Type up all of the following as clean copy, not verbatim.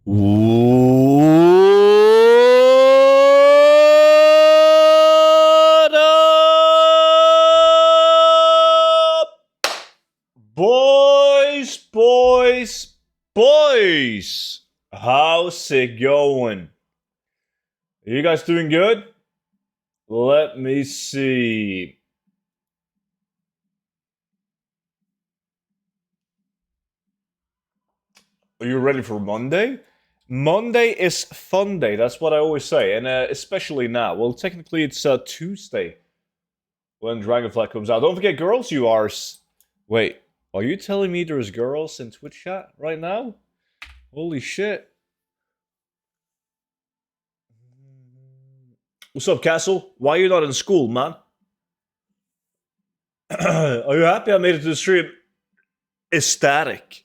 What up, boys? How's it going? Are you guys doing good? Let me see. Are you ready for Monday? Monday is fun day. That's what I always say, and especially now. Well, technically it's Tuesday when Dragonflight comes out. Don't forget, girls, you are. Wait, are you telling me there's girls in Twitch chat right now? Holy shit! What's up, Castle? Why are you not in school, man? Are you happy I made it to the stream? Ecstatic.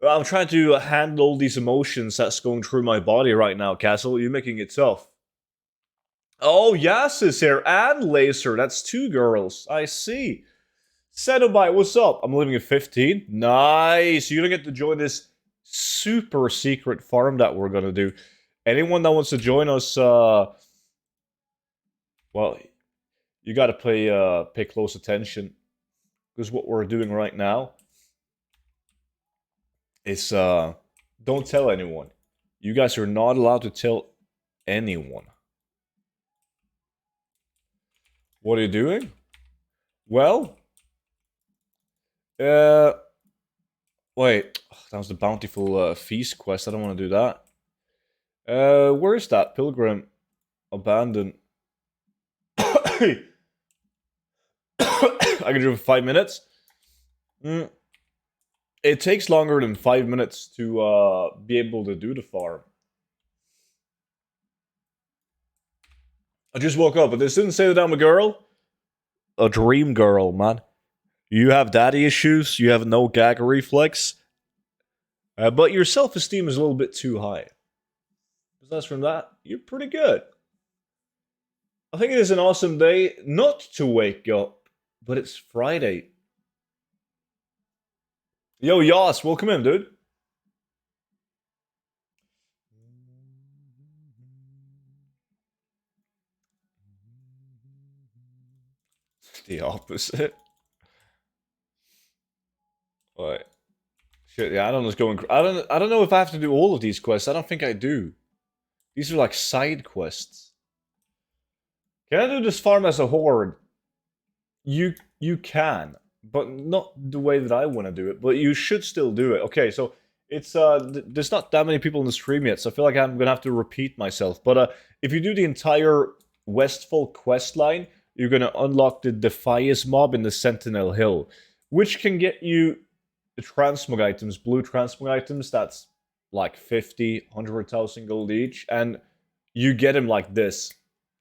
I'm trying to handle these emotions that's going through my body right now, Castle. You're making it tough. Oh, Yas is here, and Laser. That's two girls. I see. Cenobite, what's up? I'm living at 15. Nice. You're gonna get to join this super secret farm that we're gonna do. Anyone that wants to join us, well, you gotta pay close attention. Because what we're doing right now is don't tell anyone. You guys are not allowed to tell anyone. What are you doing? Well, wait, that was the bountiful feast quest. I don't want to do that. Where is that pilgrim? Abandoned. I can do it for 5 minutes. It takes longer than 5 minutes to be able to do the farm. I just woke up, but this didn't say that I'm a girl. A dream girl, man. You have daddy issues. You have no gag reflex. But your self-esteem is a little bit too high. Besides from that, you're pretty good. I think it is an awesome day not to wake up, but it's Friday. Yo, Yas, welcome in, dude. The opposite. Wait. Shit, yeah, I don't know what's going. I don't know if I have to do all of these quests. I don't think I do. These are like side quests. Can I do this farm as a horde? You can, but not the way that I want to do it. But you should still do it. Okay, so it's there's not that many people in the stream yet, so I feel like I'm gonna have to repeat myself. But if you do the entire Westfall quest line, you're gonna unlock the Defias mob in the Sentinel Hill, which can get you the transmog items, blue transmog items. That's like 50, 100,000 gold each, and you get them like this.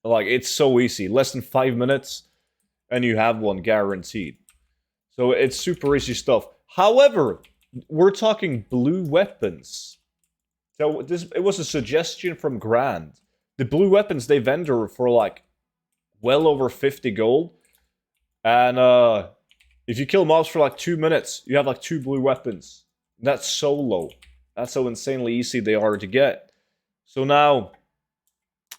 Like, it's so easy. Less than 5 minutes, and you have one guaranteed. So it's super easy stuff. However, we're talking blue weapons. So it was a suggestion from Grand. The blue weapons, they vendor for like well over 50 gold. And if you kill mobs for like 2 minutes, you have like 2 blue weapons. That's so low. That's how insanely easy they are to get. So now,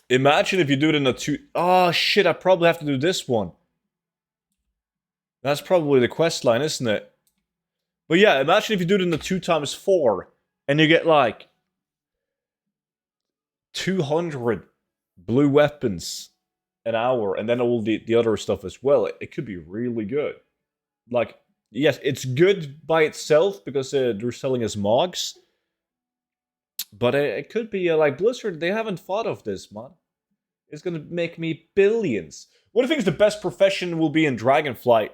imagine if you do it in a 2... Oh shit, I probably have to do this one. That's probably the quest line, isn't it? But yeah, imagine if you do it in the 2x4, and you get like 200 blue weapons an hour, and then all the other stuff as well. It could be really good. Like, yes, it's good by itself because they're selling as mogs. But it could be like Blizzard. They haven't thought of this, man. It's gonna make me billions. What do you think is the best profession will be in Dragonflight?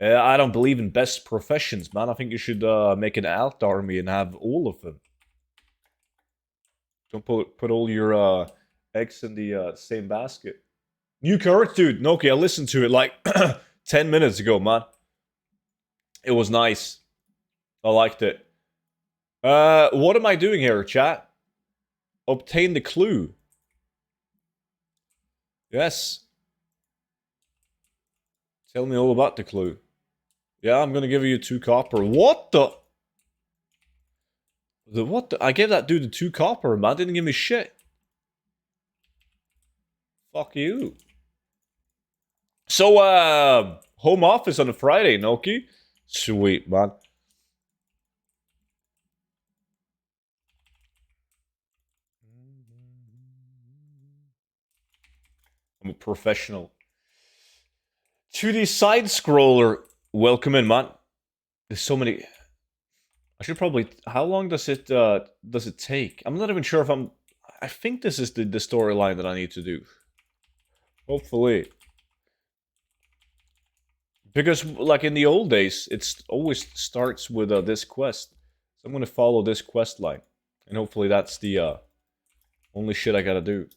I don't believe in best professions, man. I think you should make an alt army and have all of them. Don't put all your eggs in the same basket. New carrot, dude. Noki, I listened to it like 10 minutes ago, man. It was nice. I liked it. What am I doing here, chat? Obtain the clue. Yes. Tell me all about the clue. Yeah, I'm gonna give you 2 copper. What the? The what? I gave that dude the 2 copper, man. Didn't give me shit. Fuck you. So, home office on a Friday, Noki. Sweet, man. I'm a professional. 2D side scroller. Welcome in, man. There's so many. I should probably. How long does it take? I'm not even sure if I'm. I think this is the storyline that I need to do. Hopefully. Because, like in the old days, it always starts with this quest. So I'm going to follow this quest line. And hopefully that's the only shit I gotta do.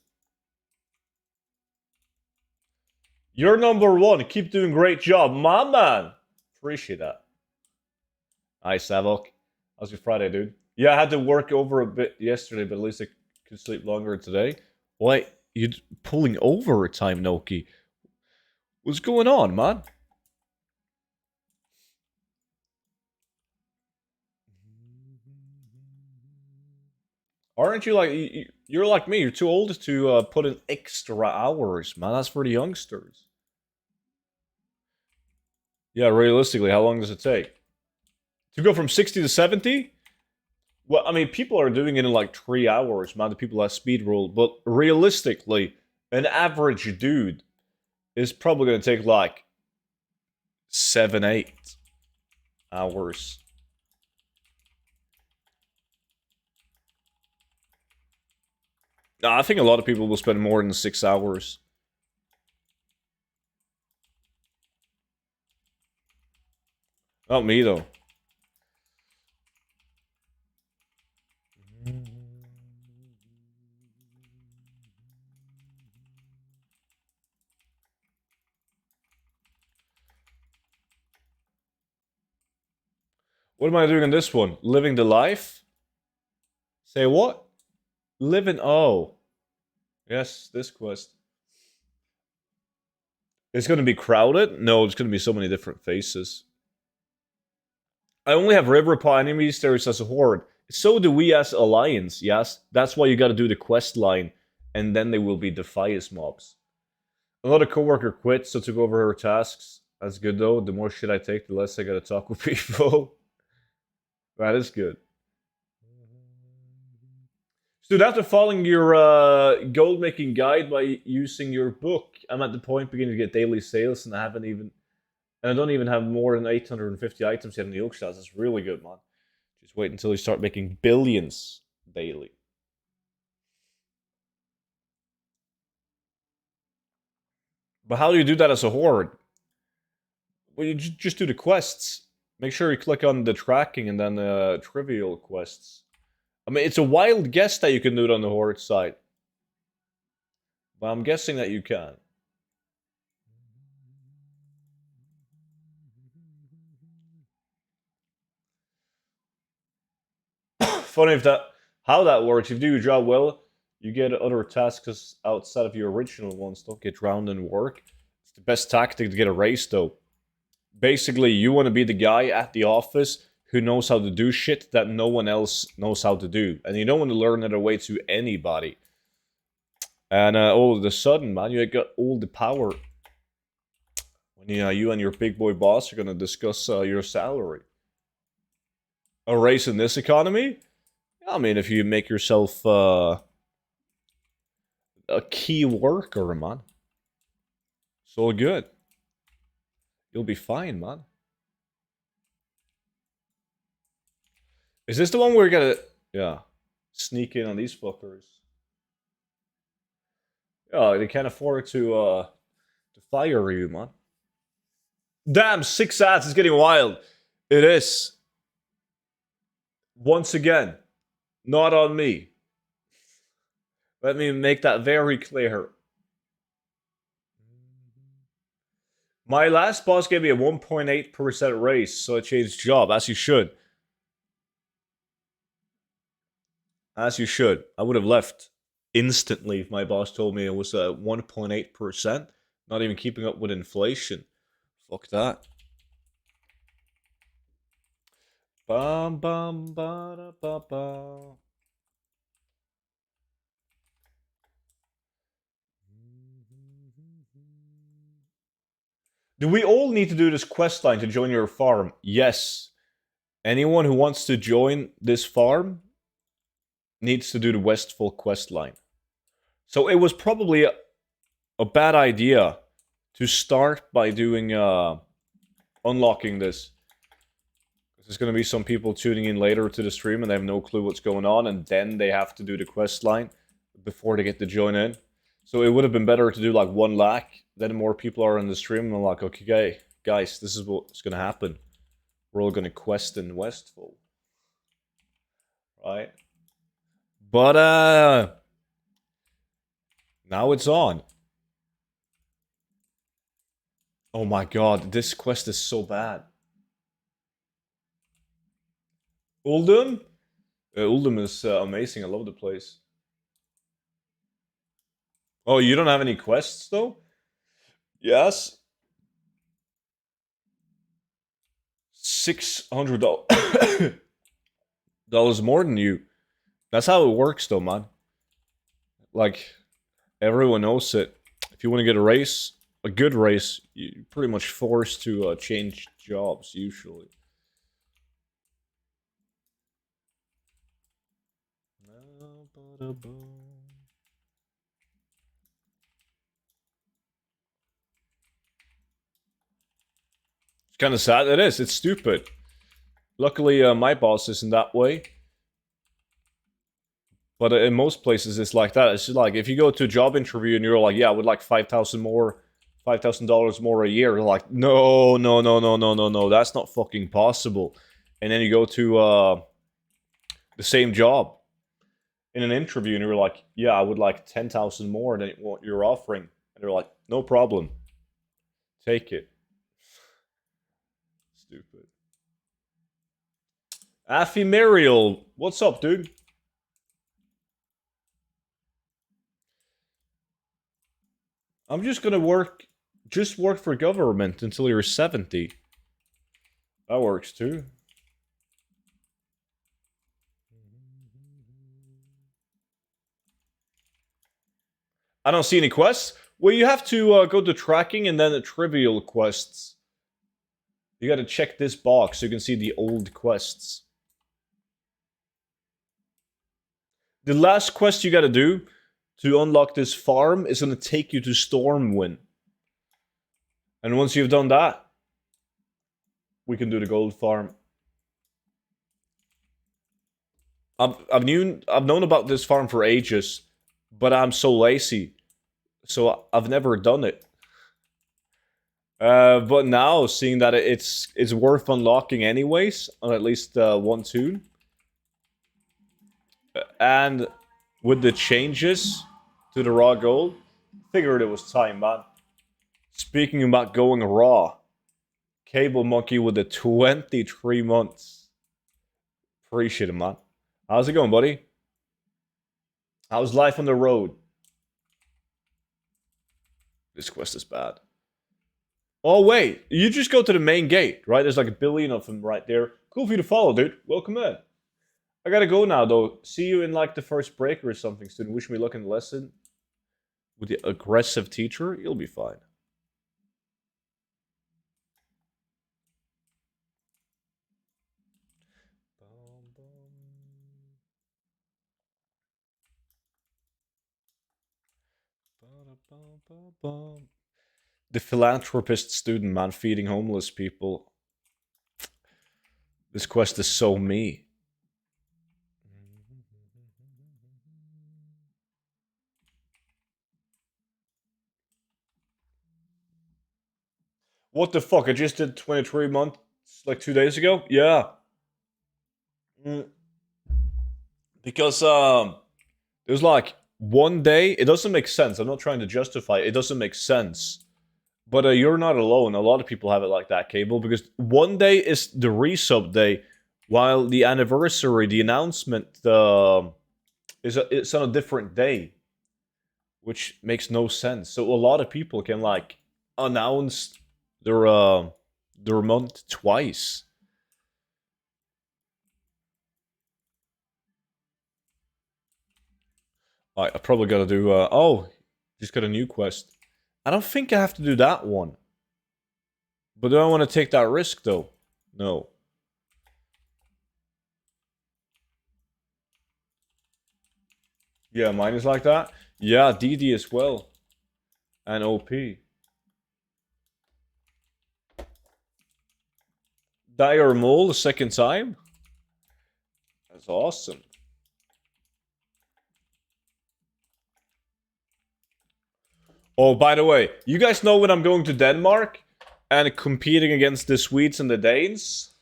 You're number 1. Keep doing great job. My man! Appreciate that. Hi, Savok. How's your Friday, dude? Yeah, I had to work over a bit yesterday, but at least I could sleep longer today. Why? You pulling overtime, Noki? What's going on, man? Aren't you like... You're like me. You're too old to put in extra hours, man. That's for the youngsters. Yeah, realistically, how long does it take? To go from 60 to 70? Well, I mean, people are doing it in like 3 hours, man. The people that speed roll. But realistically, an average dude is probably going to take like 7, 8 hours. No, I think a lot of people will spend more than 6 hours. Not me, though. What am I doing in this one? Living the life? Say what? Living... Oh. Yes, this quest. It's going to be crowded? No, it's going to be so many different faces. I only have Riverpaw enemies there as a horde. So do we as Alliance, yes? That's why you gotta do the quest line, and then they will be Defias mobs. Another coworker quit, so took over her tasks. That's good though. The more shit I take, the less I gotta talk with people. That is good. Dude, after following your gold making guide by using your book, I'm at the point beginning to get daily sales, and I don't even have more than 850 items yet in the Oak Shots. That's really good, man. Just wait until you start making billions daily. But how do you do that as a horde? Well, you just do the quests. Make sure you click on the tracking and then trivial quests. I mean, it's a wild guess that you can do it on the horde side. But I'm guessing that you can. Funny if how that works. If you do your job well, you get other tasks outside of your original ones. Don't get drowned in work. It's the best tactic to get a raise, though. Basically, you want to be the guy at the office who knows how to do shit that no one else knows how to do. And you don't want to learn it away to anybody. And all of a sudden, man, you got all the power. When you and your big boy boss are going to discuss your salary. A raise in this economy? I mean, if you make yourself a key worker, man. It's all good. You'll be fine, man. Is this the one where you gotta... Yeah. Sneak in on these fuckers. Yeah, they can't afford to fire you, man. Damn, 6 ads is getting wild. It is. Once again, not on me. Let me make that very clear. My last boss gave me a 1.8% raise, so I changed job, as you should. As you should. I would have left instantly if my boss told me it was 1.8%. Not even keeping up with inflation. Fuck that. Bum bum ba da ba ba. Do we all need to do this quest line to join your farm? Yes. Anyone who wants to join this farm needs to do the Westfall quest line. So it was probably a bad idea to start by doing unlocking this. There's going to be some people tuning in later to the stream and they have no clue what's going on, and then they have to do the quest line before they get to join in. So it would have been better to do like 1 lakh, then more people are in the stream and I'm like, okay, guys, this is what's going to happen. We're all going to quest in Westfall. Right? But, now it's on. Oh my god, this quest is so bad. Uldum? Uldum is amazing, I love the place. Oh, you don't have any quests though? Yes. $600 dollars more than you. That's how it works though, man. Like, everyone knows it. If you want to get a race, a good race, you're pretty much forced to change jobs, usually. It's kind of sad. It is. It's stupid. Luckily, my boss isn't that way. But in most places, it's like that. It's just like, if you go to a job interview and you're like, yeah, I would like $5,000 more a year. You're like, no, no, no, no, no, no, no. That's not fucking possible. And then you go to the same job in an interview and you're like, yeah, I would like 10,000 more than what you're offering. And they're like, no problem. Take it. Stupid. Aphimerial, what's up, dude? I'm just gonna work for government until you're 70. That works too. I don't see any quests. Well, you have to go to tracking and then the trivial quests. You gotta check this box so you can see the old quests. The last quest you gotta do to unlock this farm is gonna take you to Stormwind. And once you've done that, we can do the gold farm. I've known about this farm for ages, but I'm so lazy, so I've never done it. But now, seeing that it's worth unlocking anyways, on at least one tune, and with the changes to the raw gold, figured it was time, man. Speaking about going raw, Cable Monkey with the 23 months. Appreciate it, man. How's it going, buddy? How's life on the road? This quest is bad. Oh, wait. You just go to the main gate, right? There's like a billion of them right there. Cool for you to follow, dude. Welcome in. I gotta go now, though. See you in like the first break or something, student. Wish me luck in the lesson. With the aggressive teacher, you'll be fine. The philanthropist student, man, feeding homeless people. This quest is so me. What the fuck? I just did 23 months like 2 days ago? Yeah. Because there's like one day, it doesn't make sense. I'm not trying to justify it. It doesn't make sense. But you're not alone. A lot of people have it like that, Cable, because one day is the resub day, while the anniversary, the announcement, it's on a different day, which makes no sense. So a lot of people can like announce their month twice. I probably gotta do, oh, just got a new quest. I don't think I have to do that one. But do I want to take that risk, though? No. Yeah, mine is like that. Yeah, DD as well. And OP. Dire Mole the second time? That's awesome. Oh, by the way, you guys know when I'm going to Denmark and competing against the Swedes and the Danes?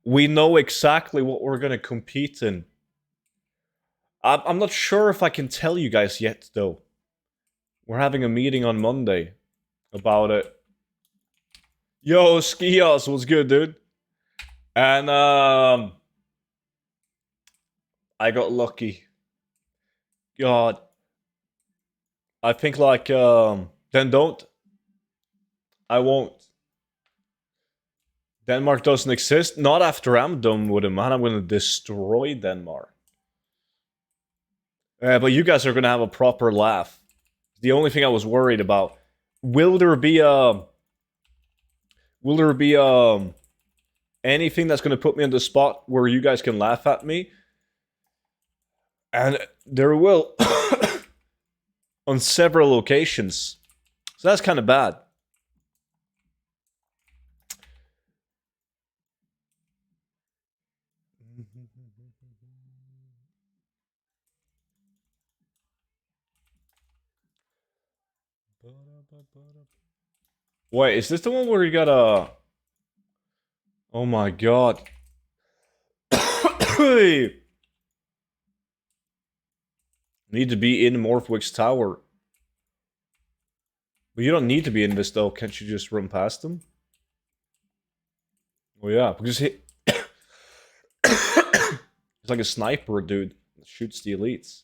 We know exactly what we're gonna compete in. I'm not sure if I can tell you guys yet, though. We're having a meeting on Monday about it. Yo, Skios, what's good, dude? And, I got lucky. God. I think, like, then don't. I won't. Denmark doesn't exist? Not after I'm done with it, man. I'm gonna destroy Denmark. But you guys are gonna have a proper laugh. The only thing I was worried about. Will there be anything that's gonna put me on the spot where you guys can laugh at me? And there will. On several occasions. So that's kind of bad. Wait, is this the one where you gotta... Oh my god. Need to be in Morphwix Tower. But you don't need to be in this though, can't you just run past them? Oh yeah, because he... It's like a sniper, dude. That shoots the elites.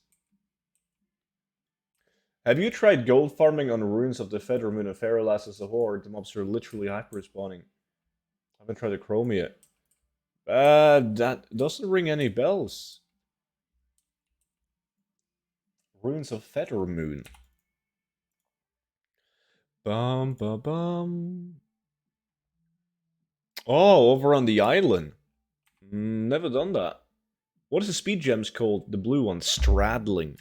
Have you tried gold farming on ruins of the Federmoon and Ferrolas as a horde? The mobs are literally hyper-respawning. I haven't tried the Chrome yet. That doesn't ring any bells. Ruins of Federmoon. Bum bum bum. Oh, over on the island. Never done that. What is the speed gems called? The blue one, Straddling.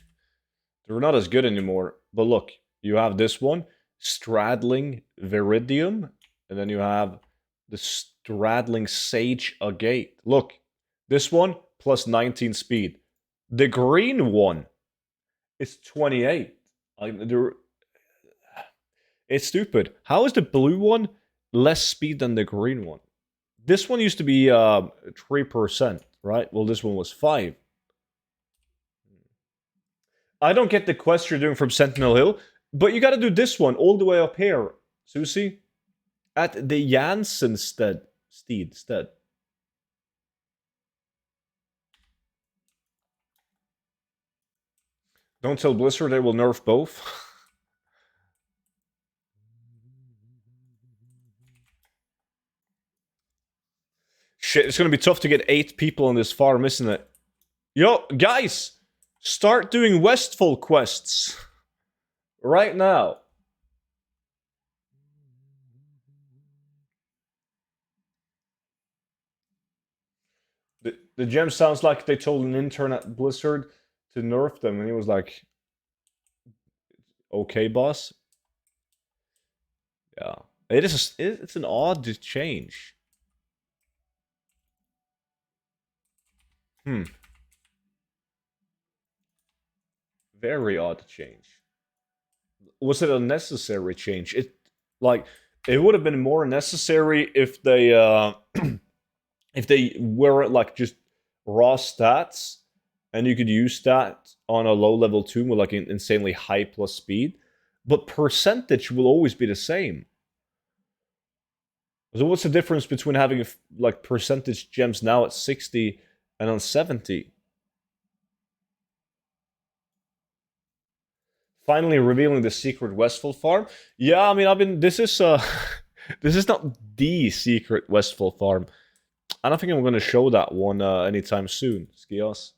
They're not as good anymore. But look, you have this one, Straddling Viridium, and then you have the Straddling Sage Agate. Look, this one plus 19 speed. The green one is 28. It's stupid. How is the blue one less speed than the green one? This one used to be 3%, right? Well, this one was 5. I don't get the quest you're doing from Sentinel Hill, but you gotta do this one all the way up here, Susie. At the Janssen stead. Don't tell Blizzard they will nerf both. Shit, it's gonna be tough to get 8 people on this farm, isn't it? Yo, guys! Start doing Westfall quests. Right now. The gem sounds like they told an intern at Blizzard to nerf them, and he was like, okay, boss. Yeah. It's an odd change. Very odd change. Was it a necessary change? It would have been more necessary if they if they were like just raw stats and you could use that on a low level tomb with like an insanely high plus speed, but percentage will always be the same. So what's the difference between having like percentage gems now at 60 and on 70? Finally revealing the secret Westfall farm. Yeah, I mean, this is this is not the secret Westfall farm. I don't think I'm going to show that one anytime soon, Skios.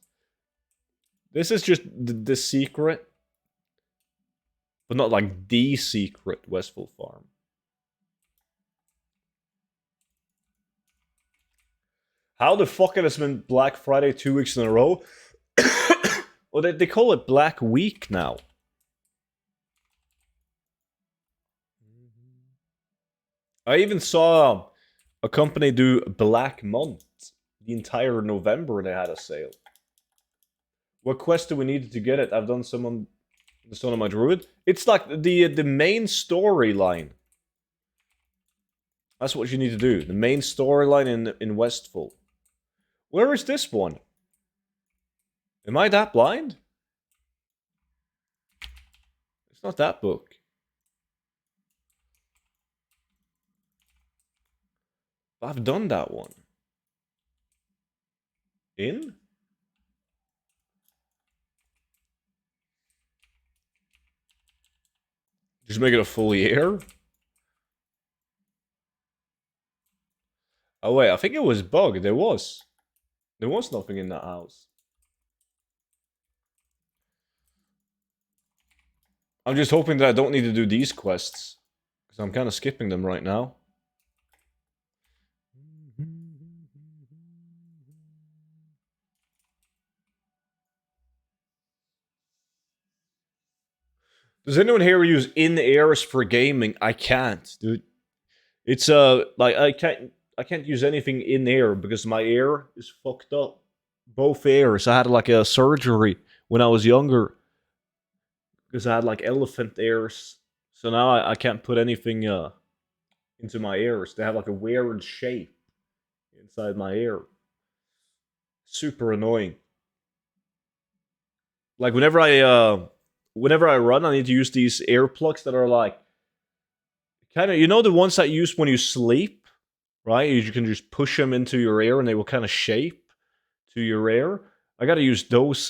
This is just the secret, but not like the secret Westfall farm. How the fuck has it been Black Friday 2 weeks in a row? Well, they call it Black Week now. I even saw a company do Black Month. The entire November they had a sale. What quest do we need to get it? I've done some on the Son of My Druid. It's like the main storyline. That's what you need to do. The main storyline in Westfall. Where is this one? Am I that blind? It's not that book. I've done that one. In? Just make it a full year? Oh wait, I think it was bug. There was nothing in that house. I'm just hoping that I don't need to do these quests. Because I'm kind of skipping them right now. Does anyone here use in-airs for gaming? I can't, dude. It's like I can't use anything in air because my air is fucked up. Both airs. I had like a surgery when I was younger because I had like elephant ears. So now I can't put anything into my ears. They have like a weird shape inside my ear. Super annoying. Like whenever I run, I need to use these ear plugs that are like kind of, you know, the ones that you use when you sleep, right? You can just push them into your ear and they will kind of shape to your ear. I gotta use those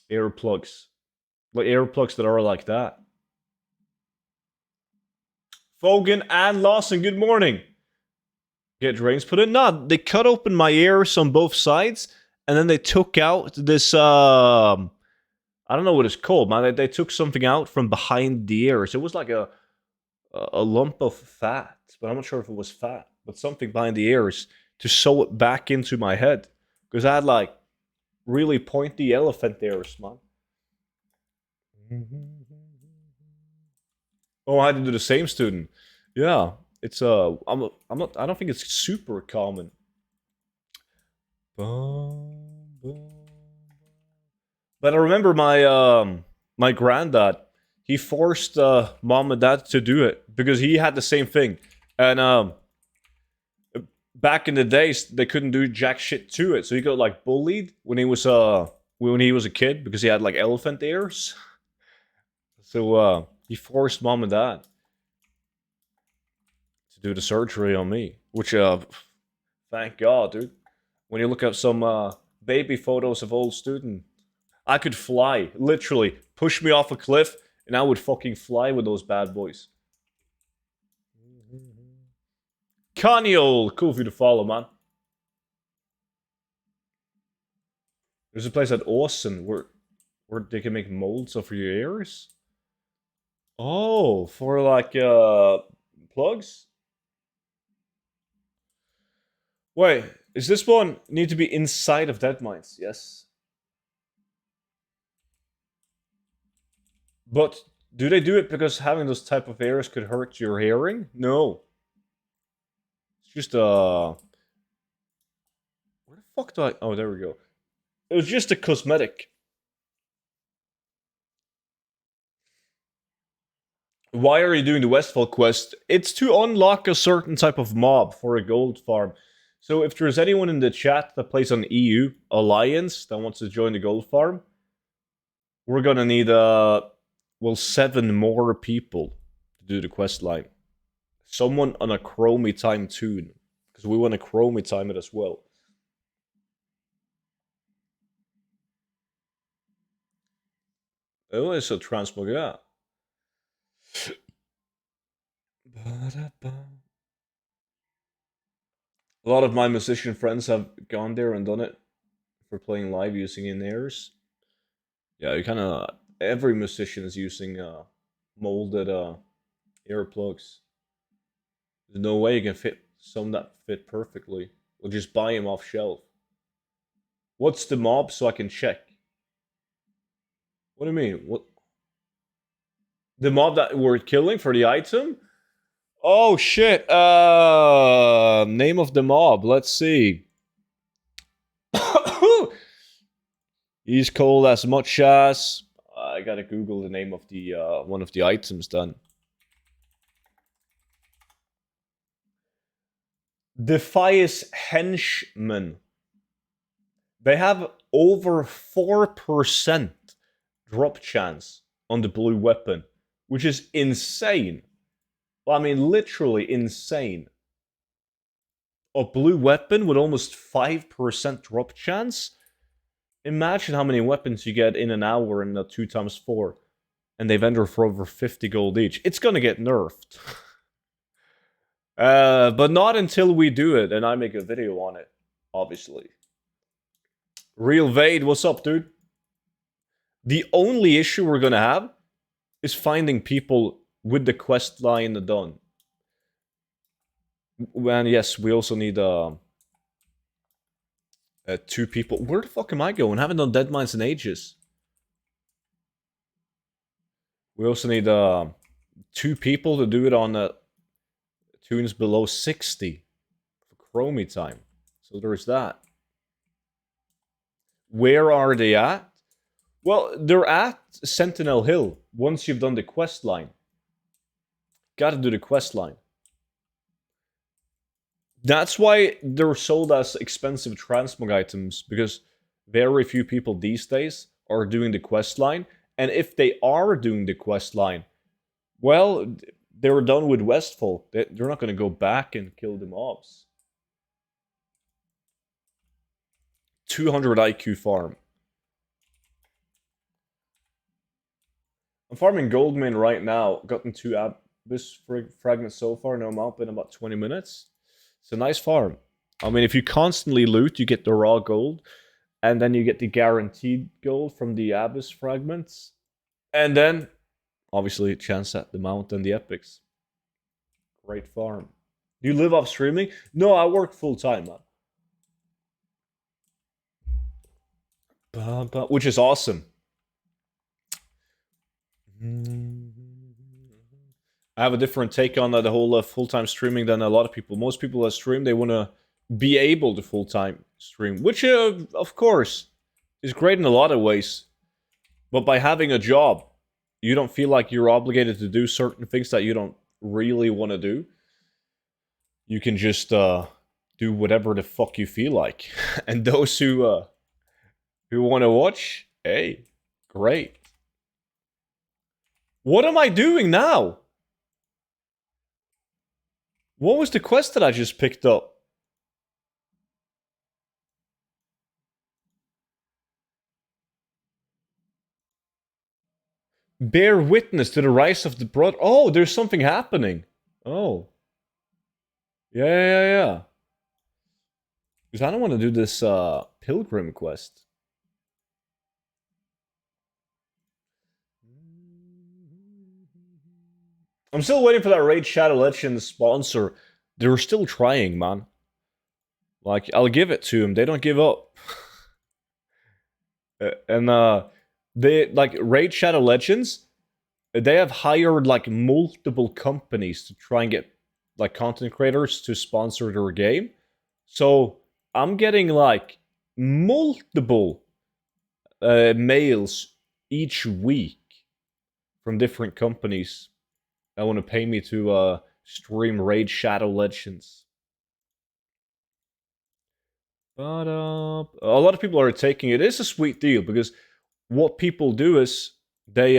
ear plugs, like ear plugs that are like that. Fogan and Lawson, good morning. Get drains put in? No, they cut open my ears on both sides, and then they took out this I don't know what it's called, man. They took something out from behind the ears. It was like a lump of fat, but I'm not sure if it was fat, but something behind the ears to sew it back into my head. Because I had like really pointy elephant ears, man. Oh, I had to do the same, student. Yeah, it's I'm not. I don't think it's super common. But I remember my granddad. He forced mom and dad to do it because he had the same thing, and back in the days they couldn't do jack shit to it, so he got like bullied when he was a kid because he had like elephant ears. So he forced mom and dad to do the surgery on me, which thank God, dude. When you look at some baby photos of old student, I could fly, literally push me off a cliff, and I would fucking fly with those bad boys. Kanye, cool for you to follow, man. There's a place at Austin where they can make molds of your ears. Oh, for like plugs? Wait, is this one need to be inside of Dead Mines? Yes. But do they do it because having those type of ears could hurt your hearing? No. It's just where the fuck do I? Oh, there we go. It was just a cosmetic. Why are you doing the Westfall quest? It's to unlock a certain type of mob for a gold farm. So if there's anyone in the chat that plays on EU Alliance that wants to join the gold farm, we're gonna need 7 more people to do the quest line. Someone on a Chromie time tune, because we want to Chromie time it as well. Oh, it's a transmog, yeah. A lot of my musician friends have gone there and done it for playing live using in-ears. Yeah, you kind of every musician is using molded earplugs. There's no way you can fit some that fit perfectly. We'll just buy them off shelf. What's the mob so I can check? What do you mean? What? The mob that we're killing for the item? Oh shit. Name of the mob. Let's see. He's cold as much as I gotta Google the name of the one of the items then. Defias Henchman. They have over 4% drop chance on the blue weapon, which is insane. Well, I mean, literally insane. A blue weapon with almost 5% drop chance? Imagine how many weapons you get in an hour in a 2x4. And they vendor for over 50 gold each. It's gonna get nerfed. But not until we do it and I make a video on it, obviously. Real Vade, what's up, dude? The only issue we're gonna have is finding people with the quest line done. And yes, we also need 2 people. Where the fuck am I going? I haven't done Dead Mines in ages. We also need 2 people to do it on tunes below 60 for Chromie time. So there's that. Where are they at? Well, they're at Sentinel Hill once you've done the quest line. Gotta do the quest line. That's why they're sold as expensive transmog items, because very few people these days are doing the quest line. And if they are doing the quest line, well, they were done with Westfall. They're not going to go back and kill the mobs. 200 IQ farm. I'm farming Goldmine right now. Gotten 2 Abyss fragments so far. No, I'm up in about 20 minutes. It's a nice farm. I mean, if you constantly loot, you get the raw gold. And then you get the guaranteed gold from the Abyss fragments. And then, obviously, a chance at the Mount and the Epics. Great farm. Do you live off streaming? No, I work full-time, man. Which is awesome. I have a different take on the whole full-time streaming than a lot of people. Most people that stream, they want to be able to full-time stream, which, of course, is great in a lot of ways. But by having a job, you don't feel like you're obligated to do certain things that you don't really want to do. You can just do whatever the fuck you feel like. And those who want to watch, hey, great. What am I doing now? What was the quest that I just picked up? Bear witness to the rise of the brother. Oh, there's something happening. Oh. Yeah. Because I don't want to do this pilgrim quest. I'm still waiting for that Raid Shadow Legends sponsor. They're still trying, man. Like, I'll give it to them. They don't give up. And they, like, Raid Shadow Legends, they have hired, like, multiple companies to try and get, like, content creators to sponsor their game. So, I'm getting, like, multiple mails each week from different companies that want to pay me to stream Raid Shadow Legends. But a lot of people are taking it. It's a sweet deal because what people do is they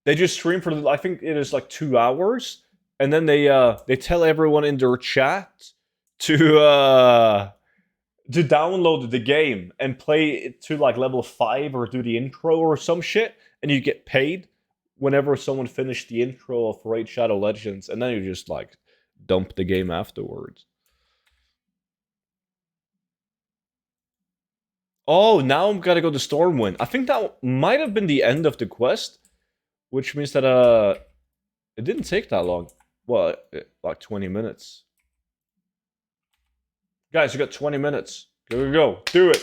just stream for, I think it is like 2 hours, and then they tell everyone in their chat to download the game and play it to like level 5 or do the intro or some shit, and you get paid whenever someone finished the intro of Raid Shadow Legends, and then you just like dump the game afterwards. Oh, now I'm gotta go to Stormwind. I think that might have been the end of the quest, which means that it didn't take that long. Well, like 20 minutes. Guys, you got 20 minutes. Go. Do it.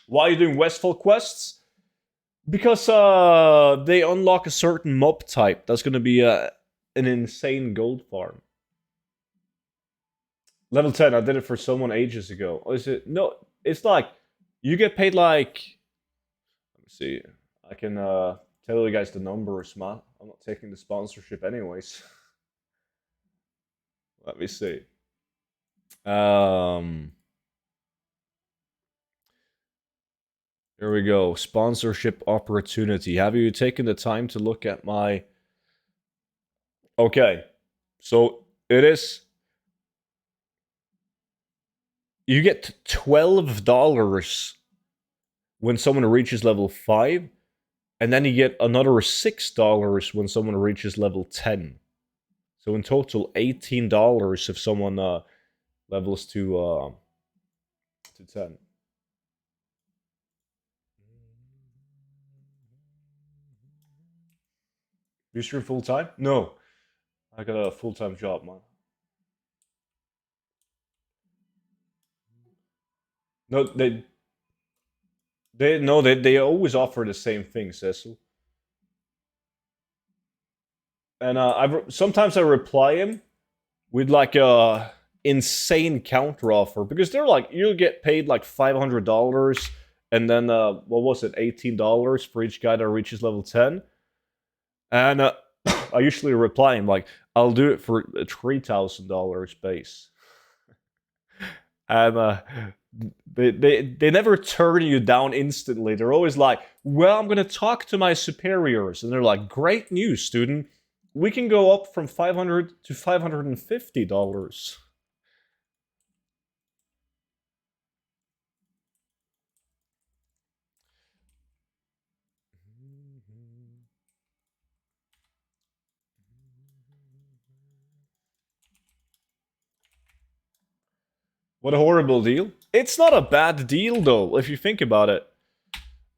Why are you doing Westfall quests? Because they unlock a certain mob type. That's gonna be an insane gold farm. Level 10, I did it for someone ages ago. Or is it? No, it's like, you get paid like... Let me see. I can tell you guys the numbers, man. I'm not taking the sponsorship anyways. Let me see. Here we go. Sponsorship opportunity. Have you taken the time to look at my... Okay. So, it is... You get $12 when someone reaches level 5, and then you get another $6 when someone reaches level 10. So in total, $18 if someone levels to 10. You stream full time? No, I got a full-time job, man. No, they always offer the same thing, Cecil. And sometimes I reply him with like a insane counter offer because they're like, you'll get paid like $500 and then what was it, $18 for each guy that reaches level 10. And I usually reply him like, I'll do it for $3,000 base. And they never turn you down instantly. They're always like, well, I'm going to talk to my superiors. And they're like, great news, student. We can go up from $500 to $550. What a horrible deal. It's not a bad deal, though, if you think about it.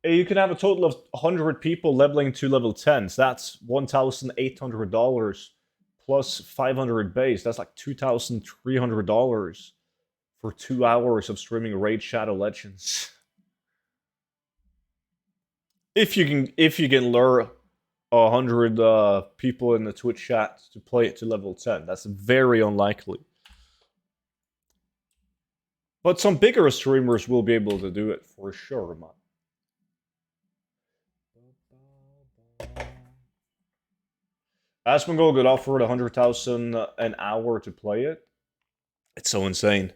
You can have a total of 100 people leveling to level 10. So that's $1,800 plus 500 base. That's like $2,300 for 2 hours of streaming Raid Shadow Legends. If you can lure 100 people in the Twitch chat to play it to level 10, that's very unlikely. But some bigger streamers will be able to do it for sure, man. Asmongold got offered 100,000 an hour to play it. It's so insane.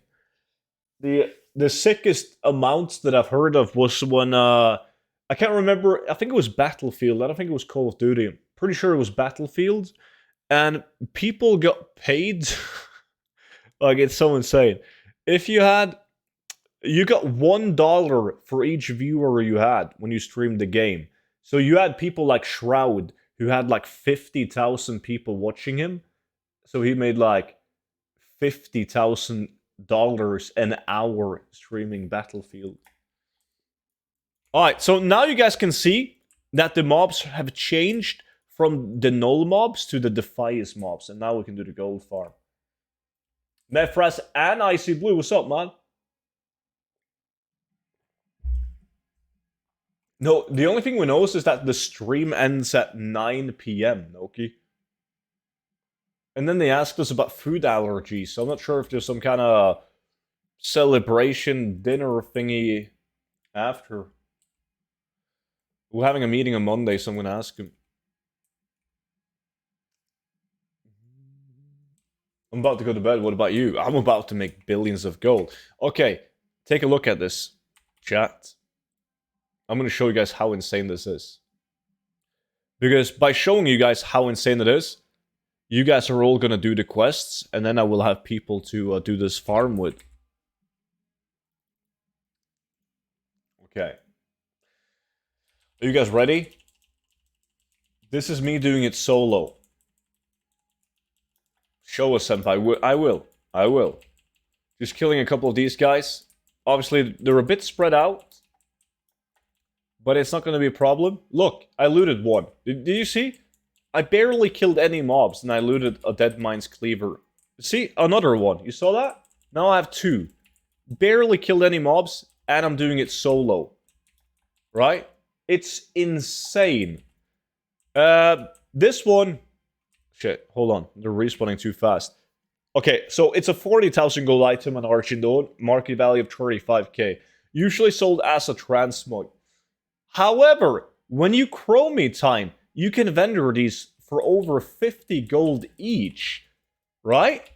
The sickest amount that I've heard of was when I can't remember. I think it was Battlefield. I don't think it was Call of Duty. I'm pretty sure it was Battlefield, and people got paid. Like, it's so insane. If you got $1 for each viewer you had when you streamed the game. So you had people like Shroud who had like 50,000 people watching him. So he made like $50,000 an hour streaming Battlefield. Alright, so now you guys can see that the mobs have changed from the null mobs to the Defias mobs. And now we can do the gold farm. Mephras and Icy Blue, what's up, man? No, the only thing we know is that the stream ends at 9 p.m., Noki. And then they asked us about food allergies, so I'm not sure if there's some kind of celebration dinner thingy after. We're having a meeting on Monday, so I'm going to ask him. I'm about to go to bed. What about you? I'm about to make billions of gold. Okay, take a look at this, chat. I'm going to show you guys how insane this is. Because by showing you guys how insane it is, you guys are all going to do the quests, and then I will have people to do this farm with. Okay. Are you guys ready? This is me doing it solo. Show us, Senpai. I will. Just killing a couple of these guys. Obviously, they're a bit spread out. But it's not going to be a problem. Look, I looted one. Did you see? I barely killed any mobs, and I looted a Dead Mind's Cleaver. See? Another one. You saw that? Now I have 2. Barely killed any mobs, and I'm doing it solo. Right? It's insane. This one... Shit, hold on. They're respawning too fast. Okay, so it's a 40,000 gold item on Archindoan, market value of 35k. Usually sold as a transmog. However, when you chromie time, you can vendor these for over 50 gold each, right?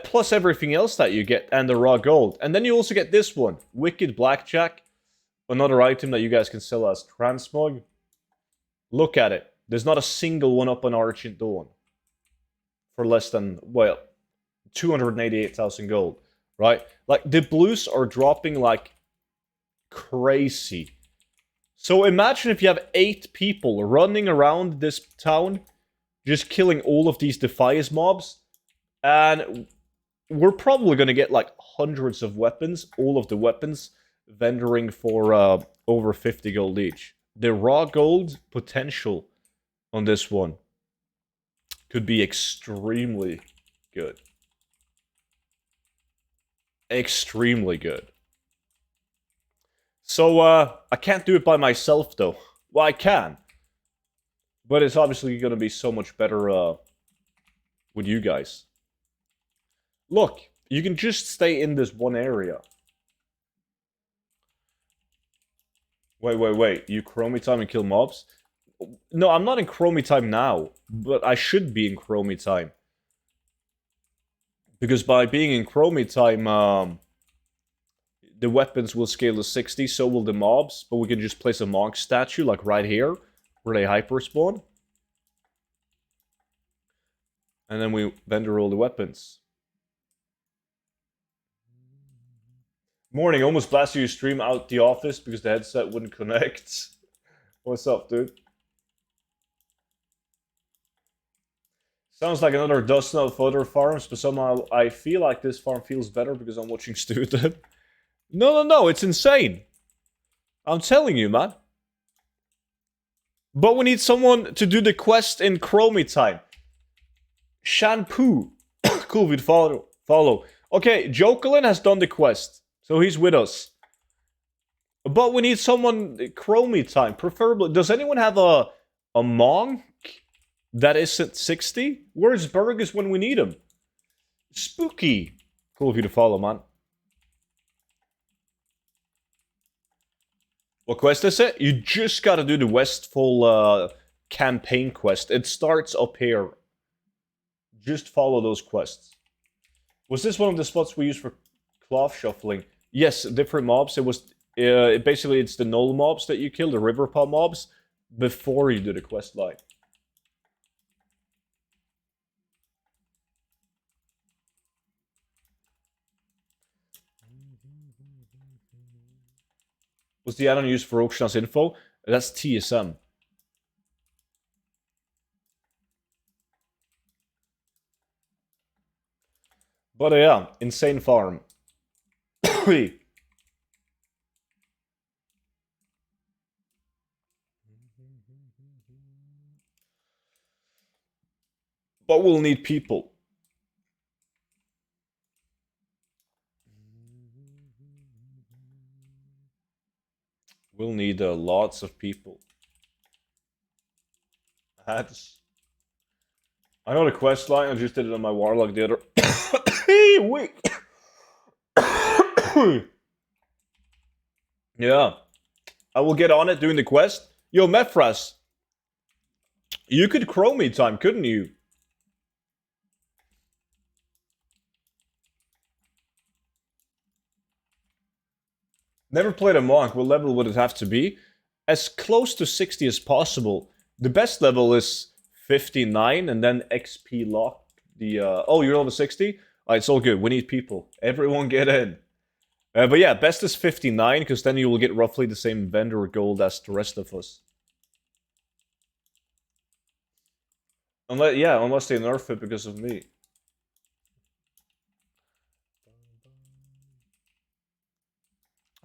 Plus everything else that you get, and the raw gold. And then you also get this one, Wicked Blackjack. Another item that you guys can sell as transmog. Look at it. There's not a single one up on Archindoan. For less than, well, 288,000 gold, right? Like, the blues are dropping like crazy. So imagine if you have 8 people running around this town, just killing all of these Defias mobs, and we're probably going to get like hundreds of weapons, all of the weapons, vendoring for over 50 gold each. The raw gold potential on this one could be extremely good. Extremely good. So, I can't do it by myself, though. Well, I can. But it's obviously going to be so much better with you guys. Look, you can just stay in this one area. Wait. You chromie time and kill mobs? No, I'm not in chromie time now, but I should be in chromie time. Because by being in chromie time, the weapons will scale to 60, so will the mobs, but we can just place a monk statue, like right here, where they hyper-spawn. And then we vendor all the weapons. Morning, almost blasted your stream out the office because the headset wouldn't connect. What's up, dude? Sounds like another dozen of other farms, but somehow I feel like this farm feels better because I'm watching Student. No, it's insane. I'm telling you, man. But we need someone to do the quest in chromie time. Shampoo. Cool, we'd follow. Okay, Jokelin has done the quest, so he's with us. But we need someone chromie time, preferably. Does anyone have a monk that is at 60? Where's Burgess when we need him? Spooky. Cool of you to follow, man. What quest is it? You just gotta do the Westfall campaign quest. It starts up here. Just follow those quests. Was this one of the spots we used for cloth shuffling? Yes, different mobs. It was basically it's the null mobs that you kill, the river paw mobs, before you do the quest line. Was the add-on used for auction as info? That's TSM. But yeah, insane farm. But we'll need people. We'll need lots of people. That's... I know the quest line, I just did it on my Warlock the other... Hey, wait! Yeah. I will get on it doing the quest. Yo, Mephras. You could chromie time, couldn't you? Never played a monk. What level would it have to be? As close to 60 as possible. The best level is 59 and then XP lock. Oh, you're over 60? Alright, it's all good. We need people. Everyone get in. But yeah, best is 59 because then you will get roughly the same vendor gold as the rest of us. Unless they nerf it because of me.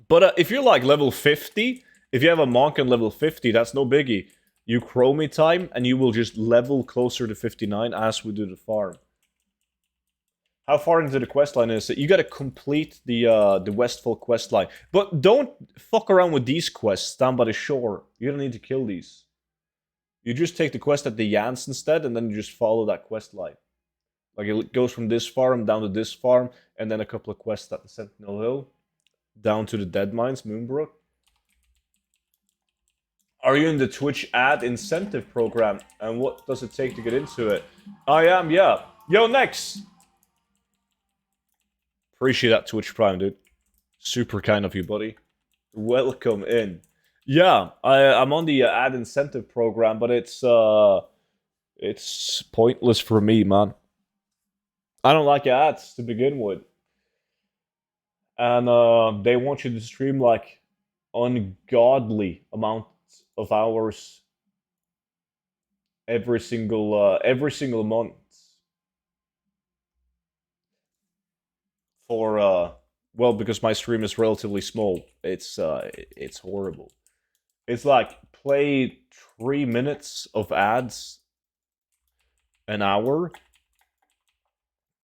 But if you're like level 50 If you have a monk on level 50, that's no biggie. You chromie time, and you will just level closer to 59 as we do the farm. How far into the quest line is it? You gotta complete the Westfall quest line. But don't fuck around with these quests down by the shore. You don't need to kill these. You just take the quest at the Yans instead, and then you just follow that quest line. Like, it goes from this farm down to this farm, and then a couple of quests at the Sentinel Hill, down to the Dead Mines, Moonbrook. Are you in the Twitch ad incentive program, and what does it take to get into it? I am, yeah. Yo, Nex! Appreciate that Twitch Prime, dude. Super kind of you, buddy. Welcome in. Yeah, I'm on the ad incentive program, but it's pointless for me, man. I don't like ads to begin with. And they want you to stream like ungodly amounts of hours every single month for well, because my stream is relatively small. It's horrible. It's like play 3 minutes of ads an hour,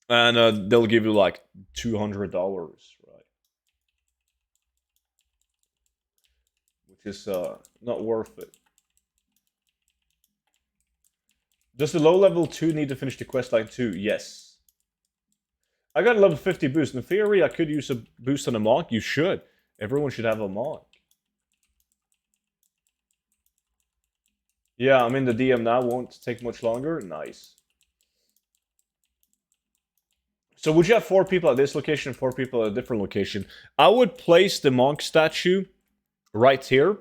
and they'll give you like $200, right? Which is not worth it. Does the low level 2 need to finish the quest line 2? Yes. I got a level 50 boost. In theory, I could use a boost on a monk. You should. Everyone should have a monk. Yeah, I'm in the DM now. Won't take much longer. Nice. So would you have 4 people at this location and 4 people at a different location? I would place the monk statue right here,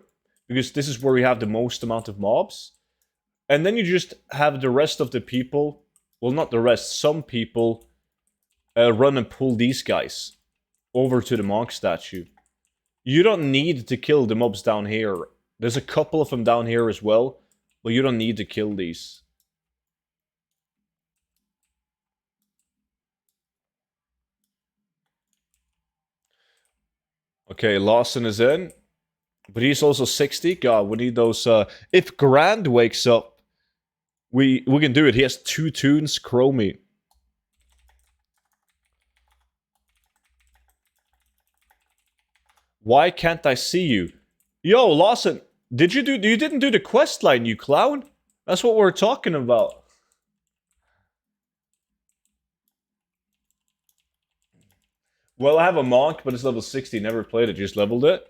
because this is where we have the most amount of mobs. And then you just have the rest of the people, well, not the rest, some people run and pull these guys over to the monk statue. You don't need to kill the mobs down here. There's a couple of them down here as well, but you don't need to kill these. Okay, Lawson is in. But he's also 60. God, we need those... if Grand wakes up, we can do it. He has 2 tunes, Chromie. Why can't I see you? Yo, Lawson, you didn't do the quest line, you clown? That's what we're talking about. Well, I have a monk, but it's level 60. Never played it, just leveled it.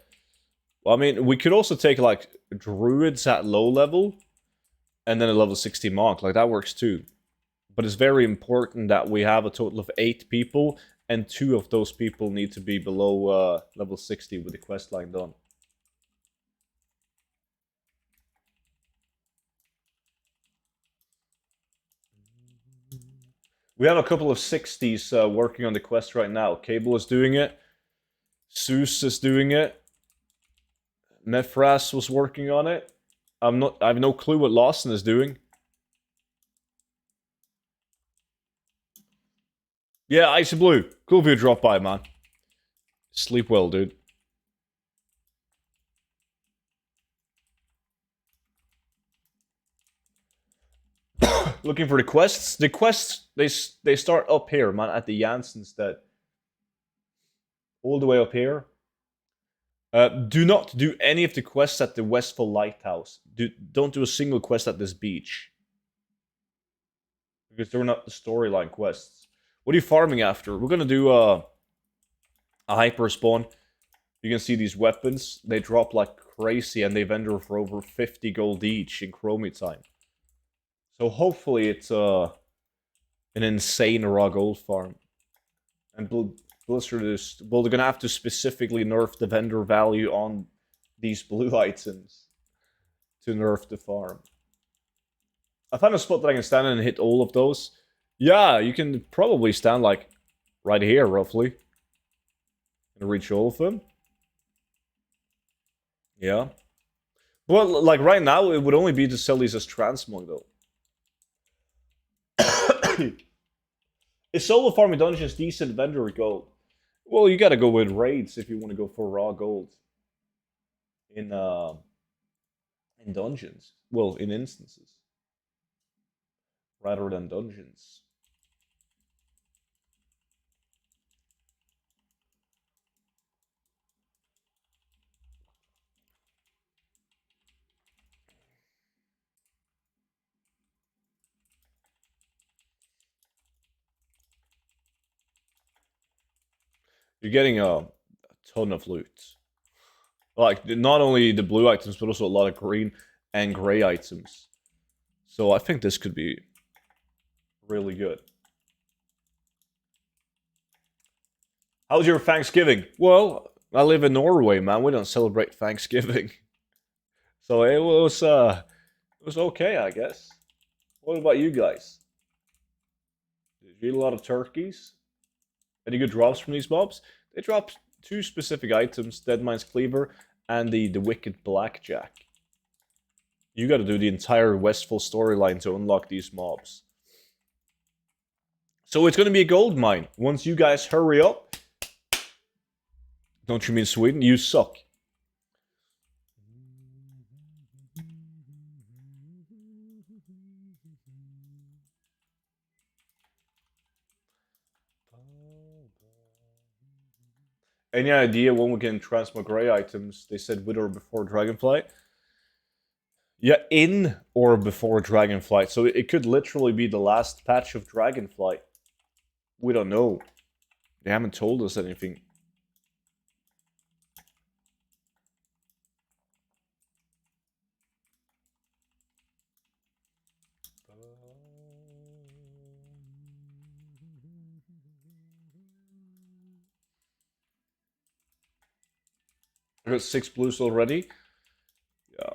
Well, I mean, we could also take, like, druids at low level, and then a level 60 monk. Like, that works too. But it's very important that we have a total of 8 people, and 2 of those people need to be below level 60 with the quest line done. We have a couple of 60s working on the quest right now. Cable is doing it. Zeus is doing it. Nephras was working on it. I have no clue what Lawson is doing. Yeah, Icy Blue. Cool if you drop by, man. Sleep well, dude. Looking for the quests? The quests, they start up here, man, at the Yans instead. All the way up here. Do not do any of the quests at the Westfall Lighthouse. Don't do a single quest at this beach. Because they're not the storyline quests. What are you farming after? We're gonna do a hyper spawn. You can see these weapons. They drop like crazy, and they vendor for over 50 gold each in Chromie time. So hopefully it's an insane raw gold farm. And Blizzard is... Well, they're gonna have to specifically nerf the vendor value on these blue items to nerf the farm. I found a spot that I can stand in and hit all of those. Yeah, you can probably stand like right here, roughly. And reach all of them. Yeah. Well, like right now, it would only be to sell these as transmog, though. Is solo farming dungeons decent vendor gold? Well, you gotta go with raids if you want to go for raw gold. in dungeons. Well, in instances rather than dungeons. You're getting a ton of loot. Like, not only the blue items, but also a lot of green and gray items. So I think this could be really good. How's your Thanksgiving? Well, I live in Norway, man. We don't celebrate Thanksgiving. So it was okay, I guess. What about you guys? Did you eat a lot of turkeys? Any good drops from these mobs? They dropped two specific items, Deadmine's Cleaver and the Wicked Blackjack. You gotta do the entire Westfall storyline to unlock these mobs. So it's gonna be a gold mine. Once you guys hurry up. Don't you mean Sweden? You suck. Any idea when we can transmog gray items? They said with or before Dragonflight. Yeah, in or before Dragonflight. So it could literally be the last patch of Dragonflight. We don't know. They haven't told us anything. I got 6 blues already. Yeah.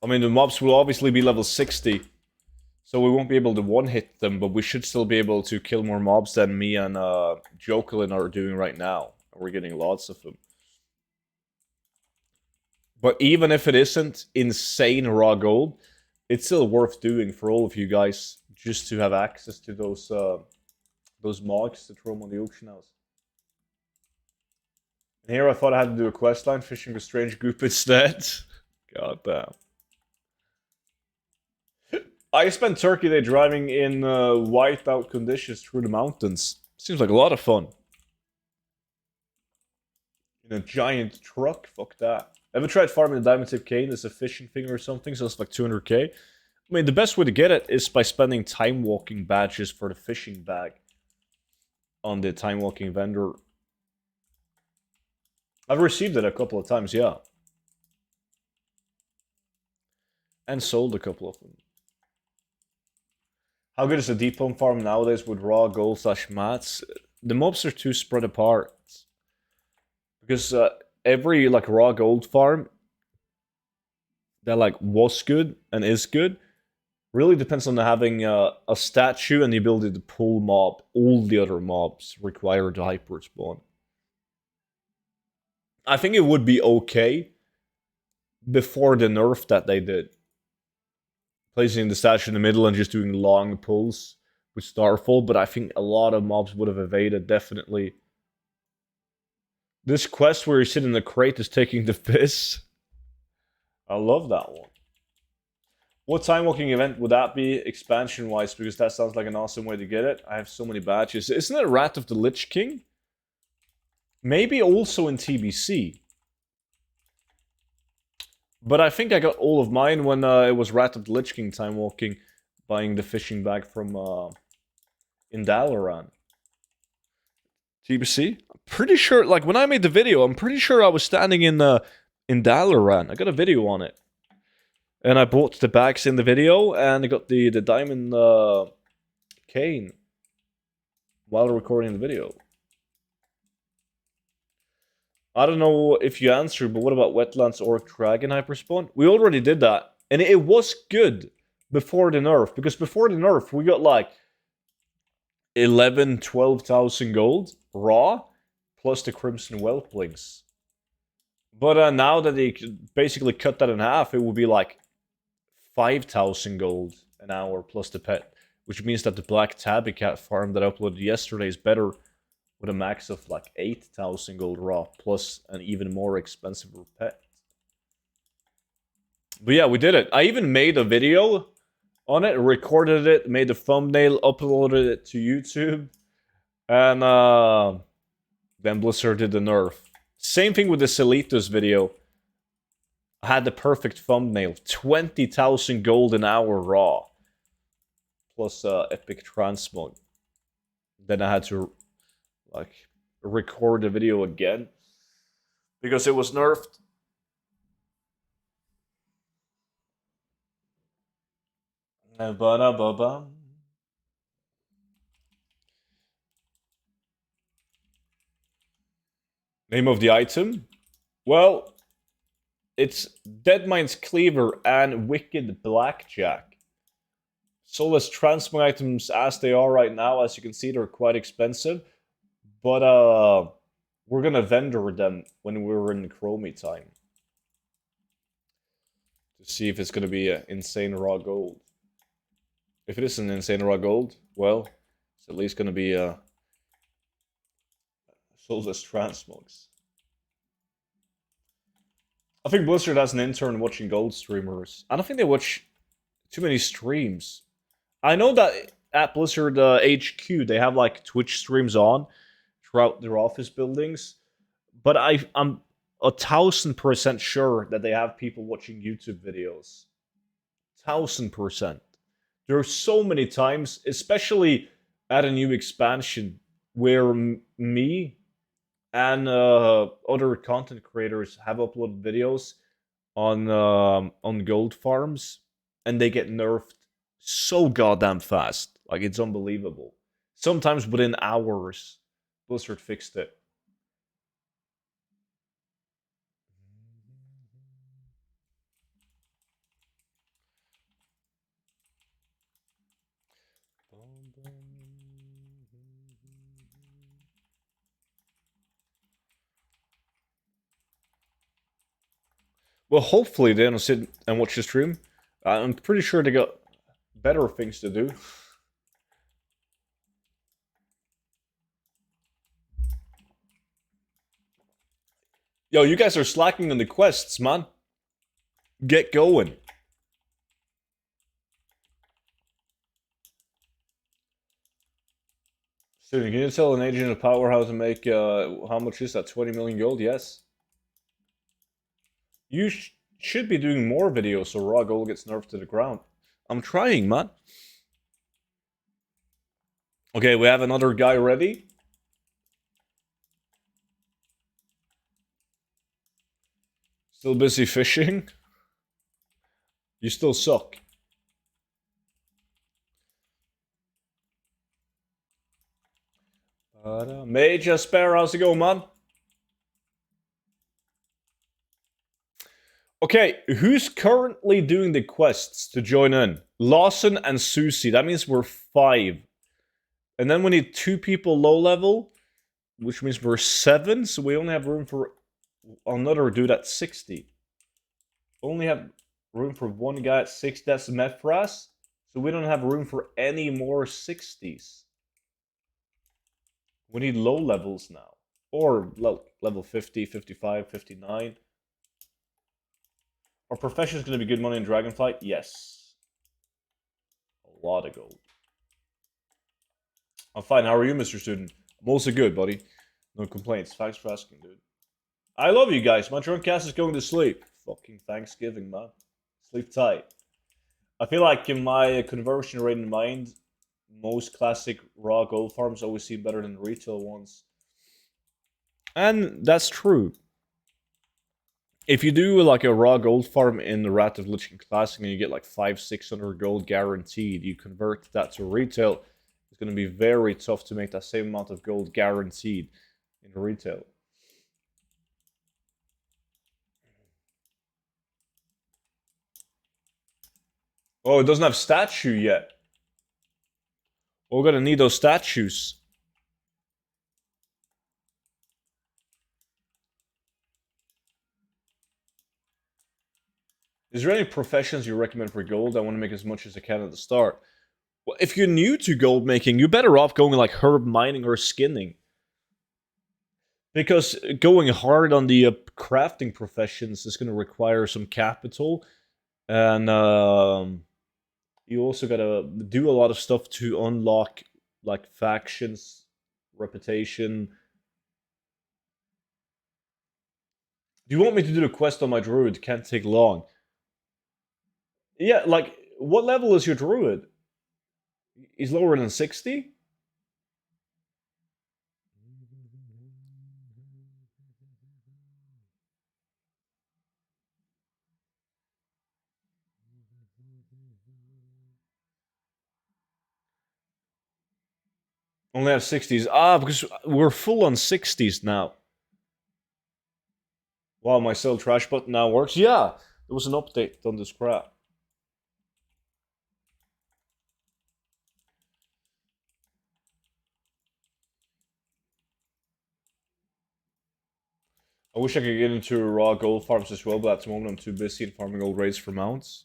I mean, the mobs will obviously be level 60. So we won't be able to one-hit them, but we should still be able to kill more mobs than me and Jokelin are doing right now. We're getting lots of them. But even if it isn't insane raw gold, it's still worth doing for all of you guys, just to have access to those mogs to throw them on the auction house. And here I thought I had to do a questline, fishing a strange goop instead. God damn. I spent Turkey Day driving in whiteout conditions through the mountains. Seems like a lot of fun. In a giant truck? Fuck that. Ever tried farming a diamond tip cane as a fishing thing or something? So it's like 200k. I mean, the best way to get it is by spending time walking badges for the fishing bag on the time walking vendor. I've received it a couple of times, yeah. And sold a couple of them. How good is a deep home farm nowadays with raw gold / mats? The mobs are too spread apart. Because every like raw gold farm that like was good and is good really depends on having a statue and the ability to pull mob all the other mobs required to hyper spawn. I think it would be okay before the nerf that they did. Placing the statue in the middle and just doing long pulls with Starfall, but I think a lot of mobs would have evaded, definitely. This quest where you sit in the crate is taking the piss. I love that one. What time walking event would that be, expansion-wise? Because that sounds like an awesome way to get it. I have so many badges. Isn't it Wrath of the Lich King? Maybe also in TBC. But I think I got all of mine when it was Wrath of the Lich King time walking, buying the fishing bag from in Dalaran. TBC? I'm pretty sure, like when I made the video, I'm pretty sure I was standing in Dalaran. I got a video on it. And I bought the bags in the video, and I got the diamond cane while recording the video. I don't know if you answered, but what about Wetlands Orc Dragon Hyperspawn? We already did that. And it was good before the nerf. Because before the nerf, we got like 11, 12,000 gold raw, plus the Crimson Whelplings. But now that they basically cut that in half, it will be like 5,000 gold an hour plus the pet. Which means that the Black Tabby Cat farm that I uploaded yesterday is better with a max of like 8,000 gold raw, plus an even more expensive pet. But yeah, we did it. I even made a video on it, recorded it, made a thumbnail, uploaded it to YouTube, and then Blizzard did the nerf. Same thing with the Celitos video. I had the perfect thumbnail. 20,000 gold an hour raw. Plus epic transmog. Then I had to like record the video again. Because it was nerfed. Name of the item? Well, it's Deadmind's Cleaver and Wicked Blackjack. So let's transmog items as they are right now. As you can see, they're quite expensive. But we're gonna vendor them when we're in Chromie time. To see if it's gonna be insane raw gold. If it is an insane raw gold, well, it's at least gonna be soulless transmogs. I think Blizzard has an intern watching gold streamers. I don't think they watch too many streams. I know that at Blizzard HQ, they have like Twitch streams on throughout their office buildings. But I'm 1,000% sure that they have people watching YouTube videos. 1,000%. There are so many times, especially at a new expansion, where me and other content creators have uploaded videos on gold farms, and they get nerfed so goddamn fast. Like, it's unbelievable. Sometimes within hours, Blizzard fixed it. Well, hopefully they don't sit and watch the stream. I'm pretty sure they got better things to do. Yo, you guys are slacking on the quests, man. Get going. Student, can you tell an agent of power how to make, how much is that? 20 million gold? Yes. You should be doing more videos so raw gold gets nerfed to the ground. I'm trying, man. Okay, we have another guy ready. Still busy fishing? You still suck. Major Spare, how's it going, man? Okay, who's currently doing the quests to join in? Lawson and Susie. That means we're 5. And then we need 2 people low level, which means we're 7. So we only have room for another dude at 60. Only have room for one guy at 60. That's Methras. So we don't have room for any more 60s. We need low levels now. Or level 50, 55, 59. Our profession is going to be good money in Dragonflight? Yes. A lot of gold. I'm fine. How are you, Mr. Student? I'm also good, buddy. No complaints. Thanks for asking, dude. I love you guys. My drunk ass is going to sleep. Fucking Thanksgiving, man. Sleep tight. I feel like in my conversion rate in mind, most classic raw gold farms always seem better than retail ones. And that's true. If you do like a raw gold farm in the Wrath of Lich King Classic and you get like 500-600 gold guaranteed, you convert that to retail, it's going to be very tough to make that same amount of gold guaranteed in retail. Oh, it doesn't have statue yet. We're going to need those statues. Is there any professions you recommend for gold? I want to make as much as I can at the start. Well, if you're new to gold making, you're better off going like herb mining or skinning. Because going hard on the crafting professions is going to require some capital, and you also got to do a lot of stuff to unlock like factions, reputation. Do you want me to do the quest on my druid? Can't take long. Yeah, like what level is your druid? He's lower than 60? Only have 60s. Ah, because we're full on 60s now. Wow, my sell trash button now works. Yeah, there was an update on this crap. I wish I could get into raw gold farms as well, but at the moment I'm too busy in farming old raids for mounts.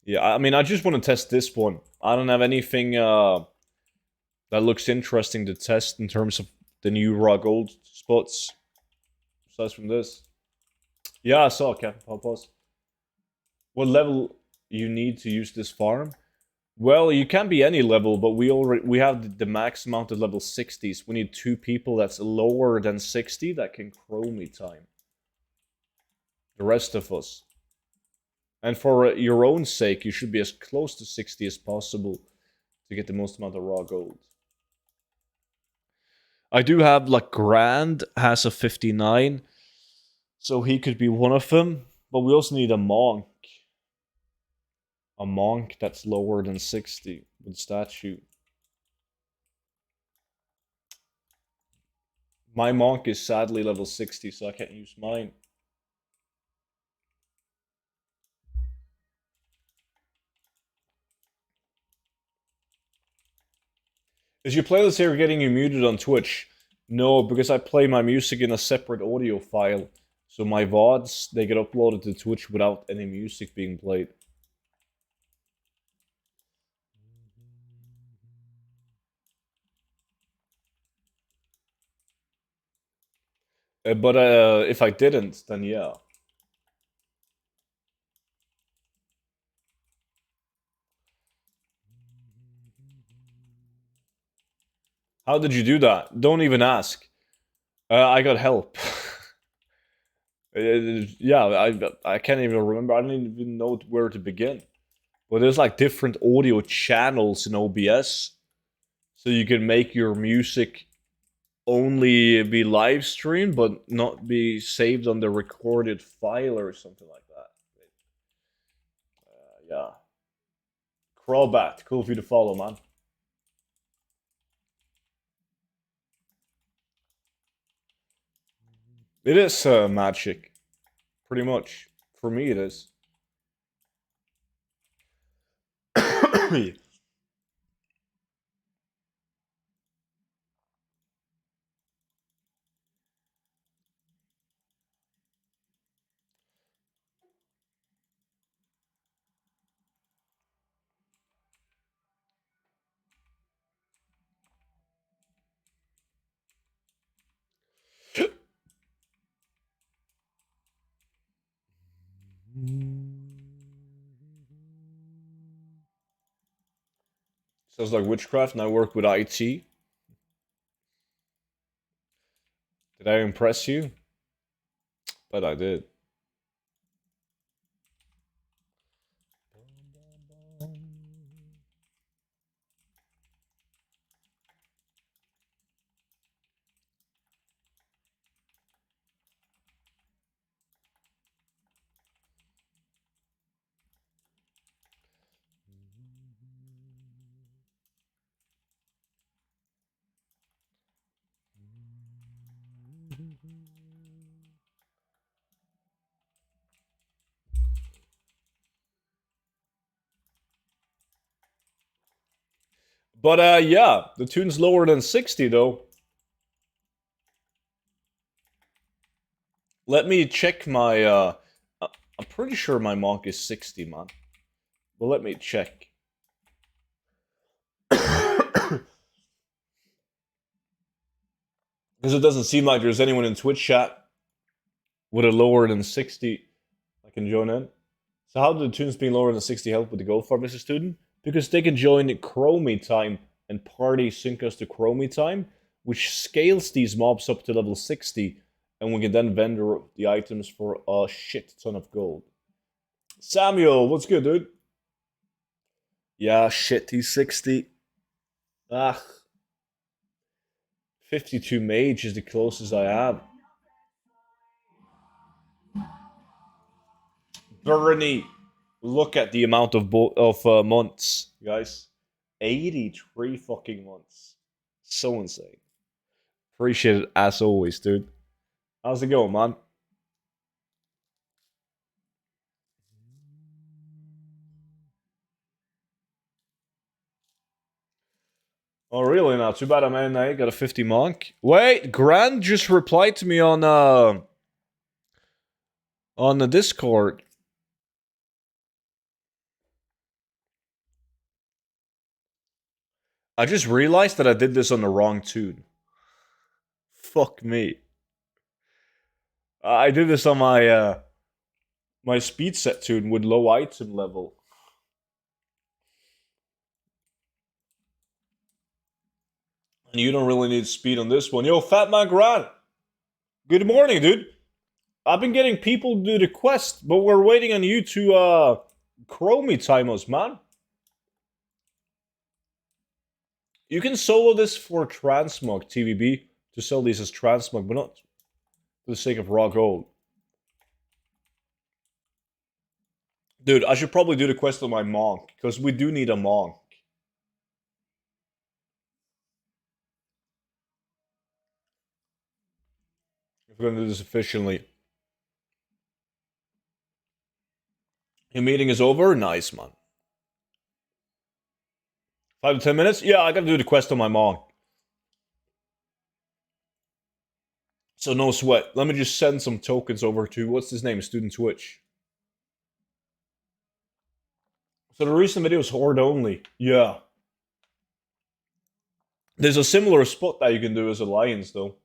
Yeah, I mean, I just want to test this one. I don't have anything that looks interesting to test in terms of the new raw gold spots. Besides from this. Yeah, I saw Captain Pawpaws. What level you need to use this farm? Well, you can be any level, but we have the max amount at level 60s. We need 2 people that's lower than 60 that can chromie time. The rest of us. And for your own sake, you should be as close to 60 as possible to get the most amount of raw gold. I do have, like, Grand has a 59, so he could be one of them. But we also need a monk. A monk that's lower than 60 with statue. My monk is sadly level 60, so I can't use mine. Is your playlist here getting you muted on Twitch? No, because I play my music in a separate audio file. So my VODs, they get uploaded to Twitch without any music being played. But if I didn't, then yeah. How did you do that? Don't even ask. I got help. Yeah, I can't even remember. I don't even know where to begin. But there's like different audio channels in OBS, so you can make your music only be live streamed, but not be saved on the recorded file or something like that. Yeah. Crawlbat, cool for you to follow, man. It is magic, pretty much. For me, it is. Sounds like witchcraft, and I work with IT. Did I impress you? But I did. But yeah, the tune's lower than 60 though. Let me check my I'm pretty sure my monk is 60, man. But let me check. Because it doesn't seem like there's anyone in Twitch chat with a lower than 60 I can join in. So how do the tunes being lower than 60 help with the gold farm, Mr. Student? Because they can join Chromie time and party sync us to Chromie time, which scales these mobs up to level 60, and we can then vendor the items for a shit ton of gold. Samuel, what's good, dude? Yeah, shit, he's 60. Ah. 52 mage is the closest I have. Bernie, look at the amount of months, guys. 83 fucking months. So insane. Appreciate it as always, dude. How's it going, man? Oh, really? Now, too bad I'm NA. Got a 50 monk. Wait, Grand just replied to me on the Discord. I just realized that I did this on the wrong tune. Fuck me. I did this on my my speed set tune with low item level. And you don't really need speed on this one. Yo, Fat Man Grand. Good morning, dude. I've been getting people to do the quest, but we're waiting on you to Chromie time us, man. You can solo this for transmog, TVB, to sell these as transmog, but not for the sake of raw gold. Dude, I should probably do the quest on my monk, because we do need a monk. If we're going to do this efficiently. Your meeting is over? Nice, man. 5 to 10 minutes? Yeah, I gotta do the quest on my monk. So no sweat. Let me just send some tokens over to, what's his name? Student Twitch. So the recent video is Horde only. Yeah. There's a similar spot that you can do as Alliance, though.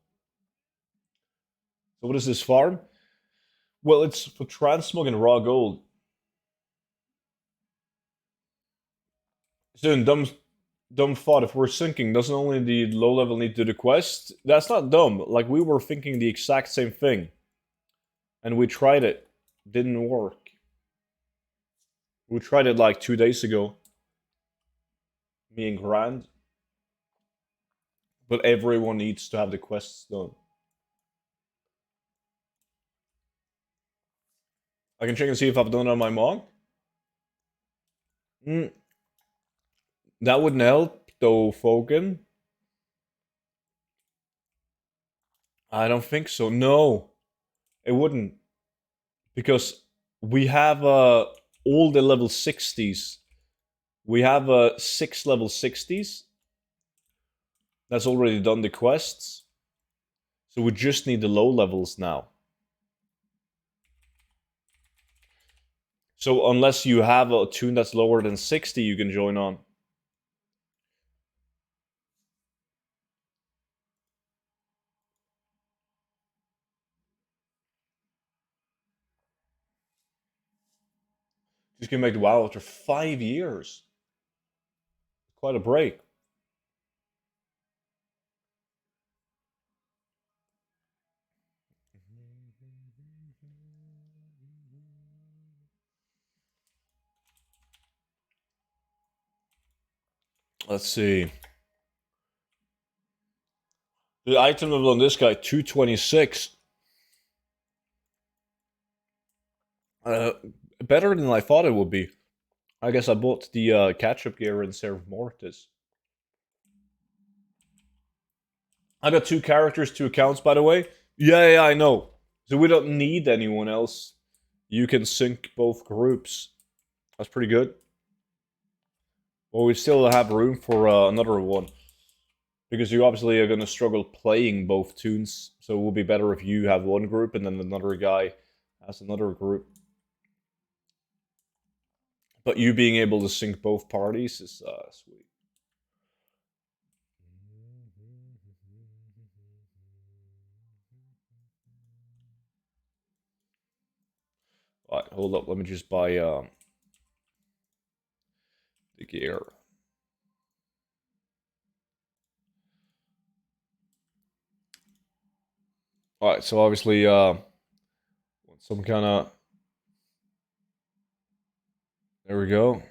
So what is this farm? Well, it's for transmog and raw gold. So dumb thought. If we're sinking, doesn't only the low level need to do the quest? That's not dumb. Like, we were thinking the exact same thing. And we tried it. Didn't work. We tried it like 2 days ago. Me and Grand. But everyone needs to have the quests done. I can check and see if I've done it on my monk. That wouldn't help, though, Foken. I don't think so. No, it wouldn't. Because we have all the level 60s. We have 6 level 60s. That's already done the quests. So we just need the low levels now. So unless you have a tune that's lower than 60, you can join on. Just gonna make the WoW after 5 years. Quite a break. Let's see. The item level on this guy, 226. Better than I thought it would be. I guess I bought the catch-up gear in Serve Mortis. I got 2 characters, 2 accounts, by the way. Yeah, I know. So we don't need anyone else. You can sync both groups. That's pretty good. Well, we still have room for another one. Because you obviously are going to struggle playing both tunes. So it will be better if you have one group and then another guy has another group. But you being able to sync both parties is sweet. Alright, hold up. Let me just buy the gear. Alright, so obviously some kind of... There we go.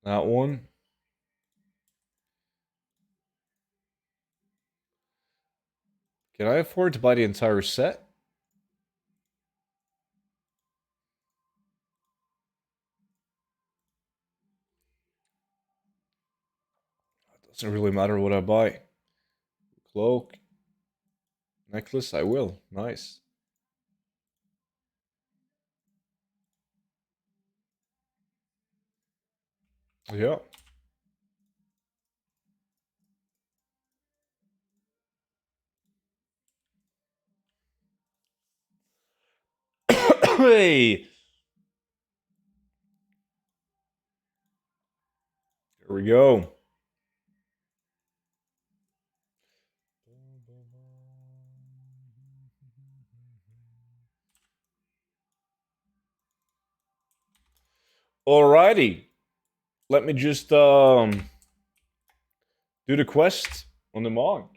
That one. Can I afford to buy the entire set? It doesn't really matter what I buy. Cloak. Necklace, I will. Nice. Yeah. Hey! Here we go. Alrighty. Let me just do the quest on the monk.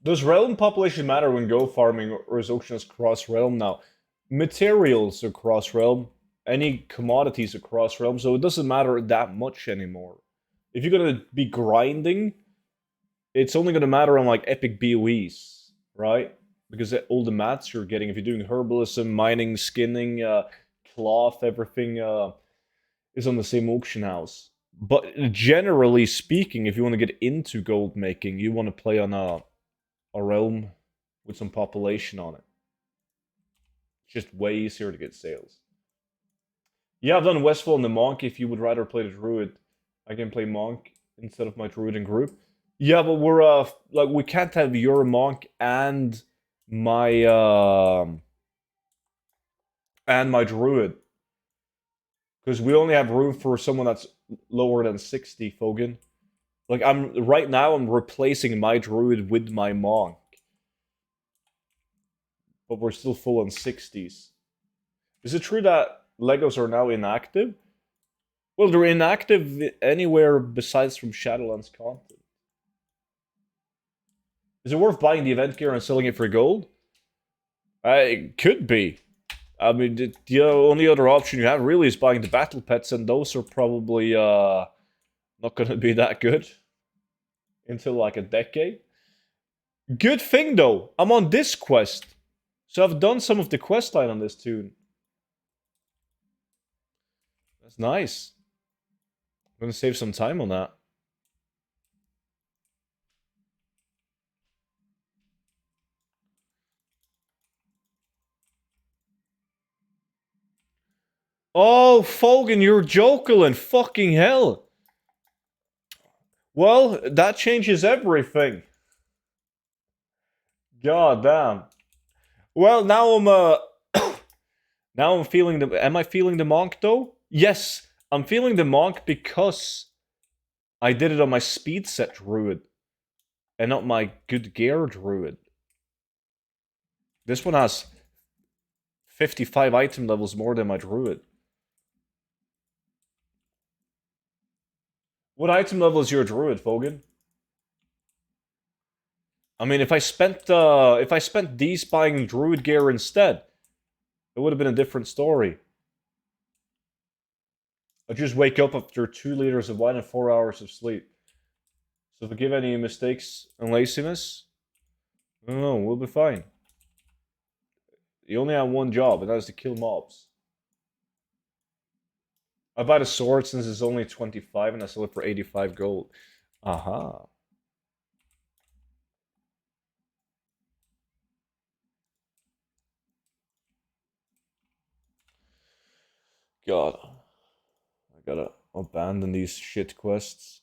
Does realm population matter when go farming, or is auctions cross realm now? Materials are cross realm, any commodities are cross realm, so it doesn't matter that much anymore. If you're gonna be grinding, it's only gonna matter on like epic BOEs, right? Because all the mats you're getting, if you're doing herbalism, mining, skinning, cloth, everything is on the same auction house. But generally speaking, if you want to get into gold making, you want to play on a realm with some population on it. It's just way easier to get sales. Yeah, I've done Westfall and the Monk. If you would rather play the Druid, I can play Monk instead of my Druid in group. Yeah, but we're like we can't have your Monk my and my Druid because we only have room for someone that's lower than 60, Fogan. Like right now I'm replacing my Druid with my Monk. But we're still full on 60s. Is it true that Legos are now inactive? Well, they're inactive anywhere besides from Shadowlands content. Is it worth buying the event gear and selling it for gold? It could be. I mean, the only other option you have really is buying the battle pets, and those are probably not going to be that good until like a decade. Good thing though, I'm on this quest, so I've done some of the quest line on this tune. That's nice. I'm gonna save some time on that. Oh, Fogan, you're joking. Fucking hell. Well, that changes everything. God damn. Well, now I'm now I'm feeling the. Am I feeling the monk though? Yes, I'm feeling the monk because I did it on my speed set druid, and not my good gear druid. This one has 55 item levels more than my druid. What item level is your druid, Fogan? I mean, if I spent these buying druid gear instead, it would have been a different story. I just wake up after 2 liters of wine and 4 hours of sleep. So forgive any mistakes and laziness. No, we'll be fine. You only have one job, and that is to kill mobs. I buy the sword since it's only 25 and I sell it for 85 gold. Aha. God. I gotta abandon these shit quests.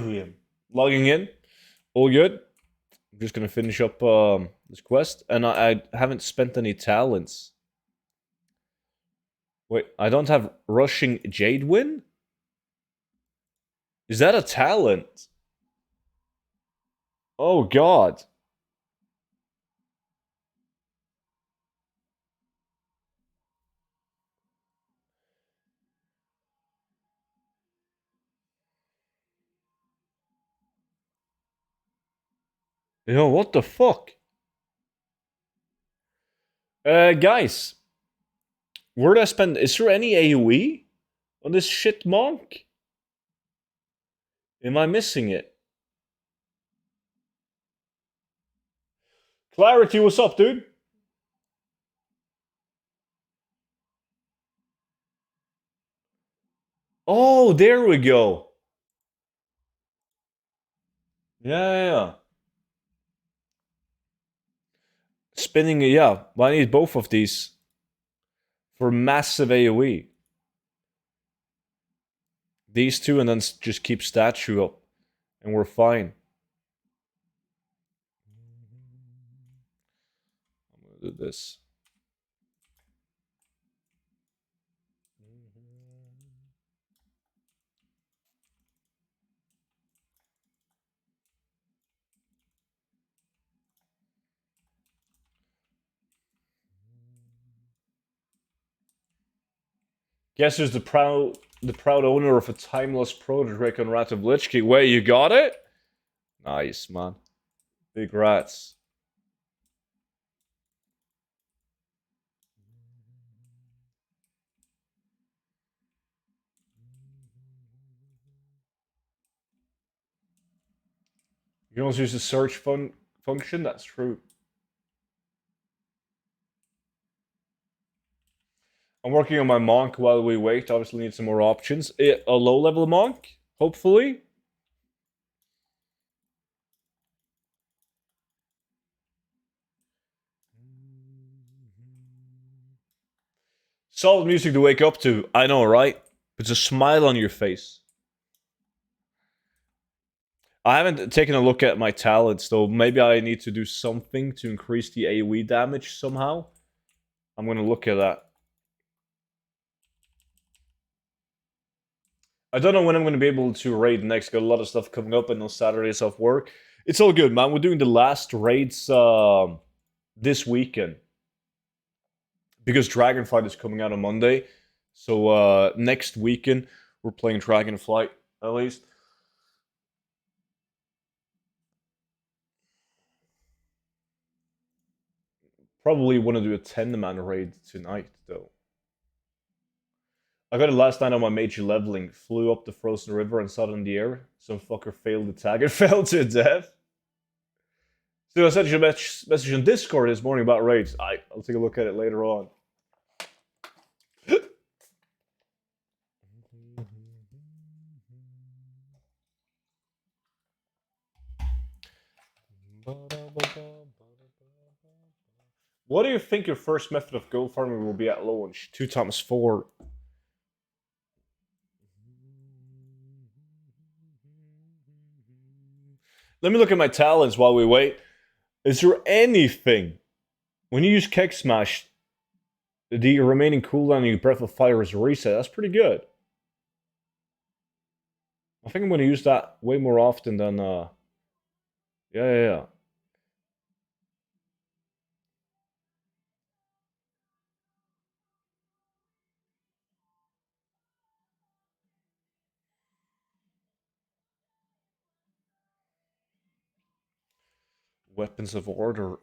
Yeah. Logging in. All good. I'm just gonna finish up this quest. And I haven't spent any talents. Wait, I don't have Rushing Jadewin? Is that a talent? Oh god. Yo, what the fuck? Guys. Where did I spend? Is there any AoE on this shit monk? Am I missing it? Clarity, what's up, dude? Oh, there we go. Yeah. Spinning, yeah. Well, I need both of these for massive AoE. These two, and then just keep statue up, and we're fine. I'm gonna do this. Guess who's the proud owner of a timeless prototype on Rat of Lich King? Wait, you got it? Nice, man. Big rats. You can also use the search function. That's true. I'm working on my monk while we wait. Obviously, need some more options. A low-level monk, hopefully. Solid music to wake up to. I know, right? It's a smile on your face. I haven't taken a look at my talents, though. Maybe I need to do something to increase the AoE damage somehow. I'm going to look at that. I don't know when I'm going to be able to raid next. Got a lot of stuff coming up. I know Saturday's off work. It's all good, man. We're doing the last raids this weekend. Because Dragonflight is coming out on Monday. So next weekend, we're playing Dragonflight, at least. Probably want to do a 10-man raid tonight, though. I got it last night on my major leveling. Flew up the frozen river and saw it in the air. Some fucker failed the tag and fell to death. So I sent you a message on Discord this morning about raids. I'll take a look at it later on. What do you think your first method of gold farming will be at launch? 2 times 4. Let me look at my talents while we wait. Is there anything? When you use Keg Smash, the remaining cooldown on your Breath of Fire is reset. That's pretty good. I think I'm going to use that way more often than... Yeah. Weapons of Order.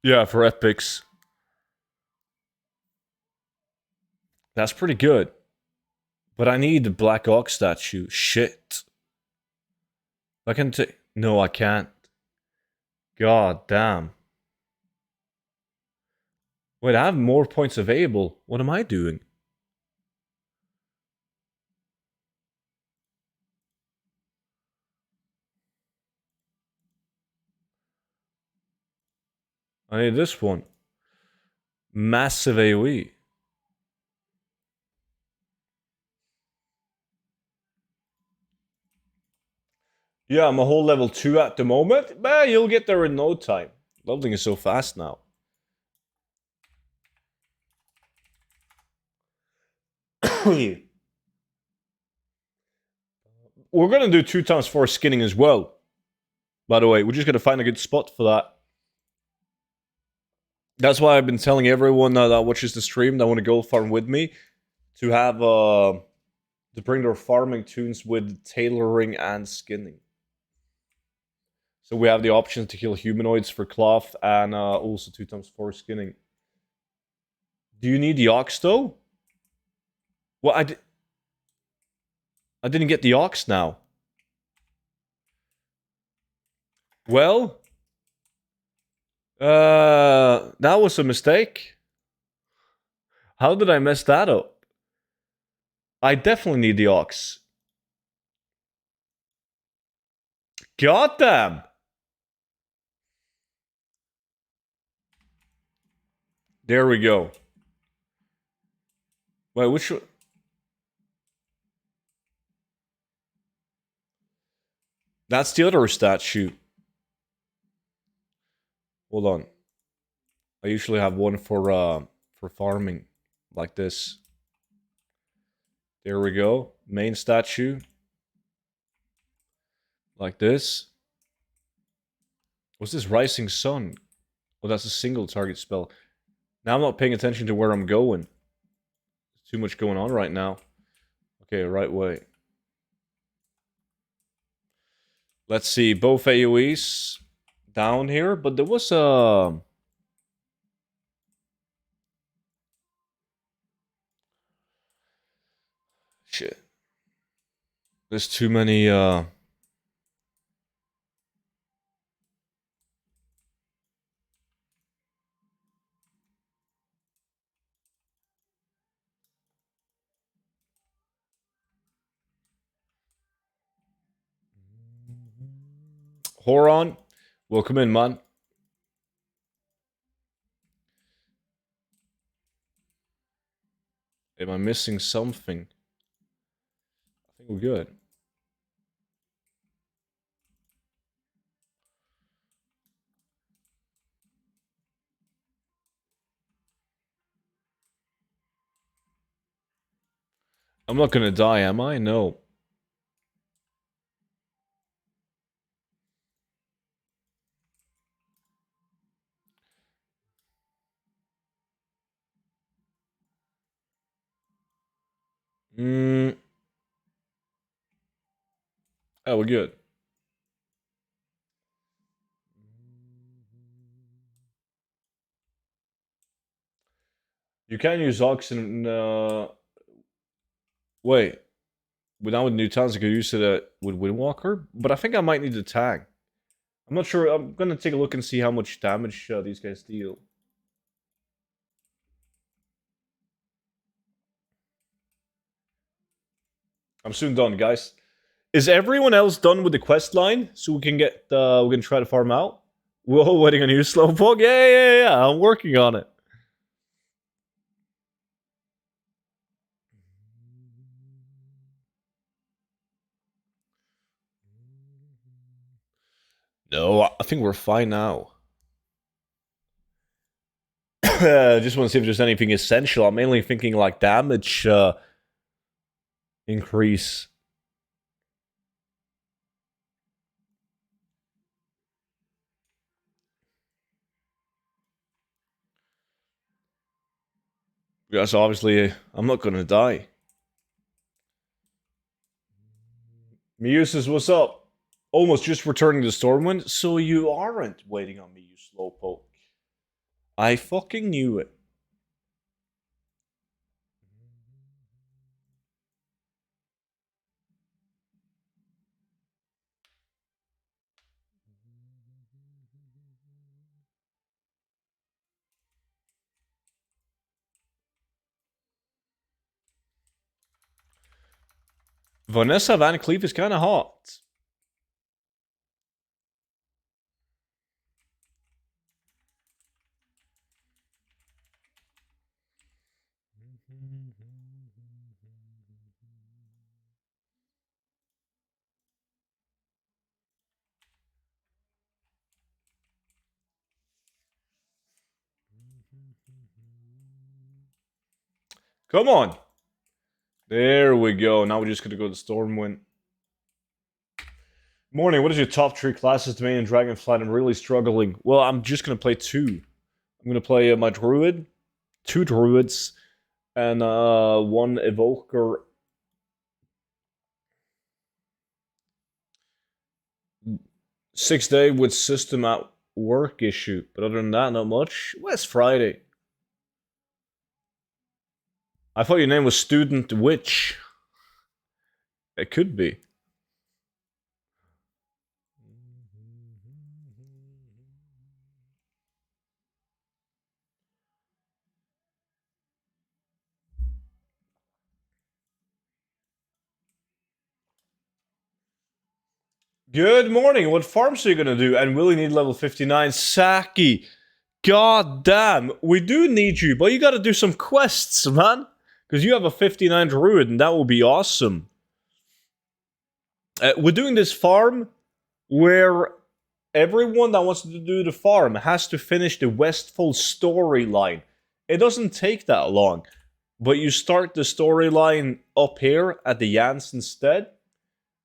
Yeah, for epics. That's pretty good. But I need the Black Ox statue. Shit. I can take... No, I can't. God damn. Wait, I have more points available. What am I doing? I need this one. Massive AoE. Yeah, I'm a whole level 2 at the moment. But you'll get there in no time. Leveling is so fast now. We're gonna do 2x4 skinning as well. By the way, we're just gonna find a good spot for that. That's why I've been telling everyone that watches the stream that want to go farm with me to have to bring their farming tunes with tailoring and skinning. So we have the option to kill humanoids for cloth and also 2x4 skinning. Do you need the ox though? Well, I didn't get the ox now. Well, that was a mistake. How did I mess that up? I definitely need the ox. Goddamn! There we go. Wait, which one? That's the other statue. Hold on. I usually have one for farming, like this. There we go. Main statue. Like this. What's this? Rising Sun. Oh, that's a single target spell. Now I'm not paying attention to where I'm going. There's too much going on right now. Okay, right way. Let's see, both AoEs down here, but there was a... Shit. There's too many, Horon, welcome in, man. Am I missing something? I think we're good. I'm not gonna die, am I? No. Oh, we're good. You can use oxen, wait. Now with new talents, I could use it with Windwalker, but I think I might need the tag. I'm not sure. I'm gonna take a look and see how much damage these guys deal. I'm soon done, guys. Is everyone else done with the quest line so we can get we can try to farm out? We're all waiting on you, Slowpoke. Yeah. I'm working on it. No, I think we're fine now. Just want to see if there's anything essential. I'm mainly thinking like damage increase. Because obviously I'm not gonna die. Mew says, what's up? Almost just returning to Stormwind, so you aren't waiting on me, you slowpoke. I fucking knew it. Vanessa Van Cleef is kind of hot. Come on. There we go. Now we're just gonna go to Stormwind. Morning, what is your top 3 classes to main in Dragonflight? I'm really struggling. Well, I'm just gonna play 2. I'm gonna play my Druid, 2 Druids, and 1 Evoker. 6 day with system at work issue. But other than that, not much. Well, it's Friday. I thought your name was Student Witch. It could be. Good morning. What farms are you gonna do? And will you need level 59? Saki. God damn. We do need you, but you gotta do some quests, man. Because you have a 59 druid, and that will be awesome. We're doing this farm where everyone that wants to do the farm has to finish the Westfall storyline. It doesn't take that long, but you start the storyline up here at the Yans instead,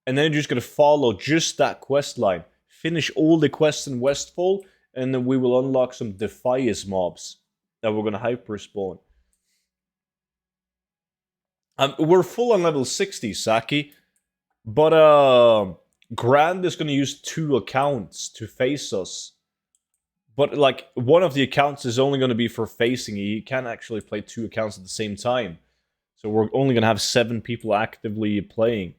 and then you're just going to follow just that quest line. Finish all the quests in Westfall, and then we will unlock some Defias mobs that we're going to hyper spawn. We're full on level 60, Saki. But Grand is going to use 2 accounts to face us. But like, one of the accounts is only going to be for facing. He can't actually play 2 accounts at the same time. So we're only going to have 7 people actively playing.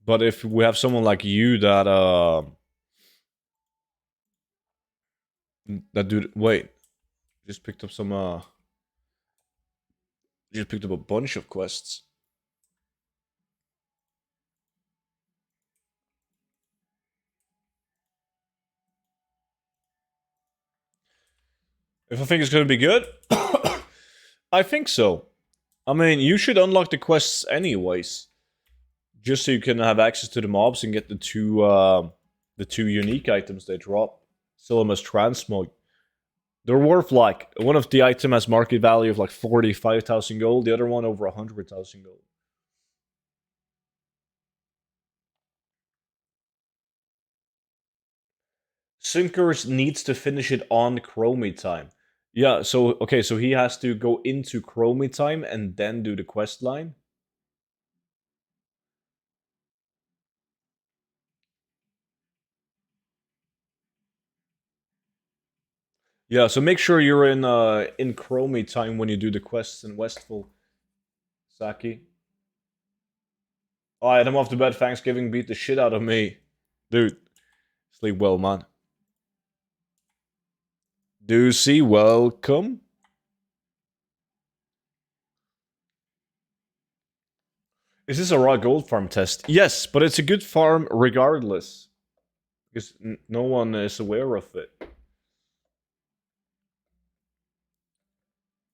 But if we have someone like you that dude, wait, just picked up some just picked up a bunch of quests. If I think it's going to be good, I think so. I mean, you should unlock the quests anyways, just so you can have access to the mobs and get the two unique items they drop. Silimus Transmog. They're worth like, one of the item has market value of like 45,000 gold, the other one over 100,000 gold. Sinkers needs to finish it on Chromie time. Yeah, so okay, so he has to go into Chromie time and then do the quest line. Yeah, so make sure you're in Chromie time when you do the quests in Westfall, Saki. Alright, I'm off to bed. Thanksgiving beat the shit out of me. Dude, sleep well, man. Doozy, welcome. Is this a raw gold farm test? Yes, but it's a good farm regardless. Because no one is aware of it.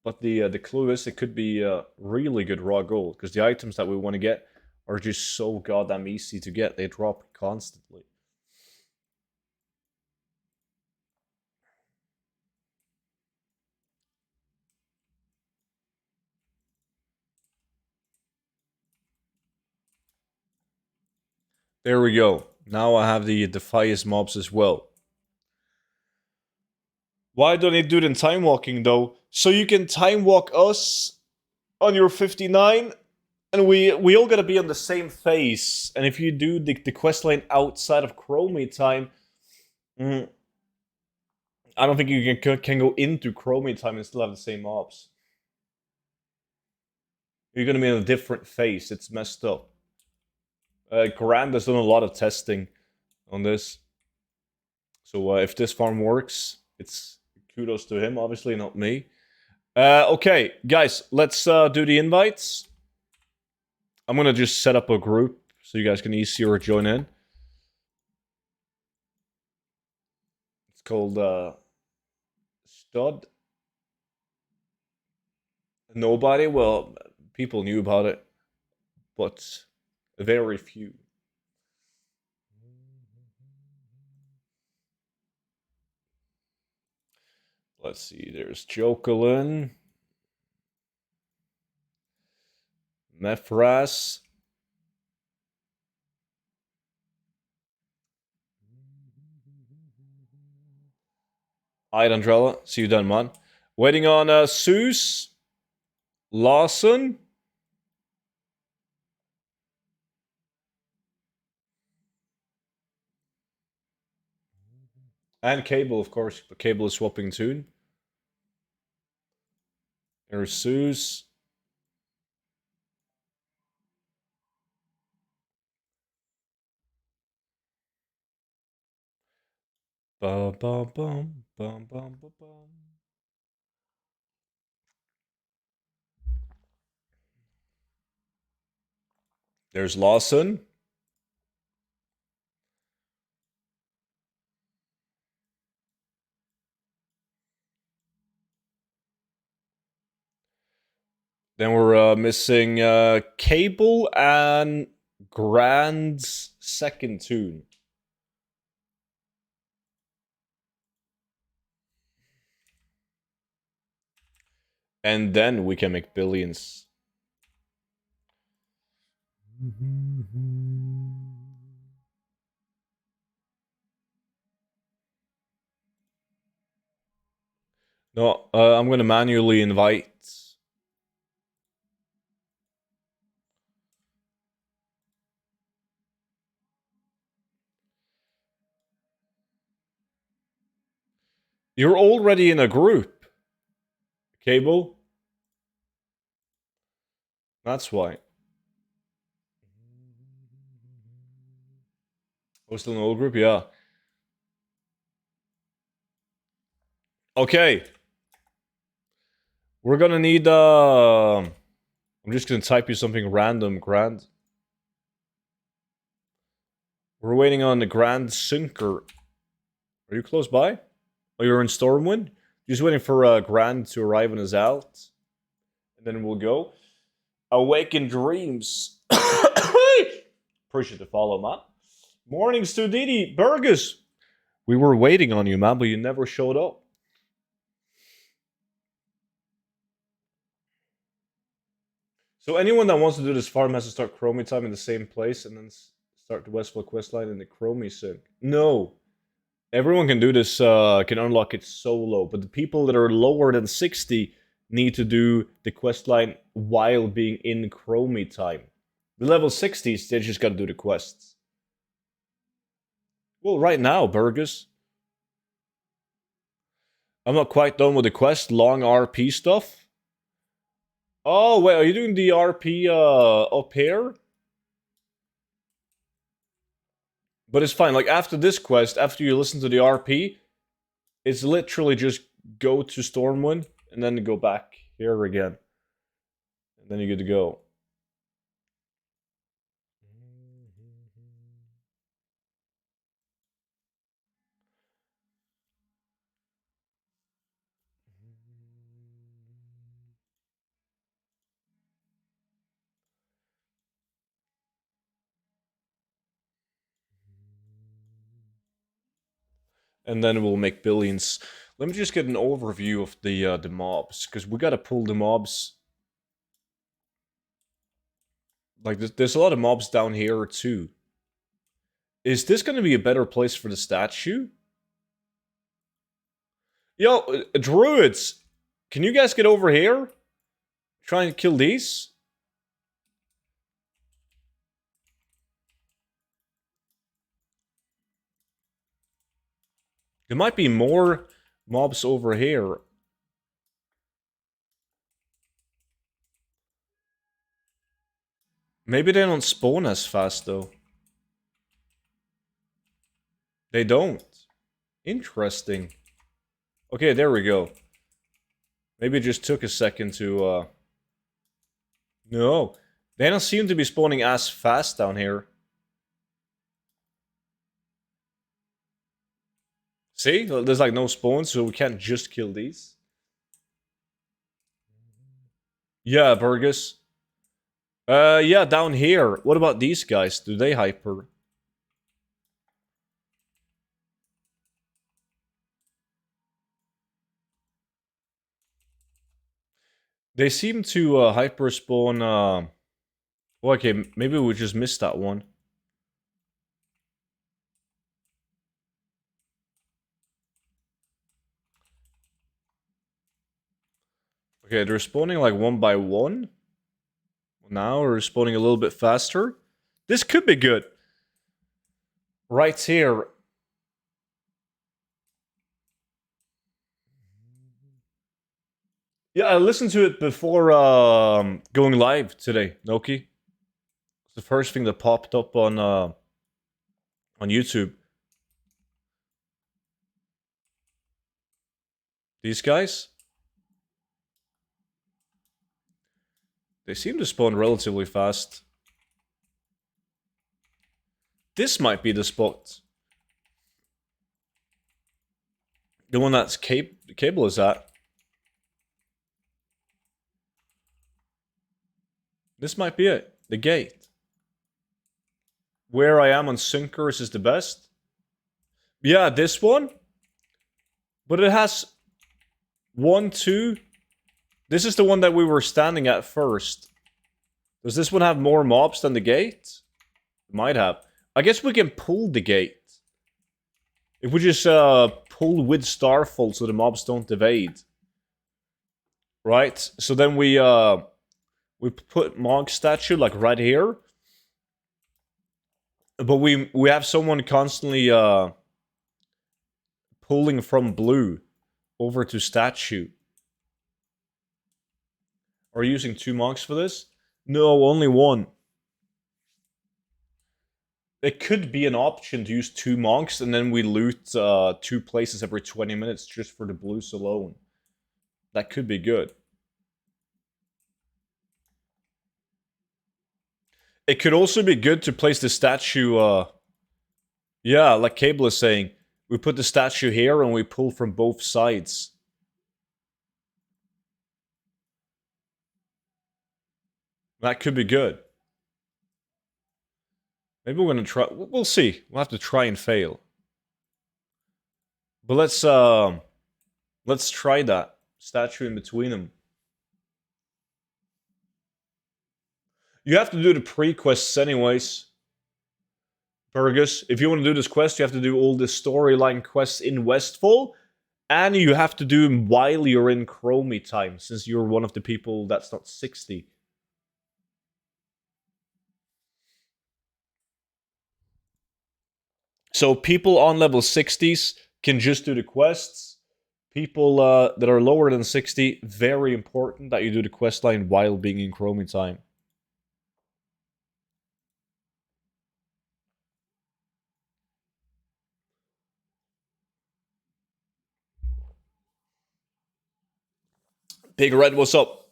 But the clue is it could be really good raw gold. Because the items that we want to get are just so goddamn easy to get. They drop constantly. There we go. Now I have the Defias mobs as well. Why don't they do it in time walking though? So you can time walk us on your 59, and we all gotta be on the same phase. And if you do the quest line outside of Chromie time, I don't think you can go into Chromie time and still have the same mobs. You're gonna be in a different phase. It's messed up. Grand has done a lot of testing on this. So if this farm works, it's kudos to him, obviously, not me. Okay, guys, let's do the invites. I'm gonna just set up a group so you guys can easier join in. It's called Stud. Nobody? Well, people knew about it, but very few. Let's see, there's Jocelyn. Mephras. Alright, Andrella. See you done, man. Waiting on Seuss. Lawson. And Cable, of course. But Cable is swapping soon. There's Seuss. Bum, bum, bum, bum, bum, bum, bum. There's Lawson. Then we're missing Cable and Grand's second tune. And then we can make billions. No, I'm gonna manually invite. You're already in a group. Cable? That's why. Oh, still in an old group? Yeah. Okay. We're gonna need, I'm just gonna type you something random, Grand. We're waiting on the Grand Sinker. Are you close by? Oh, you're in Stormwind? Just waiting for Grand to arrive on his alt. And then we'll go. Awaken Dreams. Appreciate the follow, man. Mornings to Didi. Burgess. We were waiting on you, man, but you never showed up. So anyone that wants to do this farm has to start Chromie time in the same place and then start the Westfall questline in the Chromie sync. No. Everyone can do this, can unlock it solo, but the people that are lower than 60 need to do the questline while being in Chromie time. The level 60s, they just gotta do the quests. Well, right now, Burgess. I'm not quite done with the quest, long RP stuff. Oh, wait, are you doing the RP up here? But it's fine, like after this quest, after you listen to the RP, it's literally just go to Stormwind and then go back here again. And then you're good to go. And then we'll make billions. Let me just get an overview of the mobs, because we gotta pull the mobs. Like, there's a lot of mobs down here, too. Is this gonna be a better place for the statue? Yo, druids! Can you guys get over here? Try and kill these? There might be more mobs over here. Maybe they don't spawn as fast, though. They don't. Interesting. Okay, there we go. Maybe it just took a second to, No. They don't seem to be spawning as fast down here. See? There's like no spawns, so we can't just kill these. Yeah, Burgess. Yeah, down here. What about these guys? Do they hyper? They seem to hyper spawn. Well, okay, maybe we just missed that one. Okay, they're spawning like one by one. Now we're spawning a little bit faster. This could be good. Right here. Yeah, I listened to it before going live today, Noki. It's the first thing that popped up on YouTube. These guys? They seem to spawn relatively fast. This might be the spot. The one that's cable is at. This might be it. The gate. Where I am on Sinkers is the best. Yeah, this one. But it has 1, 2. This is the one that we were standing at first. Does this one have more mobs than the gate? It might have. I guess we can pull the gate. If we just pull with Starfall so the mobs don't evade. Right? So then we put Monk statue like right here. But we have someone constantly pulling from blue over to statue. Are you using 2 monks for this? No, only 1. It could be an option to use 2 monks and then we loot 2 places every 20 minutes just for the blues alone. That could be good. It could also be good to place the statue, yeah, like Cable is saying. We put the statue here and we pull from both sides. That could be good. Maybe we're gonna try. We'll see. We'll have to try and fail. But let's try that statue in between them. You have to do the pre-quests anyways, Burgess. If you want to do this quest, you have to do all the storyline quests in Westfall, and you have to do them while you're in Chromie time, since you're one of the people that's not 60. So people on level 60s can just do the quests. People that are lower than 60, very important that you do the quest line while being in Chromie time. Big Red, what's up?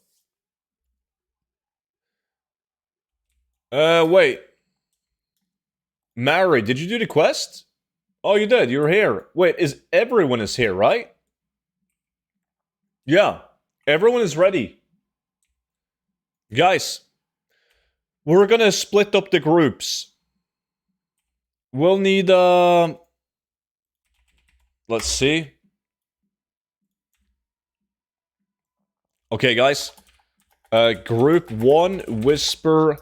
Wait. Mary, did you do the quest? Oh, you did. You're here. Wait, everyone is here, right? Yeah. Everyone is ready. Guys, we're gonna split up the groups. We'll need, let's see. Okay, guys. Group 1, Whisper,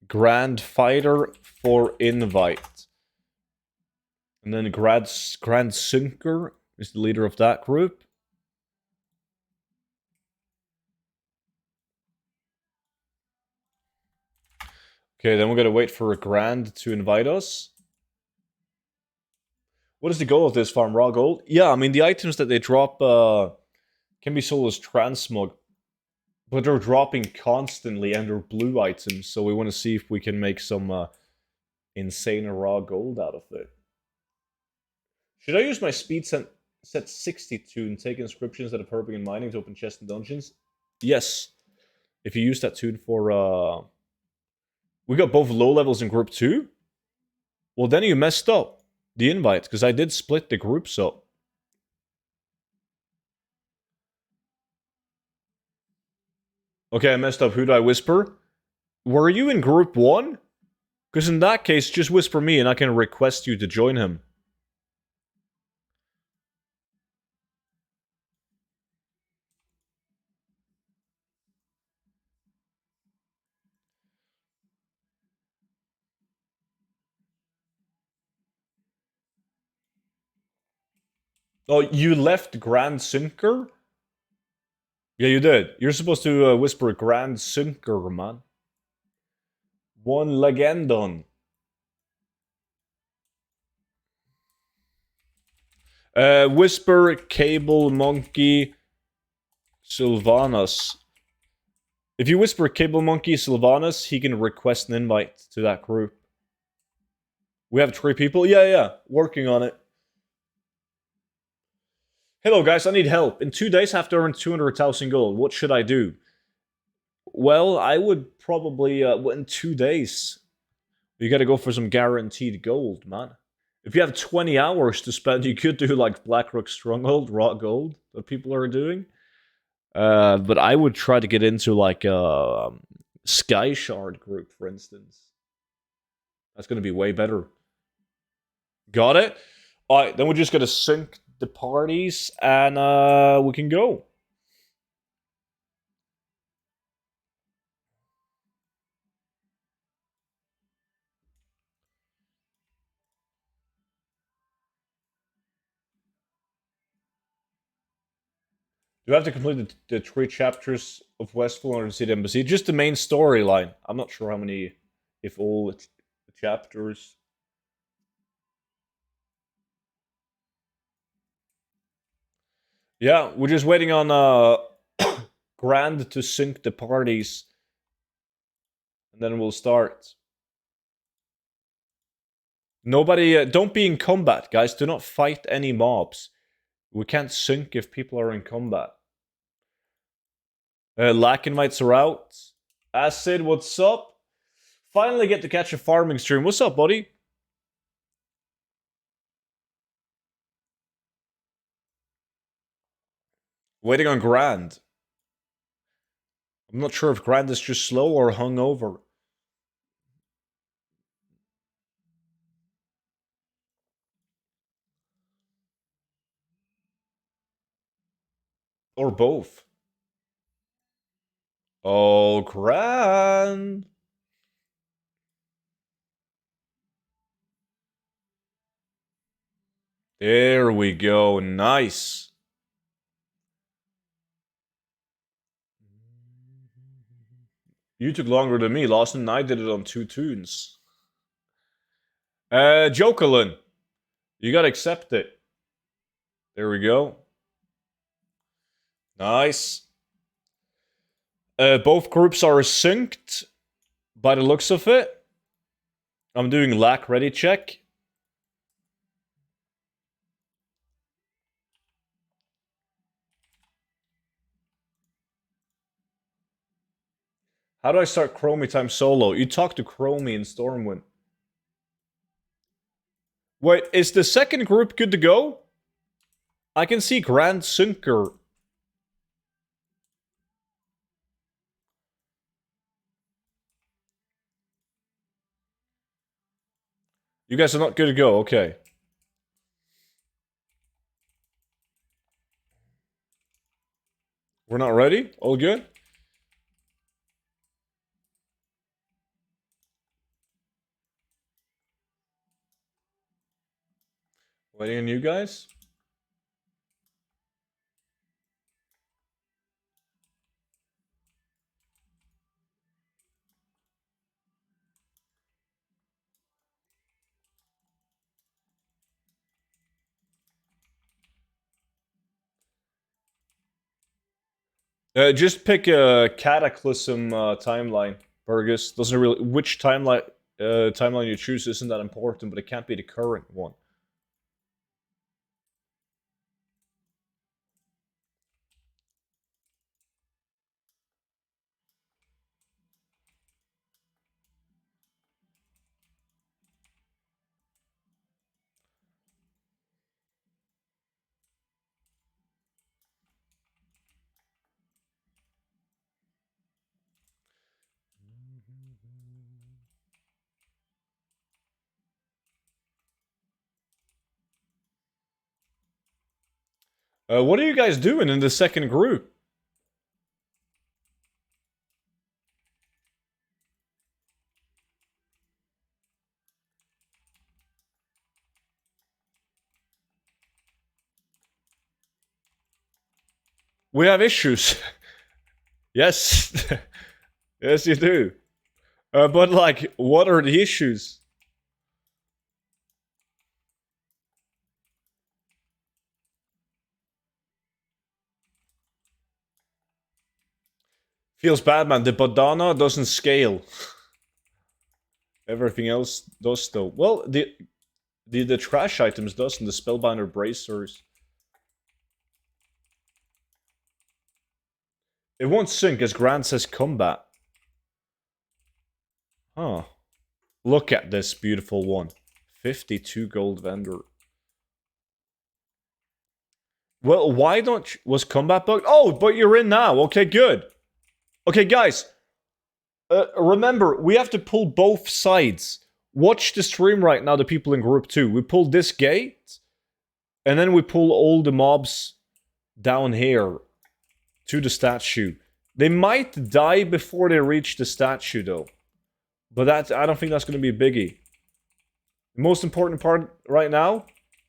Grand Fighter for invite. And then Grand Sunker is the leader of that group. Okay, then we're gonna wait for a Grand to invite us. What is the goal of this farm? Raw gold? Yeah, I mean, the items that they drop can be sold as transmog. But they're dropping constantly and they're blue items, so we want to see if we can make some insane raw gold out of it. Should I use my speed set 62 and take inscriptions that are herping and mining to open chests and dungeons? Yes. If you use that tune for... We got both low levels in group 2? Well, then you messed up the invite, because I did split the groups up. Okay, I messed up. Who do I whisper? Were you in group 1? Because in that case, just whisper me and I can request you to join him. Oh, you left Grand Sinker? Yeah, you did. You're supposed to whisper Grand Sinker, man. One legendon. Whisper Cable Monkey Sylvanas. If you whisper Cable Monkey Sylvanas, he can request an invite to that group. We have 3 people? Yeah. Working on it. Hello guys, I need help. In 2 days I have to earn 200,000 gold. What should I do? Well, I would probably, in 2 days, you gotta go for some guaranteed gold, man. If you have 20 hours to spend, you could do like Blackrock Stronghold, raw gold, that people are doing. But I would try to get into like a Sky Shard group, for instance. That's gonna be way better. Got it? Alright, then we're just gonna sync the parties and we can go. Do I have to complete the 3 chapters of Westfall in order to see the embassy? Just the main storyline. I'm not sure how many, if all the chapters. Yeah, we're just waiting on Grand to sync the parties. And then we'll start. Nobody, don't be in combat, guys. Do not fight any mobs. We can't sync if people are in combat. Lack invites are out. Acid, what's up? Finally get to catch a farming stream. What's up, buddy? Waiting on Grand. I'm not sure if Grand is just slow or hungover. Or both. Oh, Grand. There we go. Nice. You took longer than me, Lawson, and I did it on 2 tunes. Jokelin. You gotta accept it. There we go. Nice. Both groups are synced by the looks of it. I'm doing lack ready check. How do I start Chromie time solo? You talk to Chromie in Stormwind. Wait, is the second group good to go? I can see Grand Syncer. You guys are not good to go, okay. We're not ready? All good? Waiting on you guys? Just pick a Cataclysm timeline, Burgess. Doesn't really which timeline you choose isn't that important, but it can't be the current one. What are you guys doing in the second group? We have issues. Yes. Yes, you do. But like, what are the issues? Feels bad, man. The Badana doesn't scale. Everything else does, though. Well, the trash items does, and the Spellbinder bracers. It won't sync as Grant says combat. Huh. Look at this beautiful one. 52 gold vendor. Well, why don't you... Was combat bugged? Oh, but you're in now. Okay, good. Okay, guys. Remember, we have to pull both sides. Watch the stream right now, the people in group 2. We pull this gate, and then we pull all the mobs down here to the statue. They might die before they reach the statue, though. But I don't think that's going to be a biggie. The most important part right now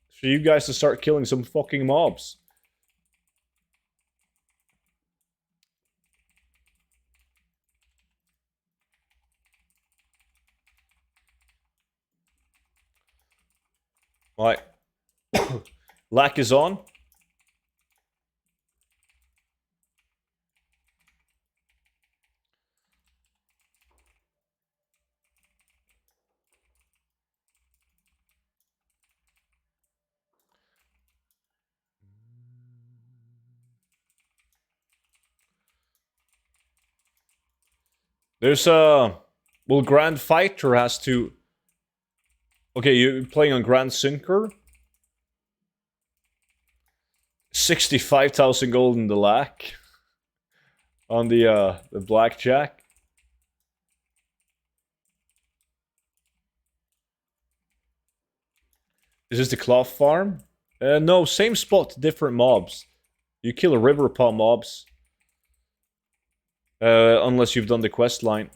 is for you guys to start killing some fucking mobs. Right. Lack is on. There's well, Grand Fighter has to... Okay, you're playing on Grand Sinker? 65,000 gold in the lack. On the blackjack. Is this the cloth farm? No, same spot, different mobs. You kill a river paw mobs. Unless you've done the quest line.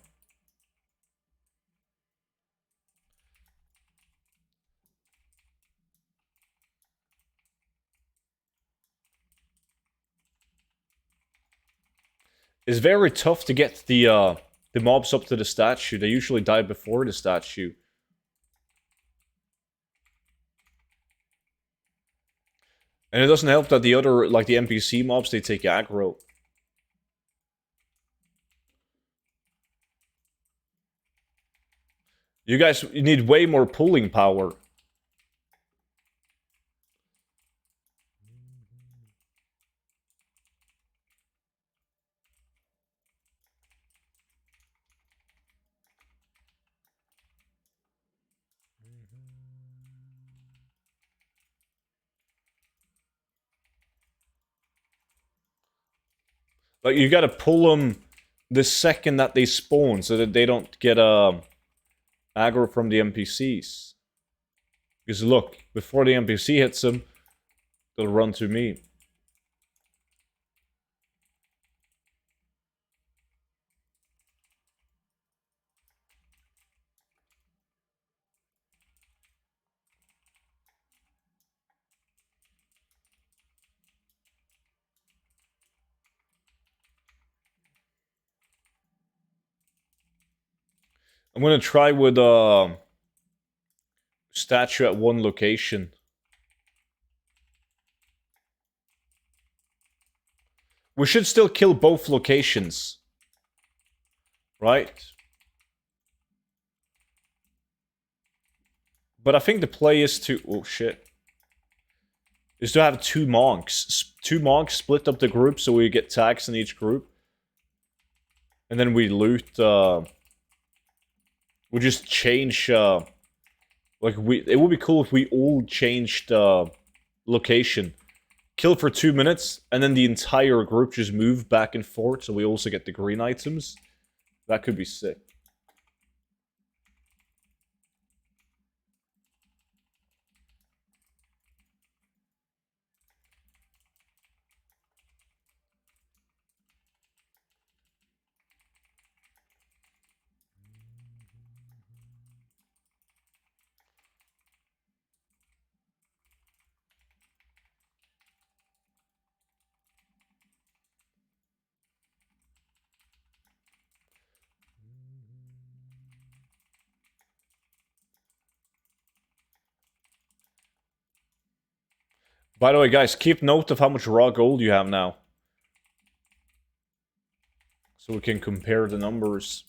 It's very tough to get the mobs up to the statue. They usually die before the statue. And it doesn't help that the other, like the NPC mobs, they take aggro. You guys need way more pulling power. Like, you gotta pull them the second that they spawn so that they don't get aggro from the NPCs. Because look, before the NPC hits them, they'll run to me. I'm gonna try with statue at one location. We should still kill both locations. Right? But I think the play is to... Oh, shit. Is to have two monks. Two monks split up the group so we get tags in each group. And then we loot... we just change... like, it would be cool if we all changed location. Kill for 2 minutes, and then the entire group just move back and forth so we also get the green items. That could be sick. By the way, guys, keep note of how much raw gold you have now. So we can compare the numbers.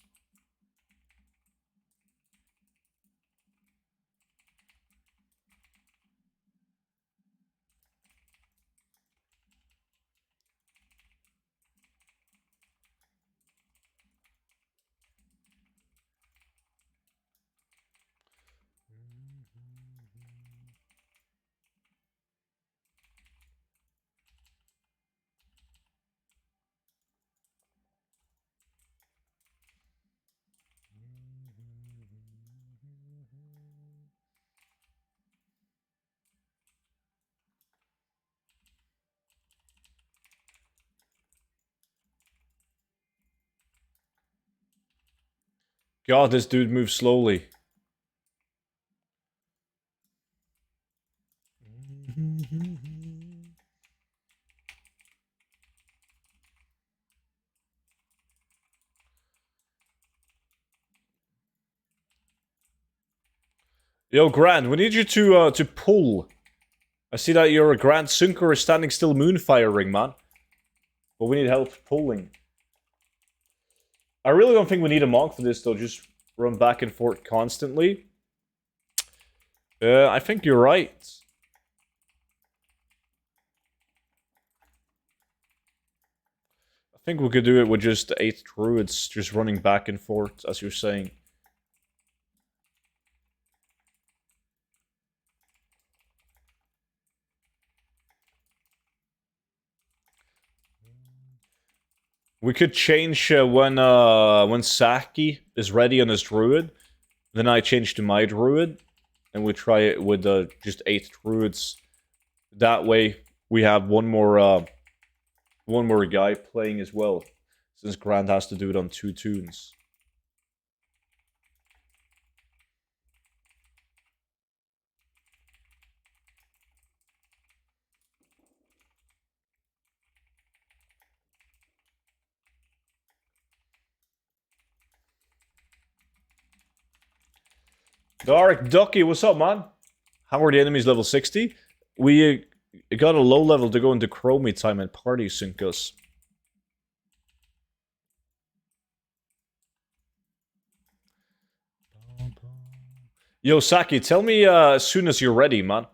God, this dude moves slowly. Yo, Grant, we need you to pull. I see that your Grand Sunker is standing still moonfiring, man. But we need help pulling. I really don't think we need a monk for this, though. Just run back and forth constantly. I think you're right. I think we could do it with just 8 druids, just running back and forth, as you're saying. We could change when Saki is ready on his druid. Then I change to my druid. And we try it with just 8 druids. That way we have one more guy playing as well. Since Grant has to do it on 2 tunes. Dark Ducky, what's up, man? How are the enemies level 60? We got a low level to go into Chromie time and party sync us. Yo, Saki, tell me as soon as you're ready, man.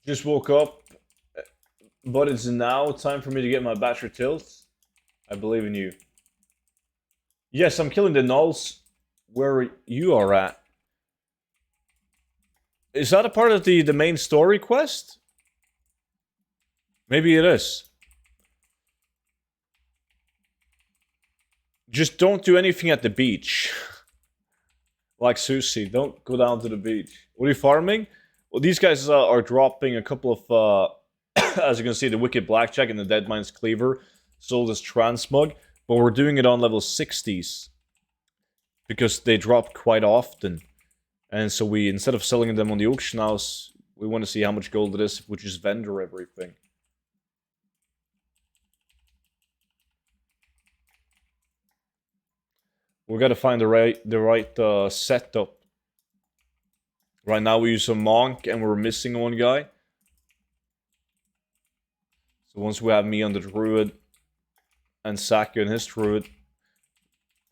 Just woke up, but it's now time for me to get my Bachelor tilts. I believe in you. Yes, I'm killing the nulls where you are at. Is that a part of the main story quest? Maybe it is. Just don't do anything at the beach. Like Susie, don't go down to the beach. What are you farming? Well, these guys are dropping a couple of, as you can see, the Wicked Blackjack and the Deadmines Cleaver. Sold as Transmog. But we're doing it on level 60s. Because they drop quite often. And so we, instead of selling them on the auction house, we want to see how much gold it is if we just vendor everything. We gotta find the right setup. Right now we use a monk and we're missing one guy. So once we have me on the druid and Saki and his druid,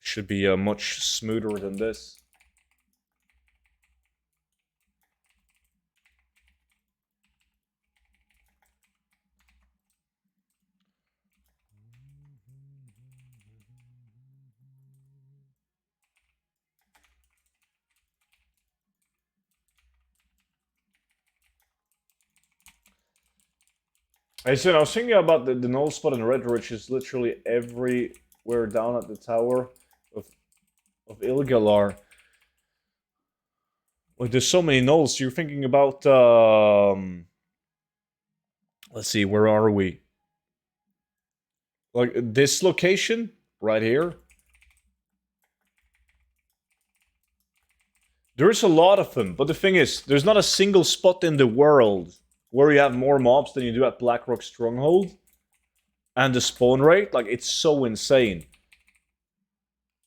should be much smoother than this. I said I was thinking about the null spot in Red Ridge is literally everywhere down at the tower of Ilgalar. Like there's so many nulls. You're thinking about Let's see, where are we? Like, this location? Right here? There's a lot of them, but the thing is, there's not a single spot in the world where you have more mobs than you do at Blackrock Stronghold. And the spawn rate, like, it's so insane.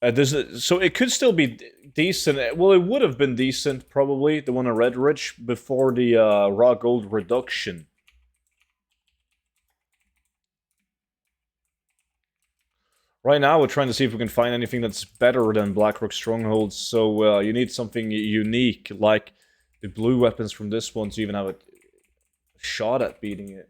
So it could still be decent. Well, it would have been decent, probably, the one at Red Ridge, before the raw gold reduction. Right now, we're trying to see if we can find anything that's better than Blackrock Stronghold, so you need something unique, like the blue weapons from this one to even have a shot at beating it.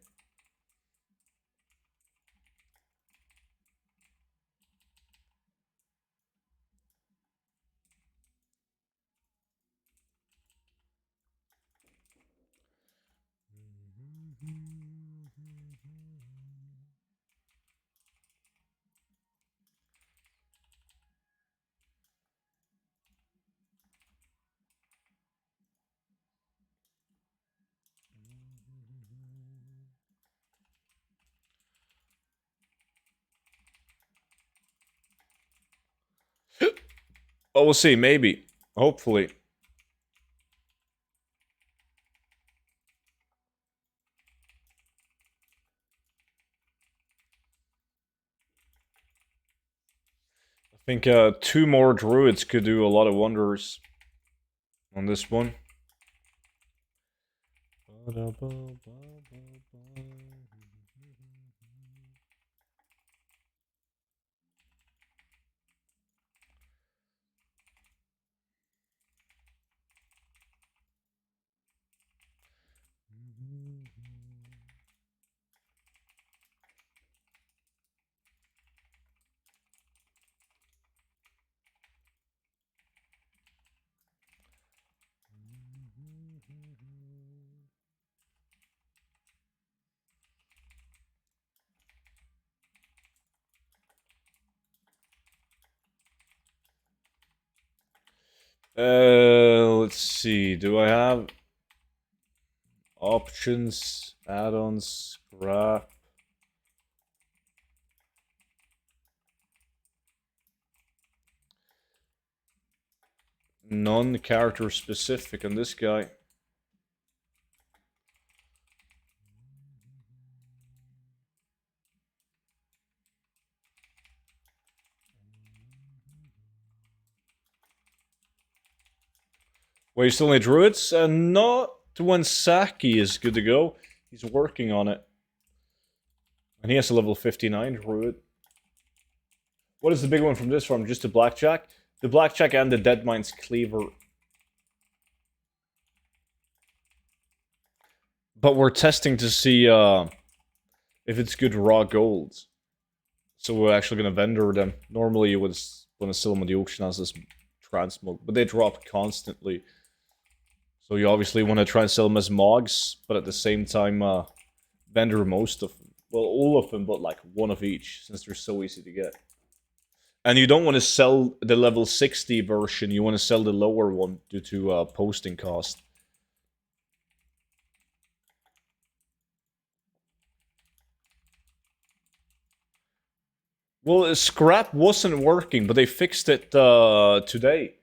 Oh, we'll see, maybe. Hopefully. I think 2 more druids could do a lot of wonders on this one. Let's see. Do I have options, add-ons, scrap? Non-character specific on this guy. Wait, you still need druids? Not when Saki is good to go. He's working on it. And he has a level 59 druid. What is the big one from this farm? Just the Blackjack? The Blackjack and the Deadmines Cleaver. But we're testing to see if it's good raw gold. So we're actually going to vendor them. Normally you would want to sell them on the auction as this transmog, but they drop constantly. So you obviously want to try and sell them as mogs, but at the same time vendor most of them. Well, all of them, but like one of each, since they're so easy to get. And you don't want to sell the level 60 version, you want to sell the lower one due to posting cost. Well, scrap wasn't working, but they fixed it today.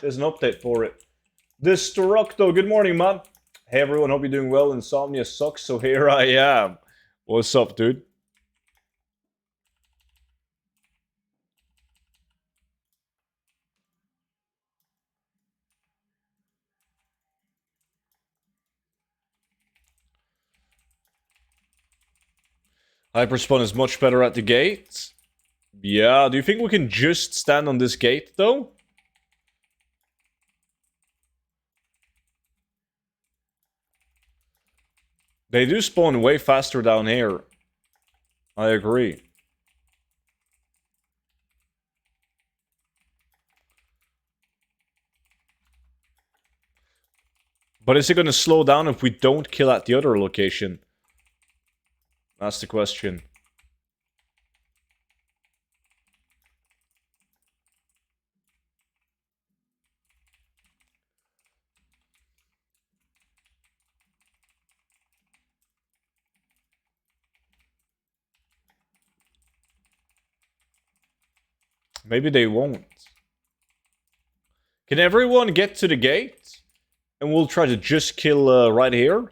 There's an update for it. Destructo, good morning, man. Hey everyone, hope you're doing well. Insomnia sucks, so here I am. What's up, dude? Hyperspawn is much better at the gate. Yeah, do you think we can just stand on this gate, though? They do spawn way faster down here. I agree. But is it going to slow down if we don't kill at the other location? That's the question. Maybe they won't. Can everyone get to the gate? And we'll try to just kill right here?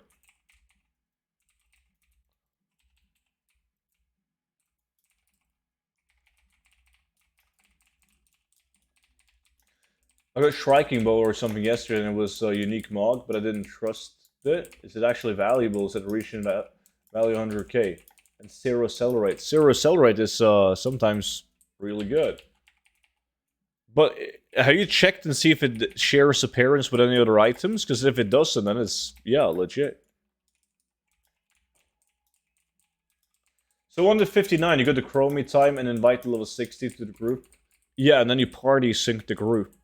I got Striking Bow or something yesterday and it was a unique mod, but I didn't trust it. Is it actually valuable? Is it reaching that value 100k? And Zero Accelerate. Zero Accelerate is sometimes really good. But have you checked and see if it shares appearance with any other items? Because if it doesn't, then it's, yeah, legit. So on the 59, you go to Chromie time and invite the level 60 to the group. Yeah, and then you party sync the group.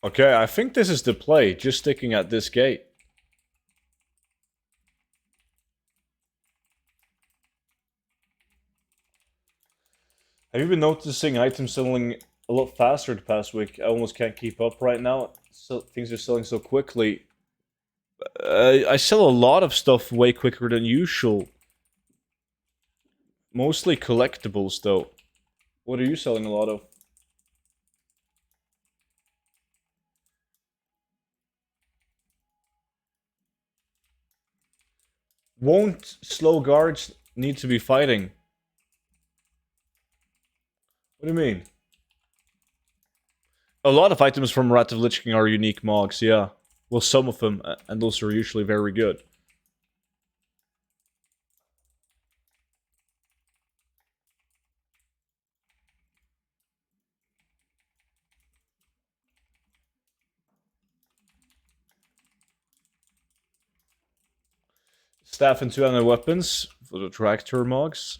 Okay, I think this is the play, just sticking at this gate. Have you been noticing items selling a lot faster the past week? I almost can't keep up right now. So things are selling so quickly. I sell a lot of stuff way quicker than usual. Mostly collectibles, though. What are you selling a lot of? Won't slow guards need to be fighting? What do you mean? A lot of items from Wrath of Lich King are unique mogs, yeah. Well, some of them, and those are usually very good. Staff and 200 weapons for the tractor mogs.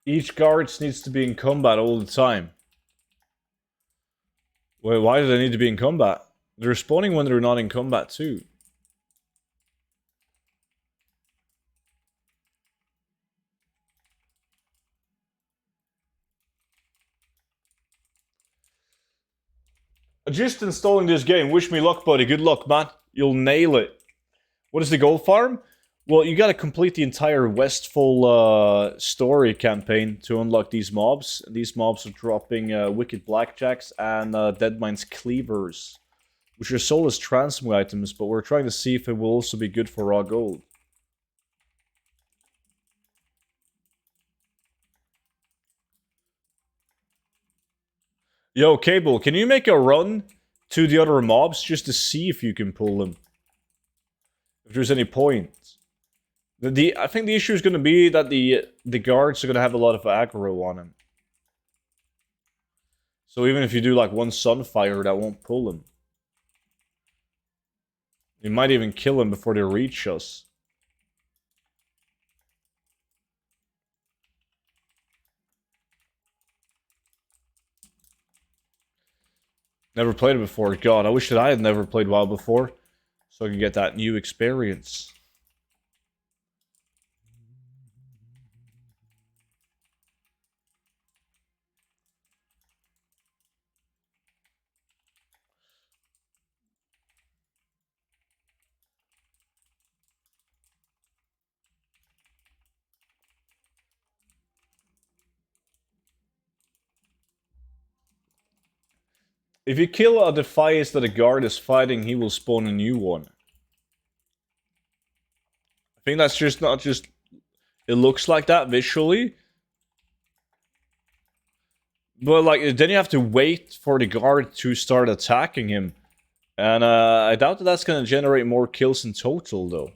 Each guard needs to be in combat all the time. Wait, why do they need to be in combat? They're spawning when they're not in combat too. Just installing this game. Wish me luck, buddy. Good luck, man. You'll nail it. What is the gold farm? Well, you gotta complete the entire Westfall story campaign to unlock these mobs. These mobs are dropping Wicked Blackjacks and Deadmind's Cleavers, which are sold as transmog items, but we're trying to see if it will also be good for raw gold. Yo, Cable, can you make a run to the other mobs just to see if you can pull them? If there's any point. I think the issue is going to be that the guards are going to have a lot of aggro on him. So even if you do like one Sunfire, that won't pull him. You might even kill him before they reach us. Never played it before. God, I wish that I had never played WoW before, so I could get that new experience. If you kill a defiance that a guard is fighting, he will spawn a new one. I think that's just not just... It looks like that visually. But, like, then you have to wait for the guard to start attacking him. And, I doubt that that's gonna generate more kills in total, though.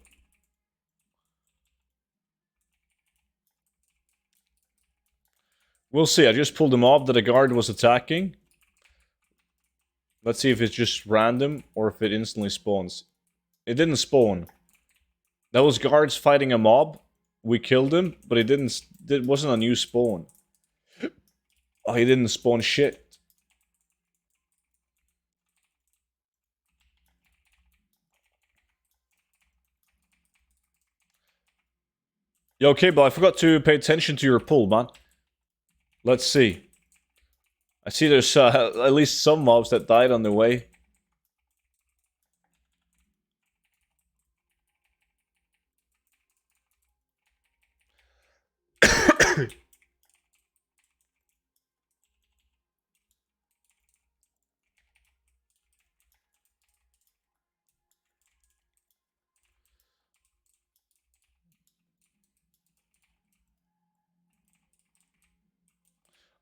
We'll see. I just pulled a mob that a guard was attacking. Let's see if it's just random or if it instantly spawns. It didn't spawn. That was guards fighting a mob. We killed him, but it wasn't a new spawn. Oh, he didn't spawn shit. Yo, okay, but I forgot to pay attention to your pull, man. Let's see. I see there's at least some mobs that died on the way.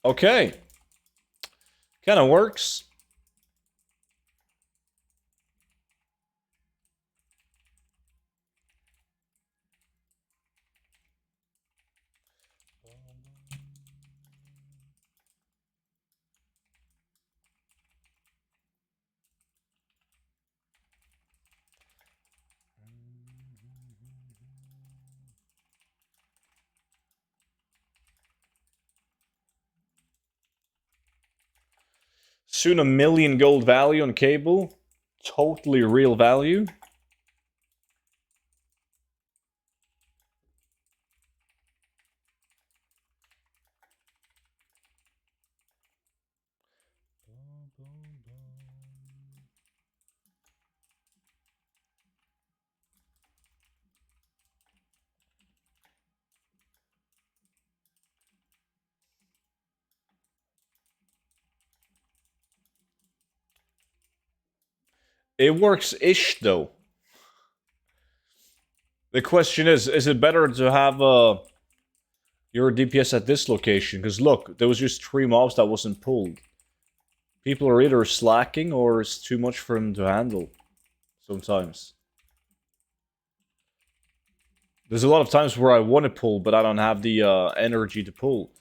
Okay. Kind of works. Soon $1 million gold value on cable. Totally real value. It works-ish, though. The question is it better to have your DPS at this location? Because look, there was just 3 mobs that wasn't pulled. People are either slacking or it's too much for them to handle. Sometimes. There's a lot of times where I want to pull, but I don't have the energy to pull.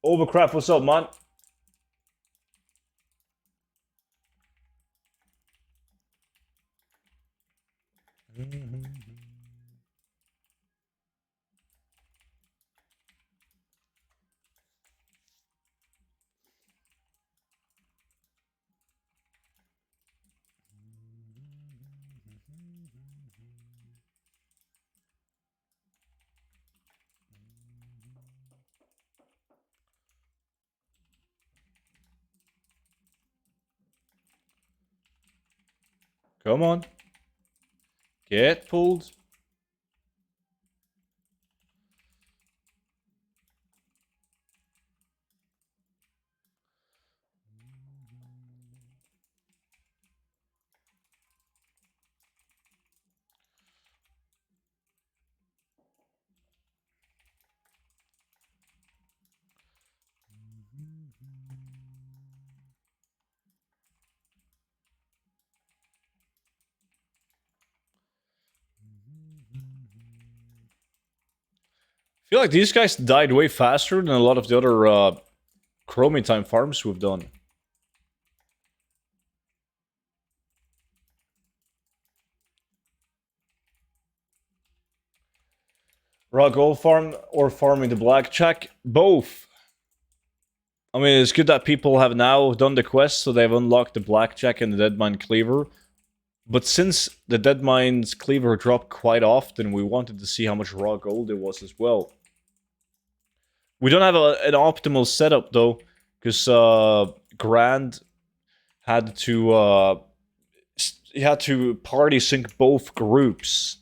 Overcrap, what's up, man? Come on. Get pulled. I feel like these guys died way faster than a lot of the other Chromie time farms we've done. Raw gold farm or farming the blackjack? Both. I mean, it's good that people have now done the quest, so they've unlocked the blackjack and the Deadmine Cleaver. But since the Deadmine's Cleaver dropped quite often, we wanted to see how much raw gold there was as well. We don't have an optimal setup, though, because Grand had to he had to party sync both groups.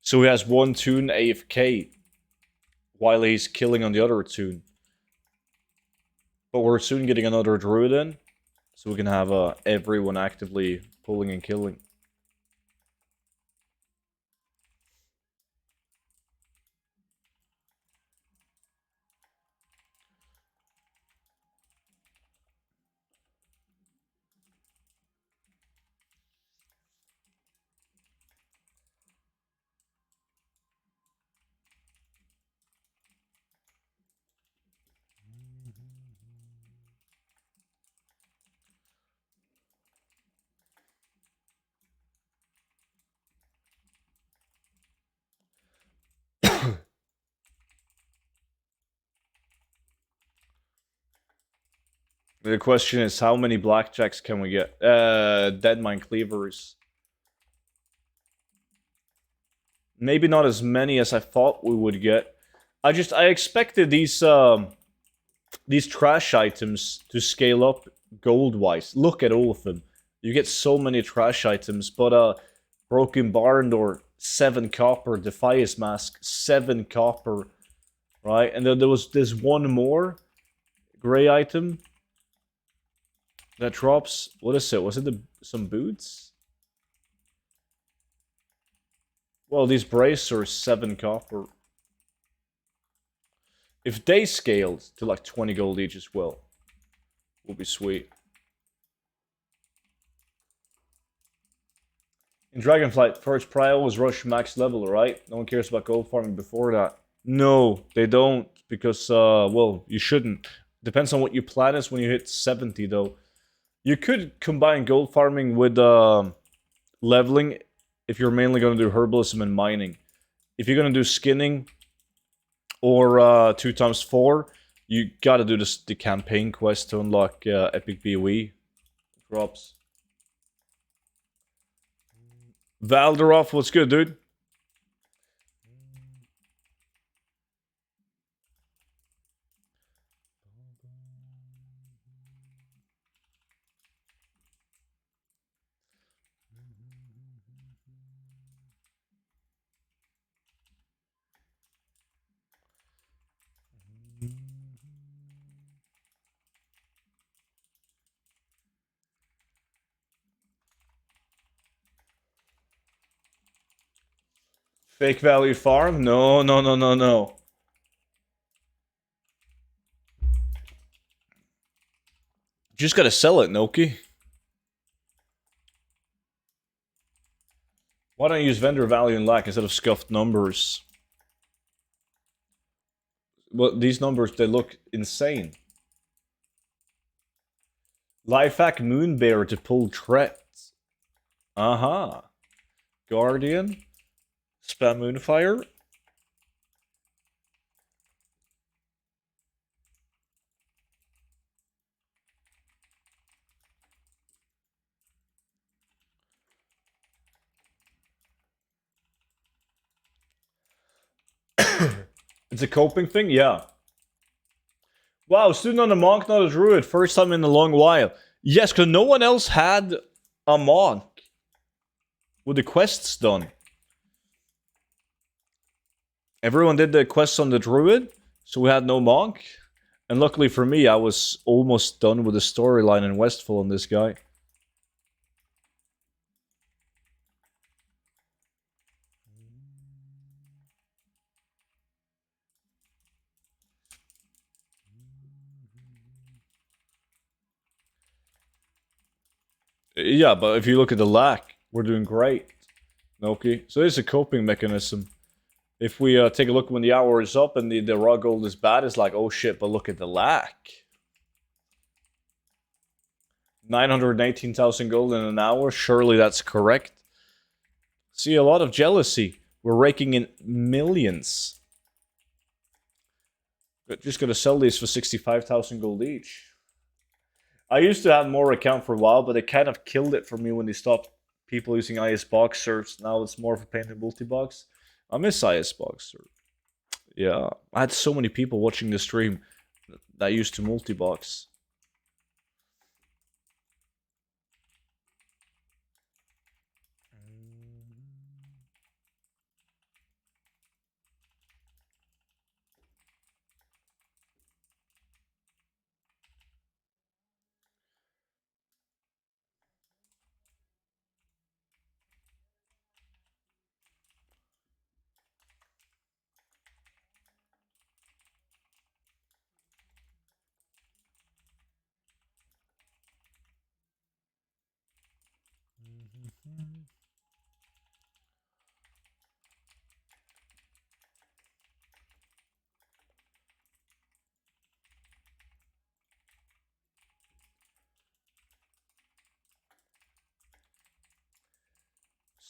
So he has one toon AFK while he's killing on the other toon. But we're soon getting another druid in, so we can have everyone actively pulling and killing. The question is, how many blackjacks can we get? Deadmine Cleavers. Maybe not as many as I thought we would get. I expected these trash items to scale up gold-wise. Look at all of them. You get so many trash items, but Broken Barn Door, 7 copper, Defias Mask, 7 copper, right? And then there's one more gray item that drops. What is it? Was it some boots? Well, these bracers, 7 copper. If they scaled to like 20 gold each as well, would be sweet. In Dragonflight, first prio was rush max level, right? No one cares about gold farming before that. No, they don't, because, well, you shouldn't. Depends on what your plan is when you hit 70, though. You could combine gold farming with leveling if you're mainly going to do herbalism and mining. If you're going to do skinning or 2x4, you gotta do the campaign quest to unlock epic BOE drops. Valderoff, what's good, dude? Fake value farm? No, no, no, no, no. Just gotta sell it, Noki. Why don't you use vendor value and lack instead of scuffed numbers? Well, these numbers, they look insane. Lifehack Moonbear to pull threats. Uh-huh. Guardian. Spam Moonfire. It's a coping thing? Yeah. Wow, student on a monk, not a druid. First time in a long while. Yes, because no one else had a monk with the quests done. Everyone did the quests on the druid, so we had no monk. And luckily for me, I was almost done with the storyline in Westfall on this guy. Yeah, but if you look at the lack, we're doing great. Okay, so there's a coping mechanism. If we take a look when the hour is up and the raw gold is bad, it's like, oh shit, but look at the lack. 918,000 gold in an hour, surely that's correct. See, a lot of jealousy. We're raking in millions. But just gonna sell these for 65,000 gold each. I used to have more account for a while, but they kind of killed it for me when they stopped people using IS box serves. Now it's more for painted multi-box. I miss IS box serve. Yeah, I had so many people watching the stream that used to multi-box.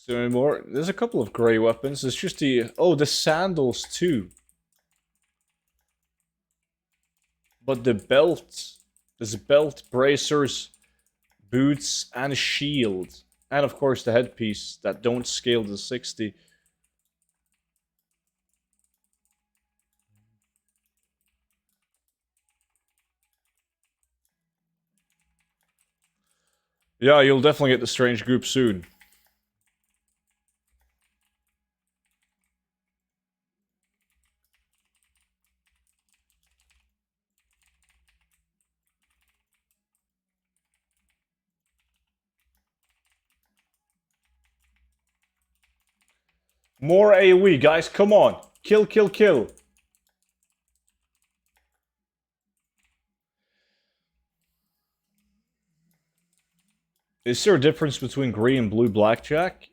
So anymore. There's a couple of grey weapons. It's just the sandals too. But the belt, there's a belt, bracers, boots, and a shield, and of course the headpiece that don't scale to 60. Yeah, you'll definitely get the strange group soon. More AoE, guys, come on. Kill, kill, kill. Is there a difference between green and blue blackjack?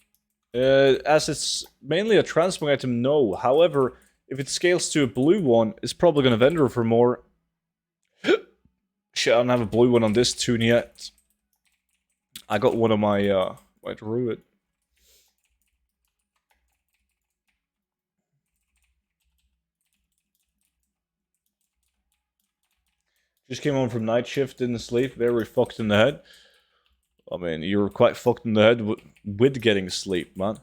As it's mainly a transmog item, no. However, if it scales to a blue one, it's probably going to vendor for more. Shit, I don't have a blue one on this tune yet. I got one on my druid. Just came home from night shift, didn't sleep, very fucked in the head. I mean, you were quite fucked in the head with getting sleep, man.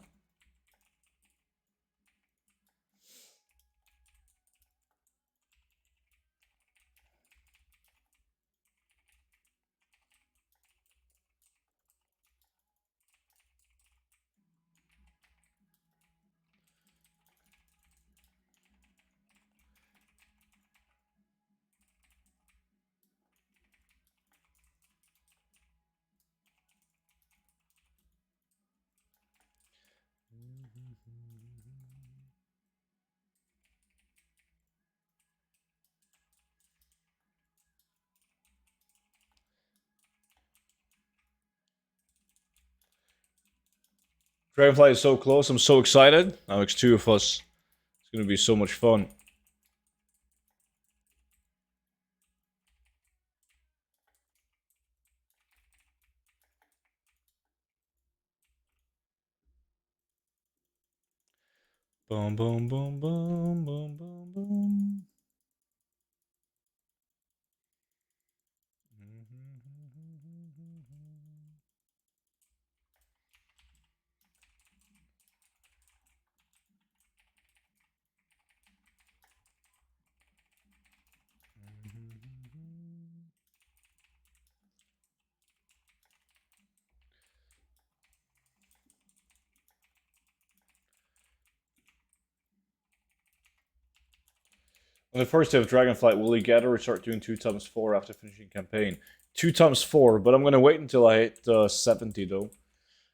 Dragonflight is so close, I'm so excited. Now it's two of us. It's gonna be so much fun. Boom, boom, boom, boom, boom, boom, boom. On the first day of Dragonflight, will you gather or start doing 2x4 after finishing campaign? 2x4, but I'm gonna wait until I hit 70 though.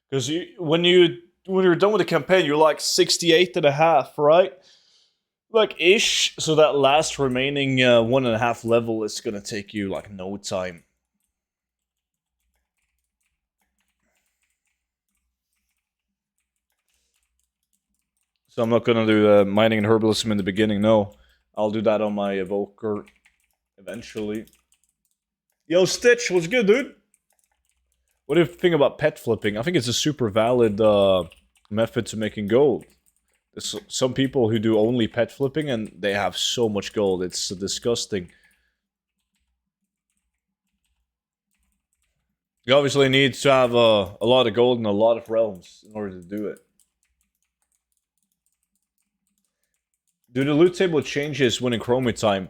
Because when you're done with the campaign, you're like 68 and a half, right? Like ish. So that last remaining 1.5 level is gonna take you like no time. So I'm not gonna do mining and herbalism in the beginning. No, I'll do that on my evoker eventually. Yo, Stitch, what's good, dude? What do you think about pet flipping? I think it's a super valid method to making gold. There's some people who do only pet flipping and they have so much gold. It's disgusting. You obviously need to have a lot of gold in a lot of realms in order to do it. Do the loot table changes when in chroma time?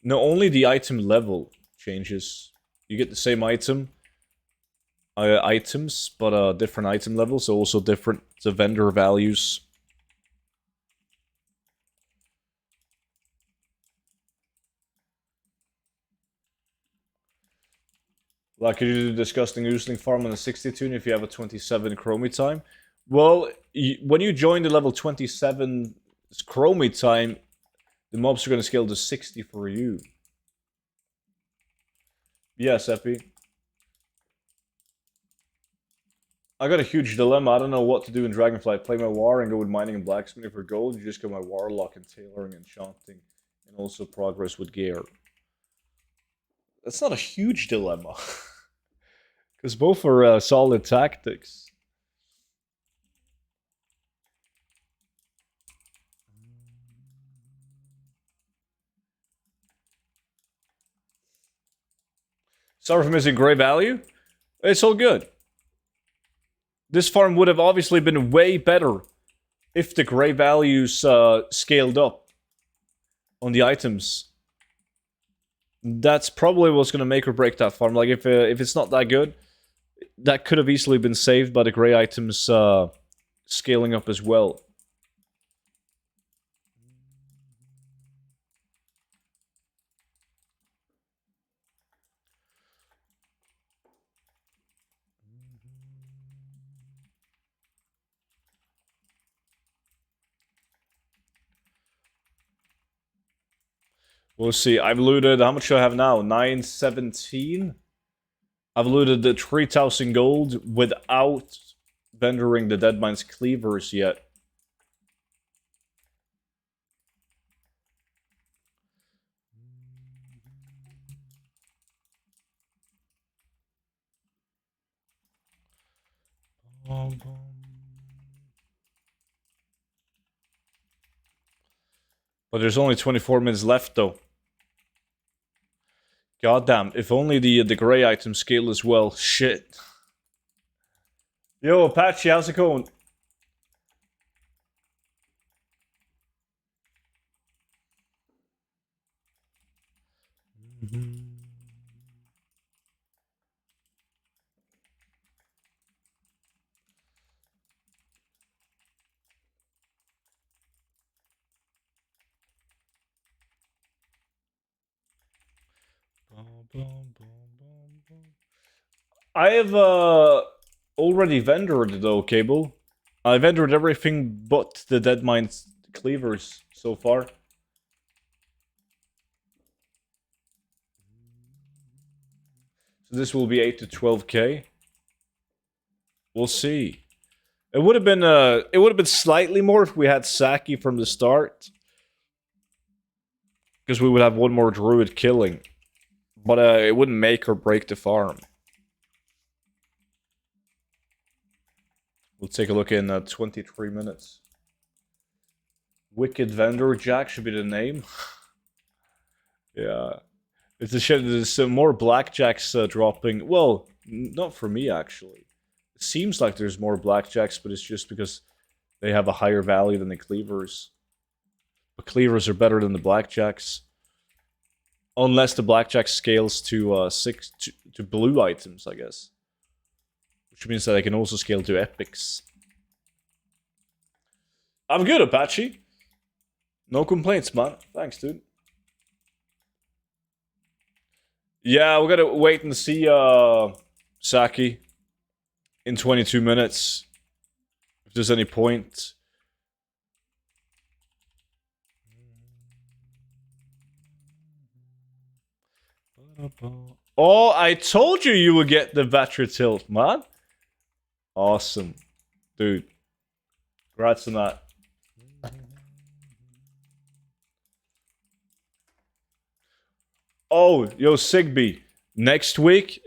No, only the item level changes. You get the same items, but different item levels, so also different vendor values. Like, could you do disgusting oozling farm on a 60 tune if you have a 27 chroma time? Well, when you join the level 27 chroma time, the mobs are going to scale to 60 for you. Yes, Epi. I got a huge dilemma. I don't know what to do in Dragonflight. Play my war and go with mining and blacksmithing for gold. You just go my warlock and tailoring and enchanting, and also progress with gear. That's not a huge dilemma, because both are solid tactics. Sorry for missing gray value. It's all good. This farm would have obviously been way better if the gray values scaled up on the items. That's probably what's going to make or break that farm. Like, if it's not that good, that could have easily been saved by the gray items scaling up as well. We'll see. I've looted... How much do I have now? 917? I've looted the 3,000 gold without vendoring the Deadmines cleavers yet. But there's only 24 minutes left, though. Goddamn, if only the gray item scale as well. Shit. Yo, Apache, how's it going? I have already vendored though, Cable. I vendored everything but the Deadmines cleavers so far. So this will be 8 to 12k. We'll see. It would have been slightly more if we had Saki from the start, because we would have one more druid killing. But it wouldn't make or break the farm. We'll take a look in 23 minutes. Wicked Vendor Jack should be the name. Yeah. It's a shit. There's some more blackjacks dropping. Well, not for me, actually. It seems like there's more blackjacks, but it's just because they have a higher value than the cleavers. But cleavers are better than the blackjacks. Unless the blackjack scales to to blue items, I guess. Which means that I can also scale to epics. I'm good, Apache. No complaints, man. Thanks, dude. Yeah, we gotta wait and see Saki in 22 minutes. If there's any point. Oh, I told you you would get the Vatra tilt, man. Awesome. Dude. Congrats on that. Oh, yo, Sigby. Next week,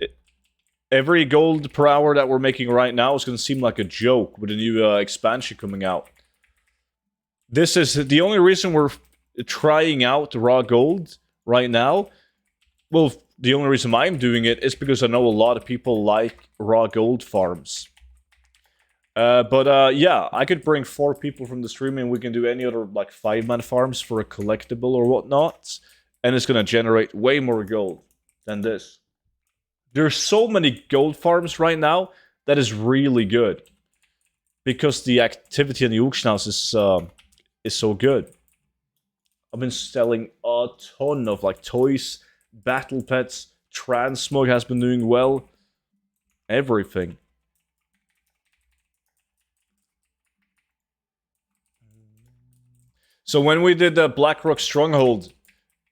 every gold per hour that we're making right now is going to seem like a joke with a new expansion coming out. This is the only reason we're trying out raw gold right now. Well, the only reason I'm doing it is because I know a lot of people like raw gold farms. Yeah, I could bring 4 people from the stream and we can do any other, like, 5-man farms for a collectible or whatnot. And it's going to generate way more gold than this. There's so many gold farms right now that is really good. Because the activity in the auction house is so good. I've been selling a ton of, like, toys, battle pets, transmog has been doing well. Everything. So when we did the Blackrock Stronghold,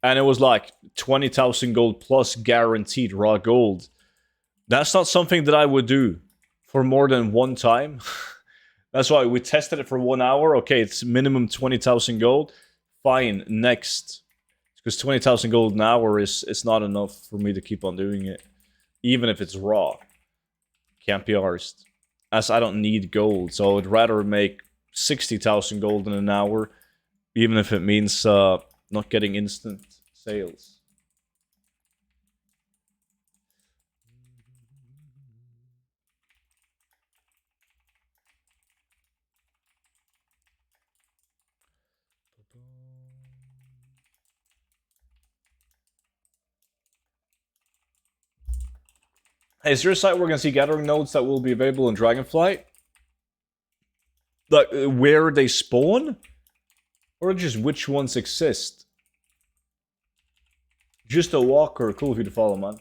and it was like 20,000 gold plus guaranteed raw gold, that's not something that I would do for more than one time. That's why we tested it for 1 hour. Okay, it's minimum 20,000 gold. Fine, next. Because 20,000 gold an hour is not enough for me to keep on doing it. Even if it's raw. Can't be arsed. As I don't need gold, so I'd rather make 60,000 gold in an hour. Even if it means not getting instant sales. Hey, is there a site where we're going to see gathering nodes that will be available in Dragonflight? Like, where they spawn? Or just which ones exist? Just a walker. Cool of you to follow, man.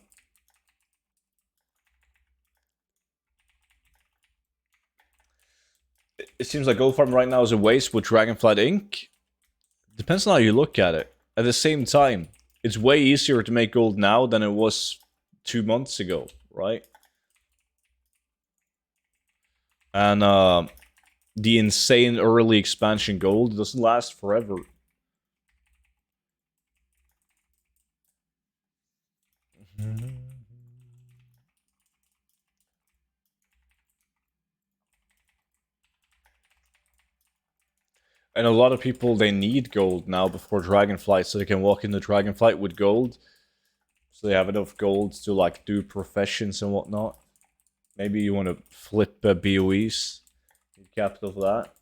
It seems like gold farm right now is a waste with Dragonflight Inc. Depends on how you look at it. At the same time, it's way easier to make gold now than it was 2 months ago, right? And the insane early expansion gold doesn't last forever. And a lot of people, they need gold now before Dragonflight, so they can walk into Dragonflight with gold. So they have enough gold to, like, do professions and whatnot. Maybe you want to flip BOEs. Need capital for that.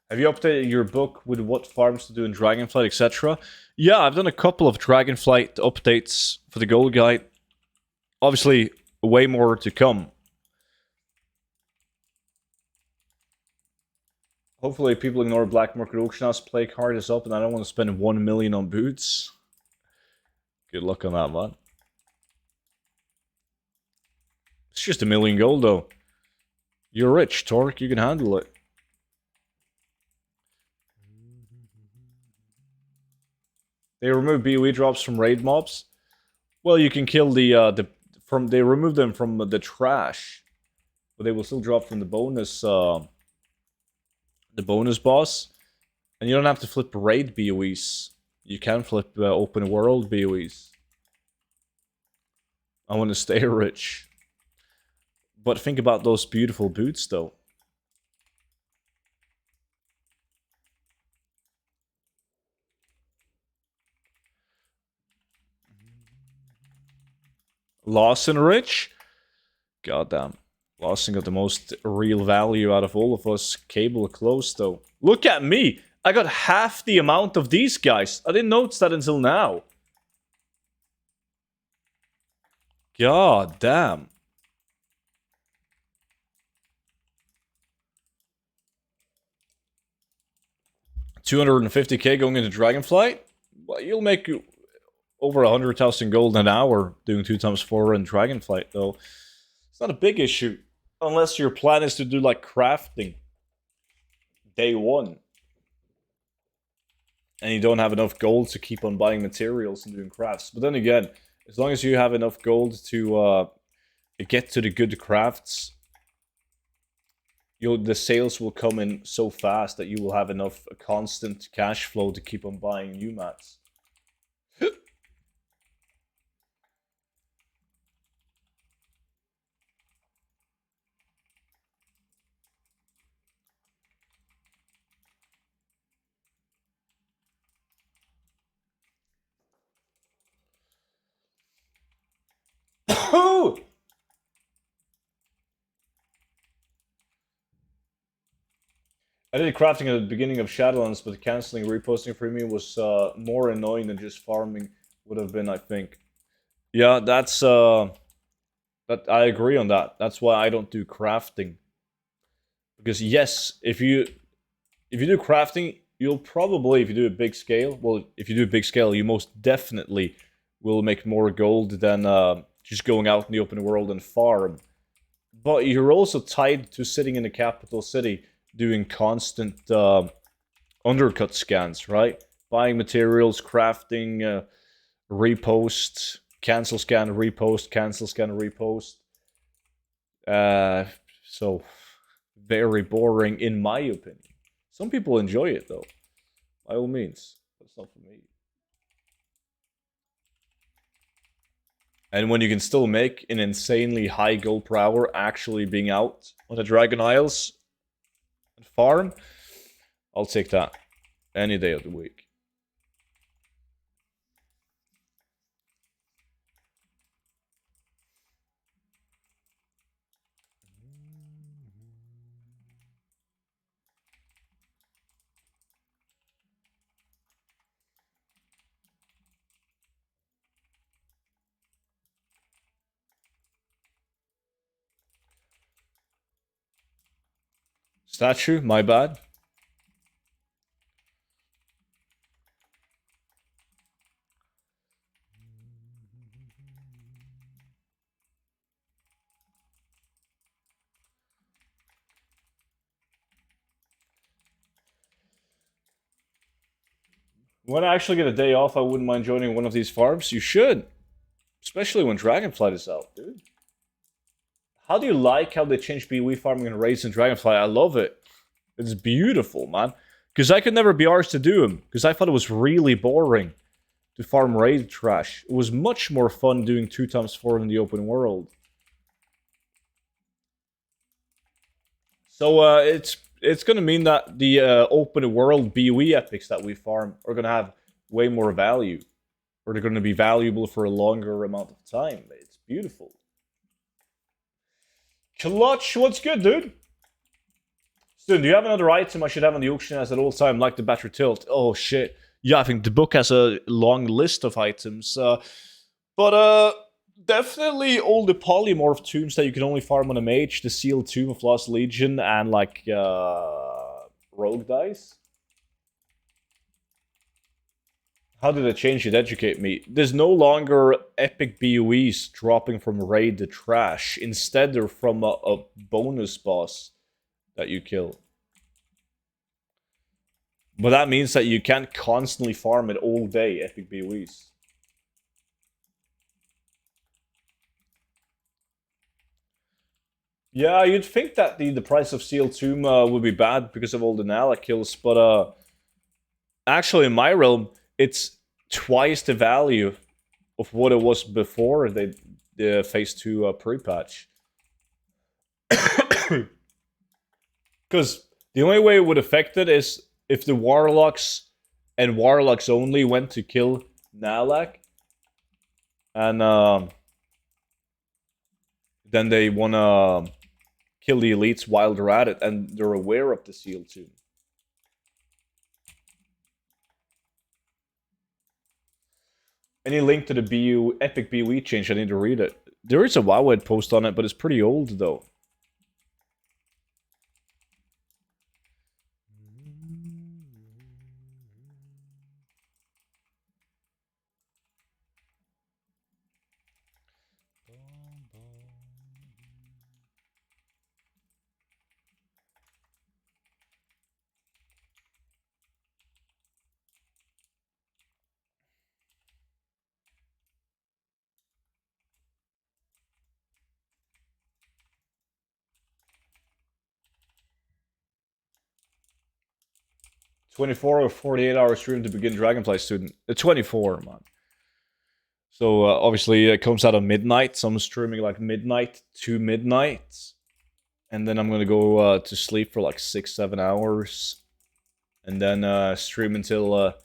Have you updated your book with what farms to do in Dragonflight, etc.? Yeah, I've done a couple of Dragonflight updates for the gold guide. Obviously, way more to come. Hopefully people ignore black market auction house, play card is up, and I don't want to spend 1 million on boots. Good luck on that, man. It's just 1 million gold, though. You're rich, Torque. You can handle it. They remove BOE drops from raid mobs. Well, you can kill they remove them from the trash, but they will still drop from the bonus boss, and you don't have to flip raid BOEs. You can flip open world BOEs. I want to stay rich, but think about those beautiful boots, though. Lawson rich? Goddamn. Lawson got the most real value out of all of us. Cable close, though. Look at me! I got half the amount of these guys. I didn't notice that until now. God damn. $250k going into Dragonflight? Well, you'll make over 100,000 gold an hour doing 2x4 in Dragonflight, though. It's not a big issue. Unless your plan is to do, like, crafting. Day one. And you don't have enough gold to keep on buying materials and doing crafts. But then again, as long as you have enough gold to get to the good crafts, the sales will come in so fast that you will have enough constant cash flow to keep on buying new mats. I did crafting at the beginning of Shadowlands, but cancelling reposting premium was more annoying than just farming would have been, I think. Yeah, that's I agree on that. That's why I don't do crafting. Because yes, if you do crafting, you'll probably, if you do a big scale, well, if you do a big scale, you most definitely will make more gold than just going out in the open world and farm. But you're also tied to sitting in the capital city doing constant undercut scans, right? Buying materials, crafting, repost, cancel, scan, repost, cancel, scan, repost. So very boring in my opinion. Some people enjoy it though. By all means. That's not for me. And when you can still make an insanely high gold per hour actually being out on the Dragon Isles and farm, I'll take that any day of the week. Statue, my bad. When I actually get a day off, I wouldn't mind joining one of these farms. You should. Especially when Dragonflight is out, dude. How do you like how they changed BOE farming and raids in Dragonflight? I love it. It's beautiful, man. Because I could never be arsed to do them. Because I thought it was really boring to farm raid trash. It was much more fun doing 2x4 in the open world. So it's going to mean that the open world BOE epics that we farm are going to have way more value. Or they're going to be valuable for a longer amount of time. It's beautiful. Clutch, what's good, dude? Student, do you have another item I should have on the auction as at all time, like the battery tilt? Oh, shit. Yeah, I think the book has a long list of items. But definitely all the polymorph tombs that you can only farm on a mage, the sealed tomb of Lost Legion, and like rogue dice. How did it change it? Educate me. There's no longer epic BOEs dropping from raid to trash. Instead, they're from a bonus boss that you kill. But that means that you can't constantly farm it all day, epic BOEs. Yeah, you'd think that the price of Sealed Tomb would be bad because of all the Nala kills, but actually in my realm, it's twice the value of what it was before the Phase 2 pre-patch. Because the only way it would affect it is if the Warlocks and Warlocks only went to kill Nalak. And then they want to kill the elites while they're at it, and they're aware of the Sealed Tomb. Any link to the epic BOE change? I need to read it. There is a Wowhead post on it, but it's pretty old though. $24 or 48-hour stream to begin Dragonflight, student. 24, man. So obviously it comes out at midnight. So I'm streaming like midnight to midnight. And then I'm going to go to sleep for like 6-7 hours. And then stream until... well,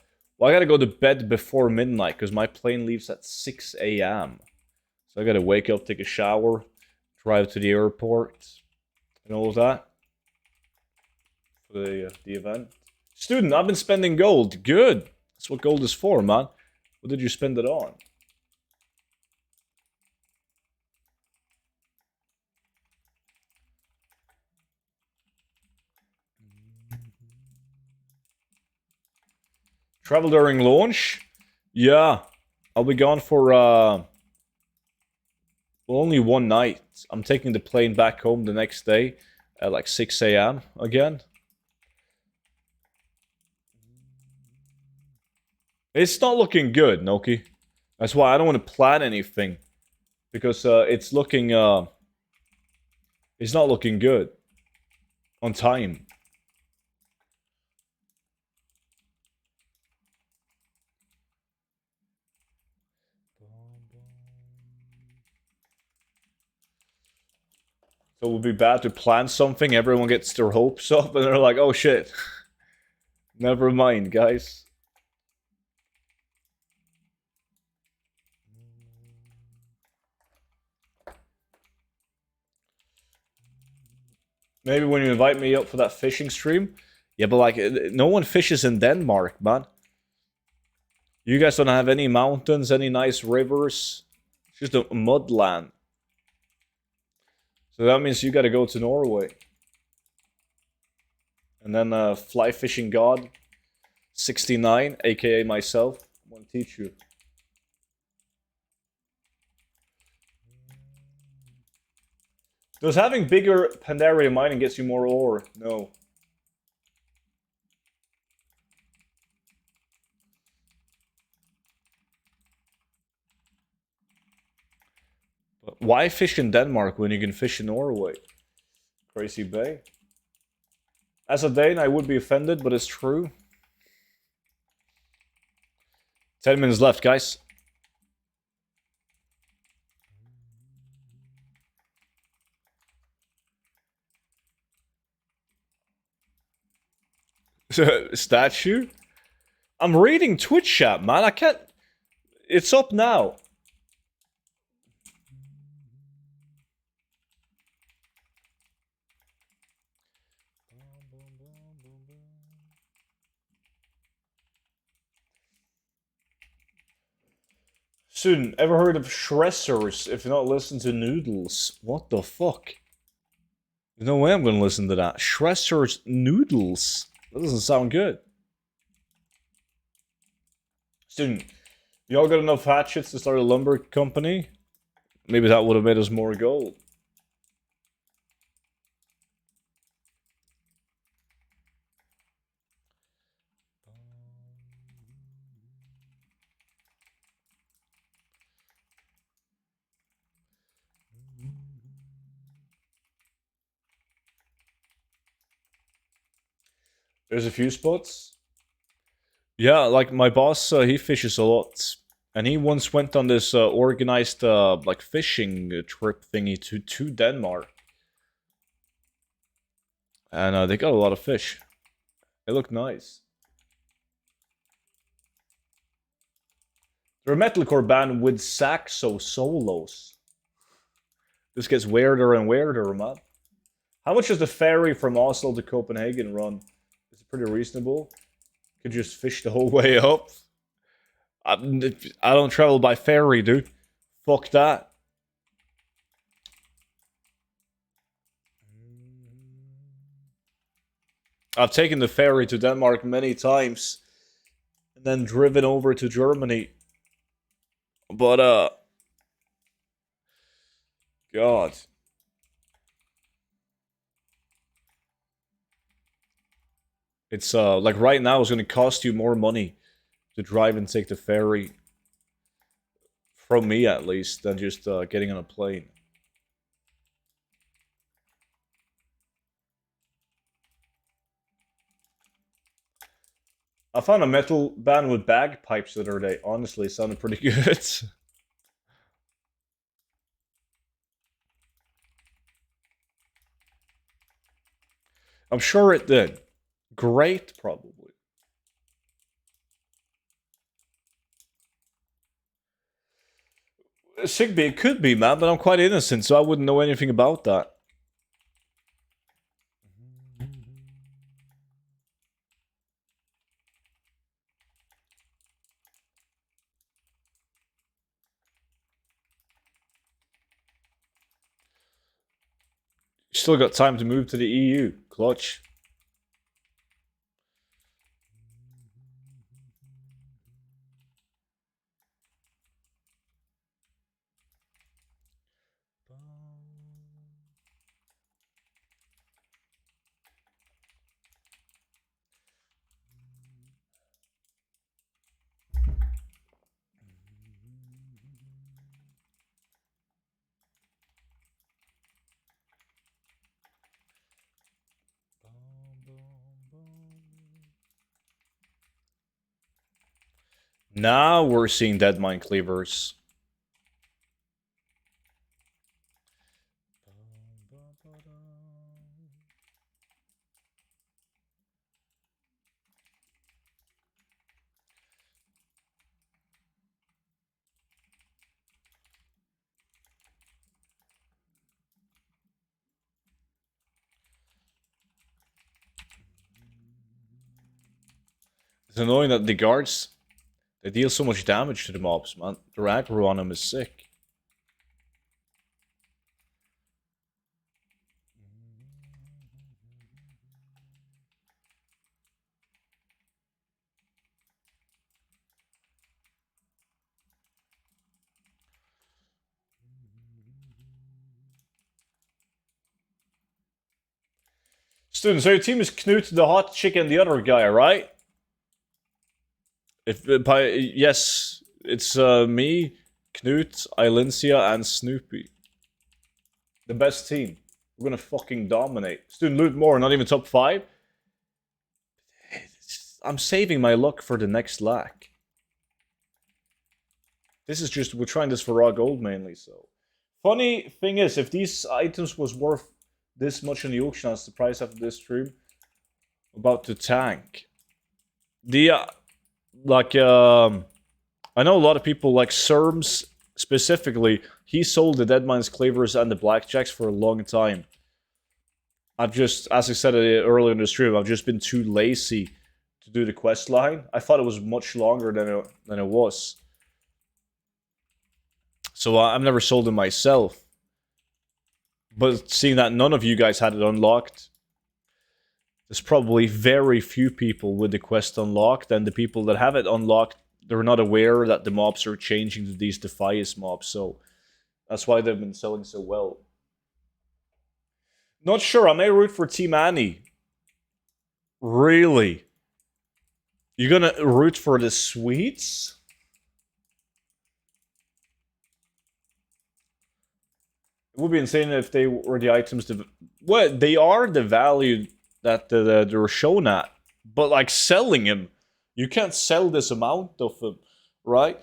I got to go to bed before midnight because my plane leaves at 6 a.m. So I got to wake up, take a shower, drive to the airport, and all of that. For the event. Student, I've been spending gold. Good. That's what gold is for, man. What did you spend it on? Travel during launch? Yeah. I'll be gone for, well, only one night. I'm taking the plane back home the next day at like 6 a.m. again. It's not looking good, Noki. That's why I don't want to plan anything. Because it's looking... it's not looking good. On time. So it would be bad to plan something, everyone gets their hopes up, and they're like, oh shit. Never mind, guys. Maybe when you invite me up for that fishing stream. Yeah, but like, no one fishes in Denmark, man. You guys don't have any mountains, any nice rivers. It's just a mud land. So that means you gotta go to Norway. And then Fly Fishing God 69, aka myself, want to teach you. Does having bigger Pandaria mining gets you more ore? No. But why fish in Denmark when you can fish in Norway? Crazy Bay. As a Dane, I would be offended, but it's true. 10 minutes left, guys. Statue? I'm reading Twitch chat, man. I can't... It's up now. Student, ever heard of Shressers if you not listen to Noodles? What the fuck? There's no way I'm gonna listen to that. Shressers Noodles? That doesn't sound good. Student, y'all got enough hatchets to start a lumber company? Maybe that would have made us more gold. There's a few spots. Yeah, like my boss, he fishes a lot. And he once went on this organized like fishing trip thingy to Denmark. And they got a lot of fish. They look nice. They're a metalcore band with saxo solos. This gets weirder and weirder, man. How much does the ferry from Oslo to Copenhagen run? Is it pretty reasonable? Could just fish the whole way up. I don't travel by ferry, dude. Fuck that. I've taken the ferry to Denmark many times. And then driven over to Germany. But, God. It's, like right now it's gonna cost you more money to drive and take the ferry. From me, at least, than just getting on a plane. I found a metal band with bagpipes the other day. Honestly, it sounded pretty good. I'm sure it did. Great, probably. Sigby, it could be, man, but I'm quite innocent, so I wouldn't know anything about that. Still got time to move to the EU. Clutch. Now we're seeing dead mine cleavers. It's annoying that the guards, they deal so much damage to the mobs, man. The aggro on them is sick. Students, so your team is Knut, the hot chick, and the other guy, right? Yes, it's me, Knut, Ilencia, and Snoopy. The best team. We're gonna fucking dominate. Student loot more, not even top 5. I'm saving my luck for the next lack. This is just, we're trying this for raw gold mainly, so. Funny thing is, if these items was worth this much in the auction as the price after this stream, about to tank. The, I know a lot of people, like Serms specifically, he sold the Deadmines Cleavers and the Blackjacks for a long time. I've just, as I said earlier in the stream, I've just been too lazy to do the quest line. I thought it was much longer than it was. So I've never sold them myself. But seeing that none of you guys had it unlocked, there's probably very few people with the quest unlocked, and the people that have it unlocked, they're not aware that the mobs are changing to these Defias mobs, so that's why they've been selling so well. Not sure, I may root for Team Annie. Really? You're gonna root for the Swedes? It would be insane if they were the items. What? They are the value that they're shown at. But, like, selling him, you can't sell this amount of him, right?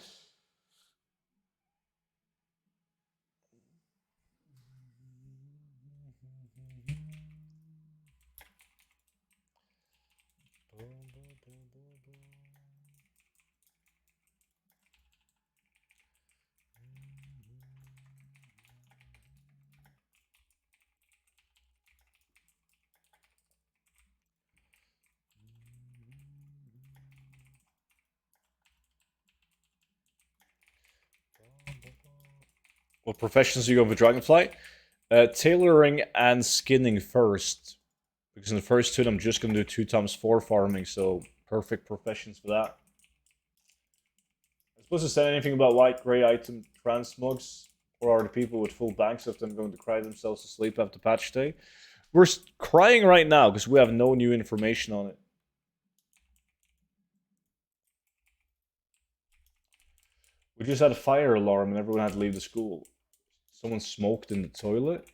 What professions do you go for Dragonflight? Tailoring and skinning first. Because in the first two, I'm just going to do 2x4 farming, so perfect professions for that. I'm supposed to say anything about white grey item transmugs? Or are the people with full banks of them going to cry themselves to sleep after patch day? We're crying right now because we have no new information on it. We just had a fire alarm and everyone had to leave the school. Someone smoked in the toilet?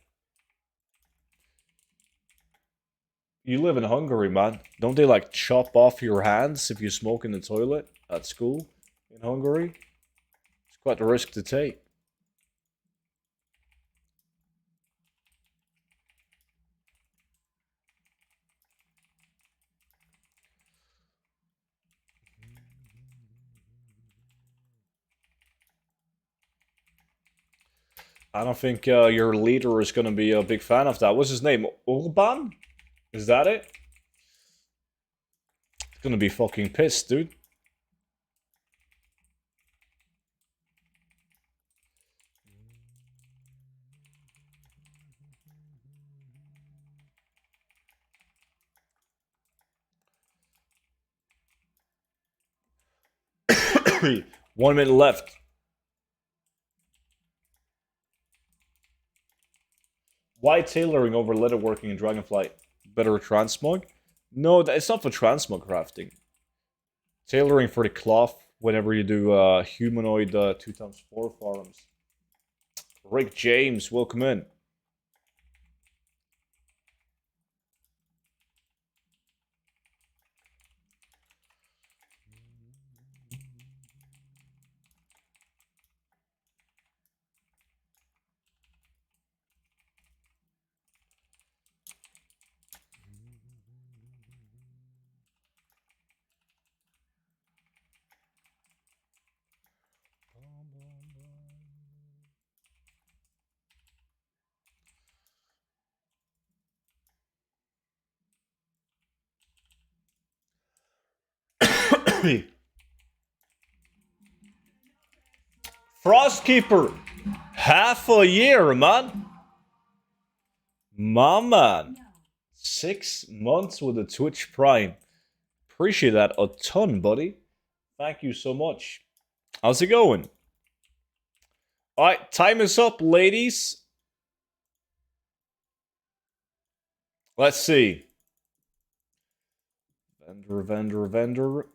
You live in Hungary, man. Don't they, like, chop off your hands if you smoke in the toilet at school in Hungary? It's quite a risk to take. I don't think your leader is going to be a big fan of that. What's his name? Urban? Is that it? He's going to be fucking pissed, dude. One minute left. Why tailoring over leatherworking in Dragonflight? Better transmog? No, it's not for transmog crafting. Tailoring for the cloth whenever you do humanoid 2x4 farms. Rick James, welcome in. Frostkeeper, half a year, man. My man. 6 months with a Twitch Prime. Appreciate that a ton, buddy. Thank you so much. How's it going? Alright, time is up, ladies. Let's see. Vendor.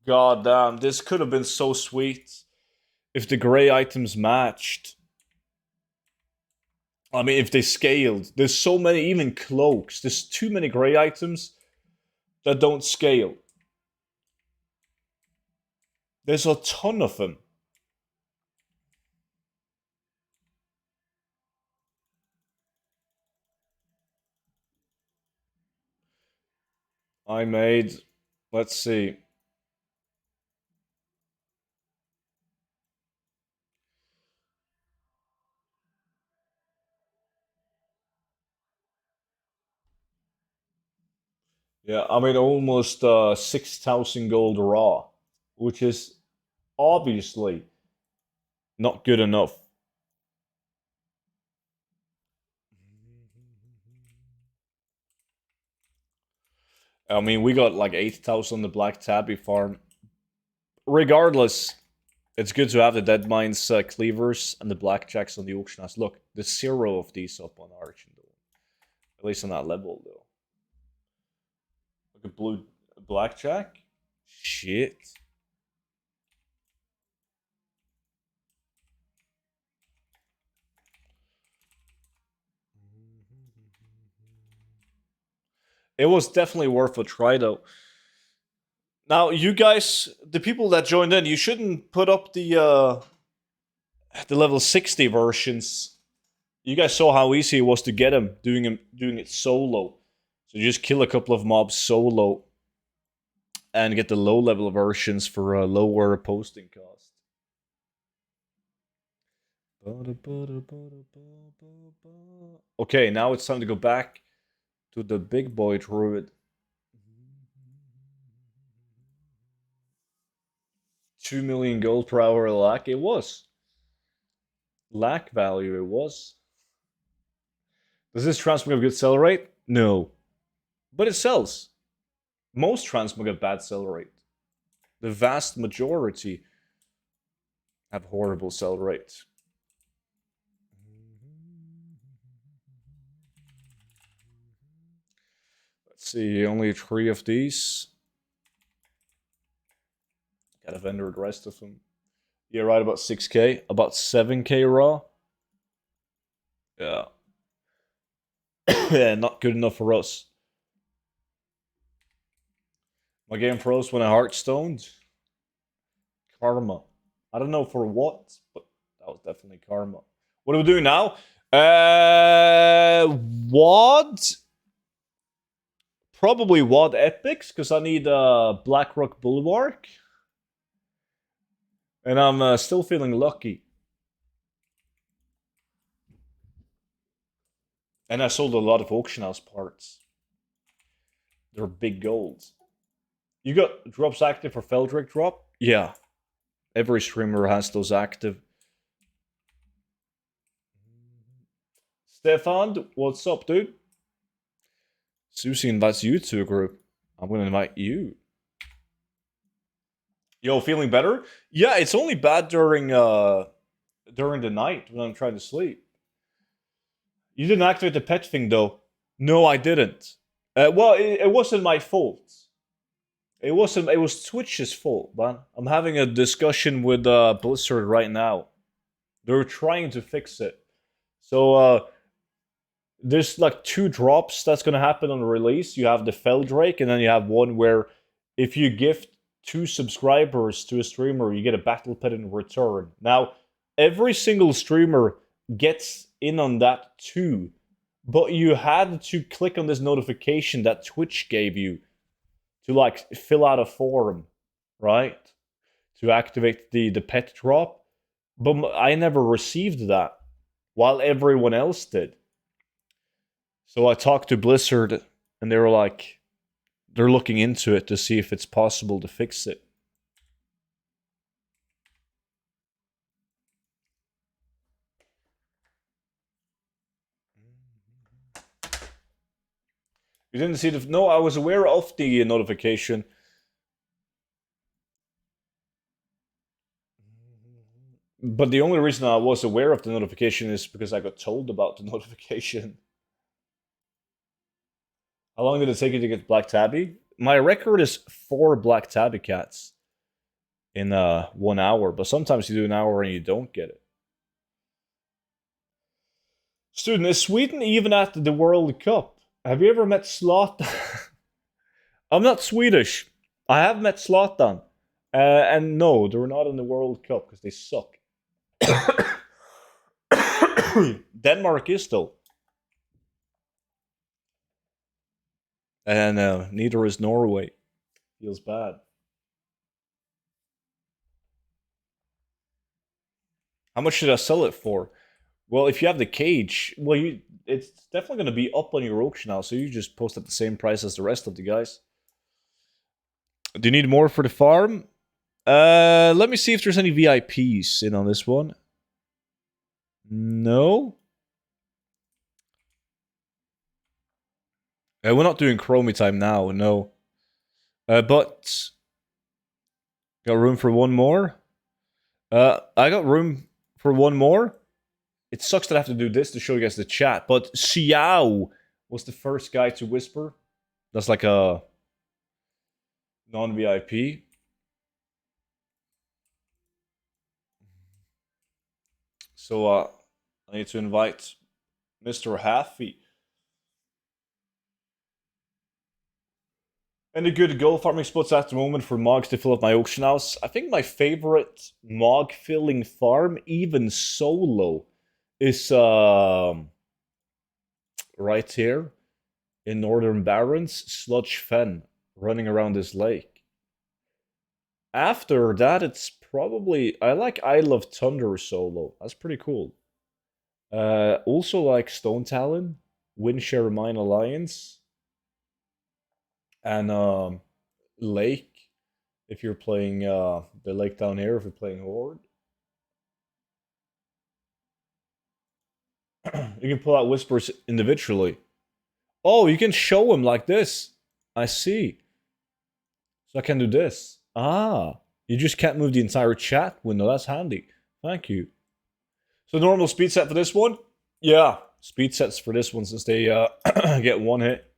God damn, this could have been so sweet if the gray items matched. I mean, if they scaled. There's so many, even cloaks. There's too many gray items that don't scale. There's a ton of them. I made, let's see. Yeah, I made almost 6,000 gold raw, which is obviously not good enough. I mean, we got like 8,000 on the Black Tabby farm. Regardless, it's good to have the Dead Mines cleavers and the Blackjacks on the auction house. Look, there's 0 of these up on Argent, though. At least on that level, though. Look at blue Blackjack. Shit. It was definitely worth a try, though. Now, you guys, the people that joined in, you shouldn't put up the level 60 versions. You guys saw how easy it was to get them doing it solo. So you just kill a couple of mobs solo and get the low level versions for a lower posting cost. Okay, now it's time to go back to the big boy druid. 2 million gold per hour lack. It was. Lack value, it was. Does this transmog have good sell rate? No. But it sells. Most transmog have bad sell rate. The vast majority have horrible sell rates. Let's see, only 3 of these. Gotta vendor the rest of them. Yeah, right, about 6k. About 7k raw. Yeah. Yeah, not good enough for us. My game froze when I heartstoned. Karma. I don't know for what, but that was definitely karma. What are we doing now? WOD? Probably WOD Epics, because I need Blackrock Bulwark. And I'm still feeling lucky. And I sold a lot of auction house parts. They're big gold. You got drops active for Feldrick drop? Yeah. Every streamer has those active. Stefan, what's up, dude? Susie invites you to a group. I'm gonna invite you. Yo, feeling better? Yeah, it's only bad during the night when I'm trying to sleep. You didn't activate the pet thing, though. No, I didn't. Well, it wasn't my fault. It was Twitch's fault, man. I'm having a discussion with Blizzard right now. They're trying to fix it. So there's like 2 drops that's gonna happen on the release. You have the Feldrake, and then you have one where if you gift 2 subscribers to a streamer, you get a battle pet in return. Now, every single streamer gets in on that too, but you had to click on this notification that Twitch gave you to like fill out a form, right? To activate the pet drop. But I never received that, while everyone else did. So I talked to Blizzard, and they were like, they're looking into it to see if it's possible to fix it. You didn't see the... No, I was aware of the notification. But the only reason I was aware of the notification is because I got told about the notification. How long did it take you to get Black Tabby? My record is 4 Black Tabby cats in 1 hour, but sometimes you do an hour and you don't get it. Student, is Sweden even at the World Cup? Have you ever met Zlatan? I'm not Swedish. I have met Zlatan. And no, they're not in the World Cup because they suck. Denmark is though. And neither is Norway. Feels bad. How much should I sell it for? Well, if you have the cage, well, it's definitely going to be up on your auction house, so you just post at the same price as the rest of the guys. Do you need more for the farm? Let me see if there's any VIPs in on this one. No. We're not doing Chromie time now, no. But got room for one more. I got room for one more. It sucks that I have to do this to show you guys the chat, but Xiao was the first guy to whisper. That's like a non-VIP. So I need to invite Mr. Haffy. And a good gold farming spots at the moment for mogs to fill up my auction house. I think my favorite mog filling farm, even solo, is right here in Northern Barrens, Sludge Fen, running around this lake. After that, it's probably... I like Isle of Thunder solo. That's pretty cool. Also like Stone Talon, Windshare Mine Alliance, and Lake, if you're playing the lake down here, if you're playing Horde. You can pull out whispers individually. Oh, you can show them like this. I see. So I can do this. Ah, you just can't move the entire chat window. That's handy. Thank you. So normal speed set for this one? Yeah, speed sets for this one since they get one hit.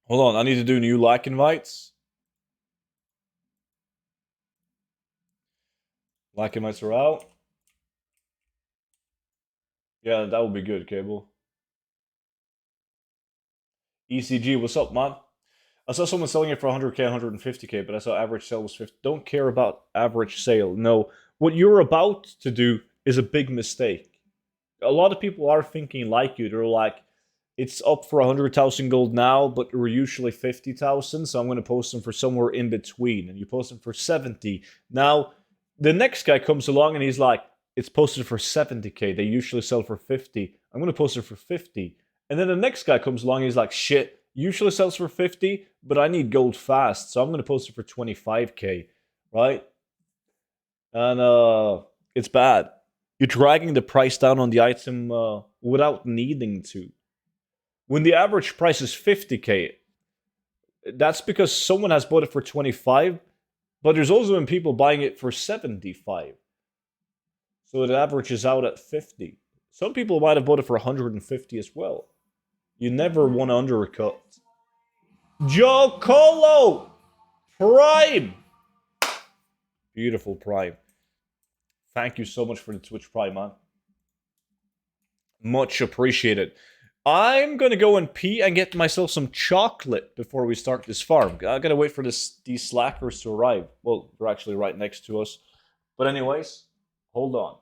Hold on, I need to do new like invites. Like invites are out. Yeah, that would be good, Cable. ECG, what's up, man? I saw someone selling it for 100k, 150k, but I saw average sale was 50. Don't care about average sale. No. What you're about to do is a big mistake. A lot of people are thinking like you. They're like, it's up for 100,000 gold now, but we're usually 50,000, so I'm going to post them for somewhere in between. And you post them for 70. Now, the next guy comes along and he's like, it's posted for 70k. They usually sell for 50. I'm going to post it for 50. And then the next guy comes along and he's like, shit, usually sells for 50, but I need gold fast, so I'm going to post it for 25k, right? And it's bad. You're dragging the price down on the item without needing to. When the average price is 50k, that's because someone has bought it for 25, but there's also been people buying it for 75. So it averages out at 50. Some people might have bought it for 150 as well. You never want to undercut. Joe Colo! Prime! Beautiful Prime. Thank you so much for the Twitch Prime, man. Much appreciated. I'm gonna go and pee and get myself some chocolate before we start this farm. I gotta wait for these slackers to arrive. Well, they're actually right next to us. But anyways, hold on.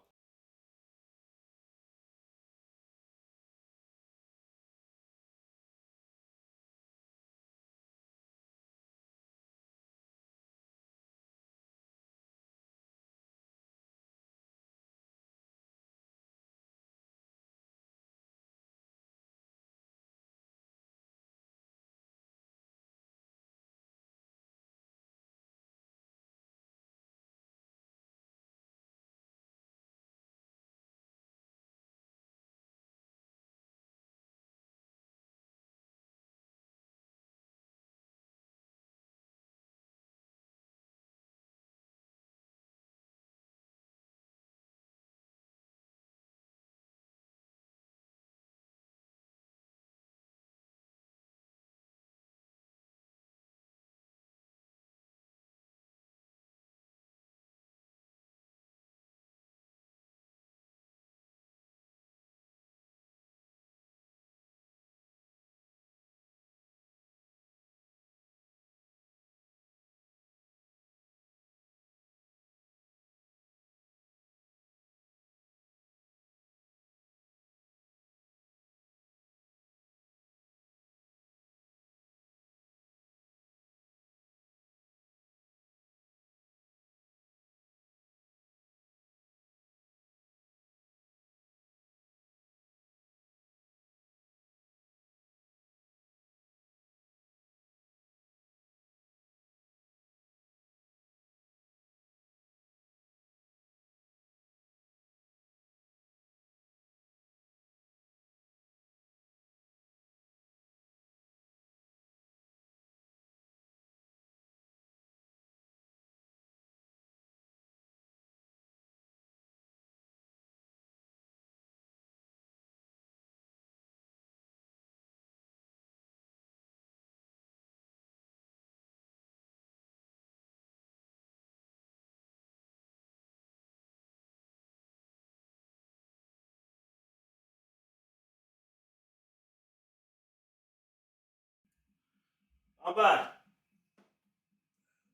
I'm back.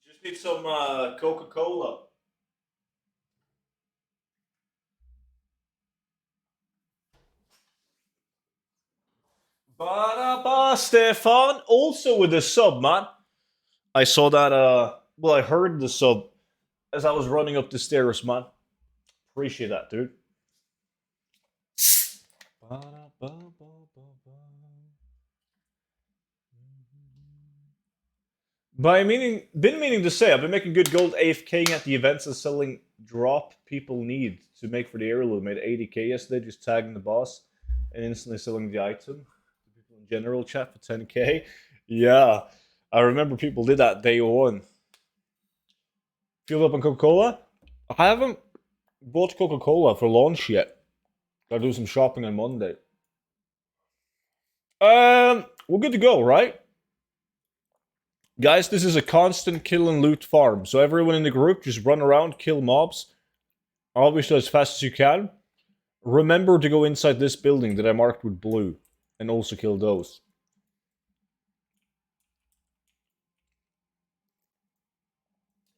Just need some Coca-Cola. Ba-da-ba, Stefan. Also with the sub, man. I saw that, well, I heard the sub as I was running up the stairs, man. Appreciate that, dude. By meaning, been meaning to say, I've been making good gold AFKing at the events and selling drop people need to make for the heirloom. Made 80k yesterday just tagging the boss and instantly selling the item to people in general chat for 10k. Yeah, I remember people did that day one. Filled up on Coca-Cola? I haven't bought Coca-Cola for launch yet. Gotta do some shopping on Monday. We're good to go, right? Guys, this is a constant kill and loot farm. So everyone in the group, just run around, kill mobs. Obviously as fast as you can. Remember to go inside this building that I marked with blue. And also kill those.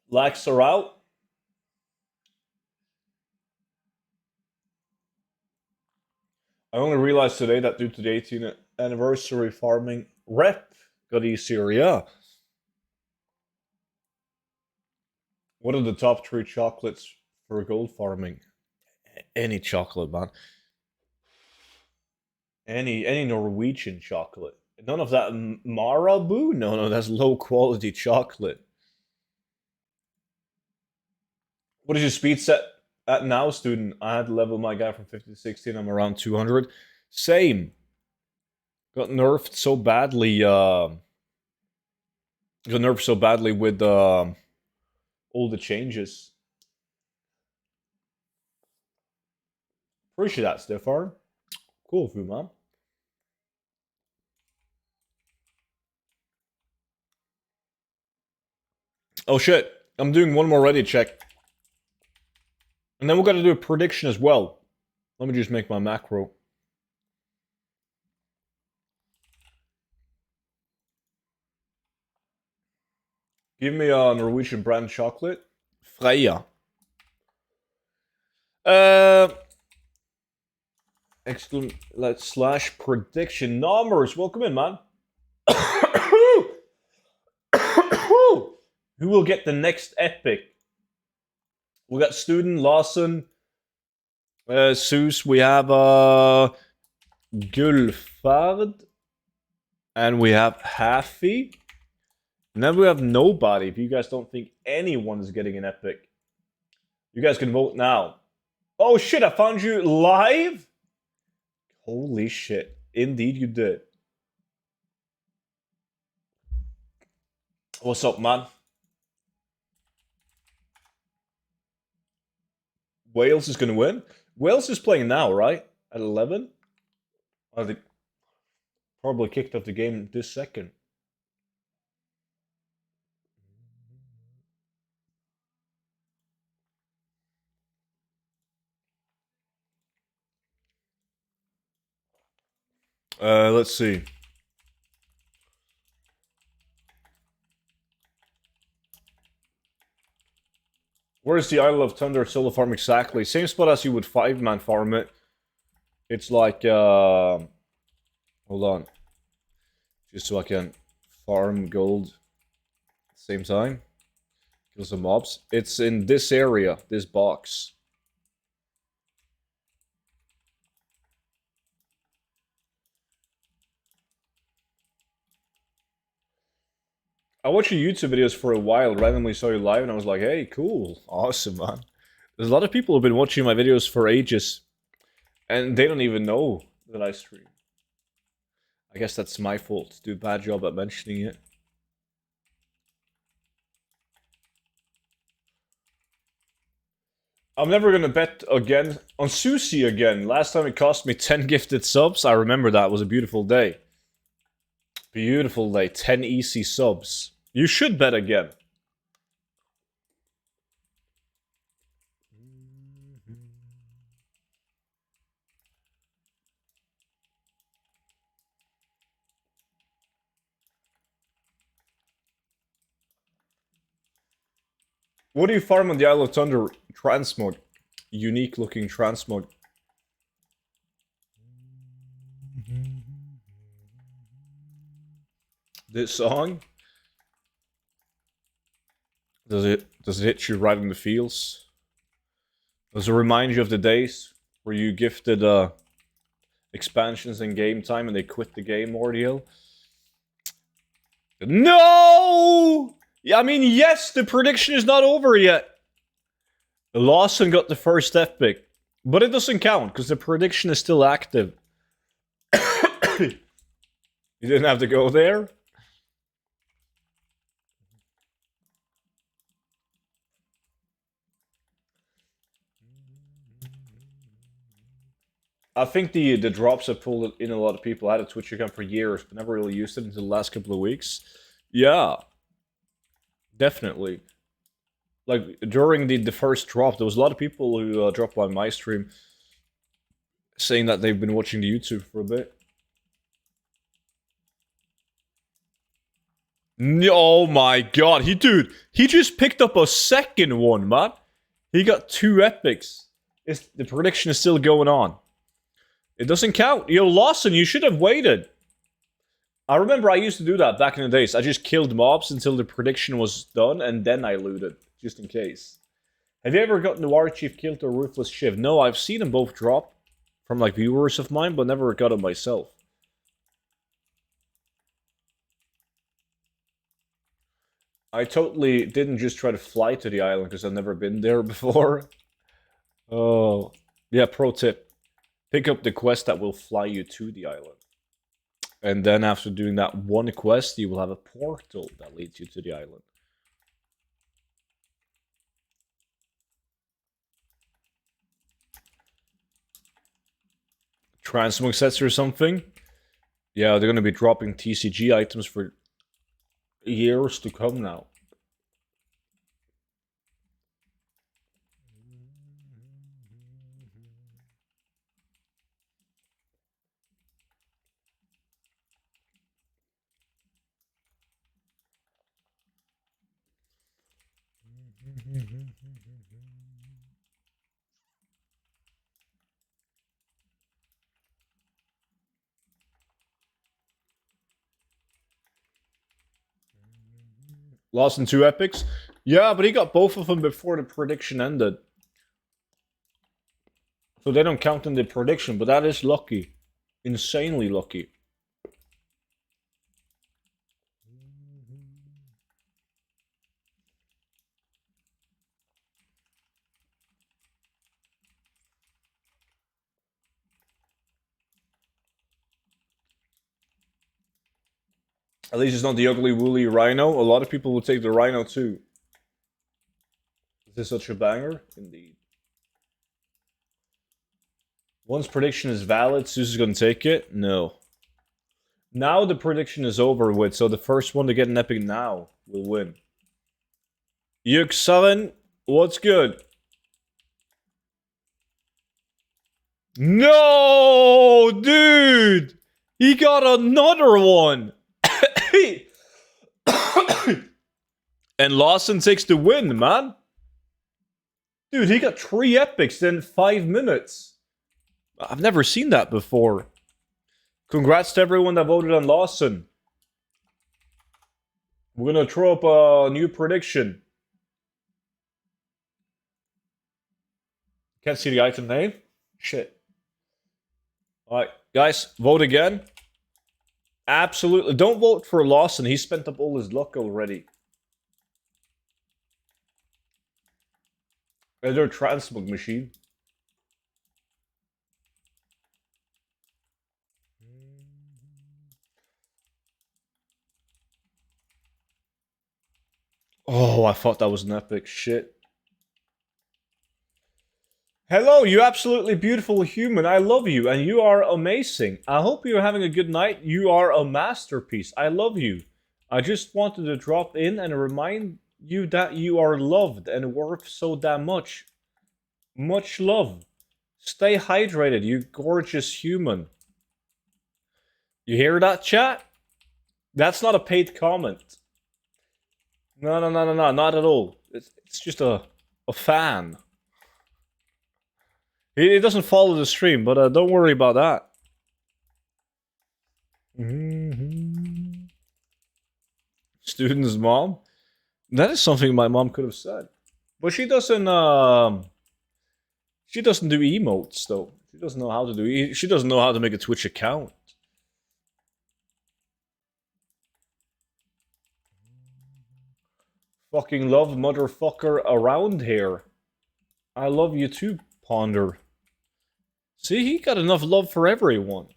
Lags are out. I only realized today that due to the 18th anniversary farming rep got easier, yeah. What are the top 3 chocolates for gold farming? Any chocolate, man. Any Norwegian chocolate. None of that Marabou? No, that's low quality chocolate. What is your speed set at now, student? I had to level my guy from 50 to 16. I'm around 200. Same. Got nerfed so badly. Got nerfed so badly with all the changes. Appreciate that, Stefan. Cool of you, man. Oh shit. I'm doing one more ready check. And then we're going to do a prediction as well. Let me just make my macro. Give me a Norwegian brand chocolate. Freya. Slash prediction. Numbers. Welcome in, man. Who will get the next epic? We got Student, Lawson, Zeus. We have Gulfard. And we have Haffy. And then we have nobody. If you guys don't think anyone is getting an epic, you guys can vote now. Oh shit, I found you live? Holy shit. Indeed you did. What's up, man? Wales is going to win. Wales is playing now, right? At 11? I think probably kicked off the game this second. Let's see. Where's the Isle of Thunder solo farm exactly? Same spot as you would 5-man farm it. It's like, hold on. Just so I can farm gold at the same time. Kill some mobs. It's in this area, this box. I watched your YouTube videos for a while, randomly saw you live, and I was like, hey, cool. Awesome, man. There's a lot of people who have been watching my videos for ages, and they don't even know that I stream. I guess that's my fault. Do a bad job at mentioning it. I'm never gonna bet again on Sushi again. Last time it cost me 10 gifted subs. I remember that. It was a beautiful day. Beautiful day. 10 easy subs. You should bet again. What do you farm on the Isle of Thunder? Transmog. Unique looking transmog. This song? Does it hit you right in the feels? Does it remind you of the days where you gifted expansions in game time and they quit the game ordeal? No! Yeah, I mean, yes, the prediction is not over yet. Lawson got the first epic, but it doesn't count because the prediction is still active. You didn't have to go there? I think the drops have pulled in a lot of people. I had a Twitch account for years, but never really used it until the last couple of weeks. Yeah. Definitely. Like, during the first drop, there was a lot of people who dropped by my stream saying that they've been watching the YouTube for a bit. Oh my god, he just picked up a second one, man. He got 2 epics. The prediction is still going on. It doesn't count. Yo, Lawson, you should have waited. I remember I used to do that back in the days. I just killed mobs until the prediction was done, and then I looted, just in case. Have you ever gotten the War Chief Kilt or Ruthless Shiv? No, I've seen them both drop from like viewers of mine, but never got them myself. I totally didn't just try to fly to the island because I've never been there before. Oh, yeah, pro tip. Pick up the quest that will fly you to the island. And then after doing that one quest, you will have a portal that leads you to the island. Transmog sets or something? Yeah, they're going to be dropping TCG items for years to come now. Lost in 2 epics? Yeah, but he got both of them before the prediction ended. So they don't count in the prediction, but that is lucky. Insanely lucky. At least it's not the ugly woolly rhino. A lot of people would take the rhino too. Is this such a banger? Indeed. Once prediction is valid, Zeus is going to take it? No. Now the prediction is over with, so the first one to get an epic now will win. Yuk7, what's good? No, dude! He got another one! And Lawson takes the win, man. Dude, he got 3 epics in 5 minutes. I've never seen that before. Congrats to everyone that voted on Lawson. We're gonna throw up a new prediction. Can't see the item name? Shit. Alright, guys, vote again. Absolutely. Don't vote for Lawson. He spent up all his luck already. Is there a transmog machine? Oh, I thought that was an epic shit. Hello, you absolutely beautiful human. I love you, and you are amazing. I hope you're having a good night. You are a masterpiece. I love you. I just wanted to drop in and remind you that you are loved and worth so damn much. Much love. Stay hydrated, you gorgeous human. You hear that, chat? That's not a paid comment. No, not at all. It's just a fan. He doesn't follow the stream, but don't worry about that. Student's mom? That is something my mom could have said. But she doesn't do emotes though. She doesn't know how to do she doesn't know how to make a Twitch account. Fucking love motherfucker around here. I love you too, Ponder. See, he got enough love for everyone.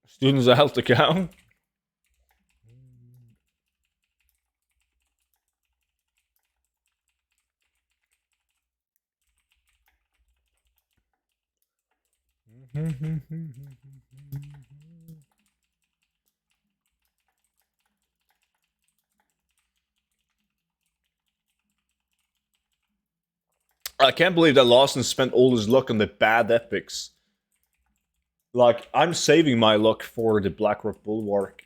Students a health account. I can't believe that Lawson spent all his luck on the bad epics. Like, I'm saving my luck for the Blackrock Bulwark.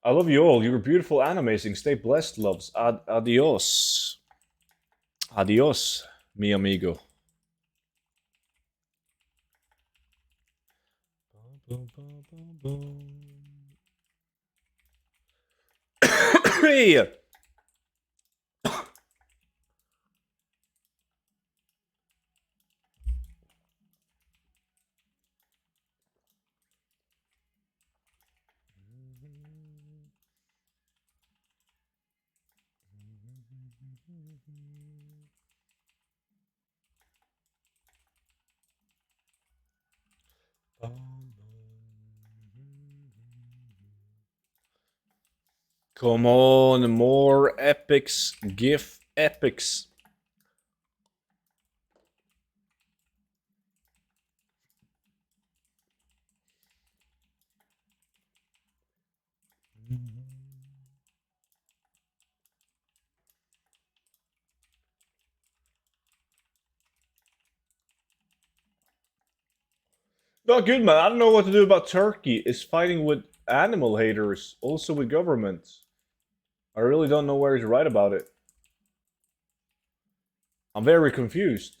I love you all. You're beautiful and amazing. Stay blessed, loves. Adios. Adios, mi amigo. Hey! Come on, more epics. GIF epics. Not good, man. I don't know what to do about Turkey. It's fighting with animal haters, also with governments. I really don't know where to write about it. I'm very confused.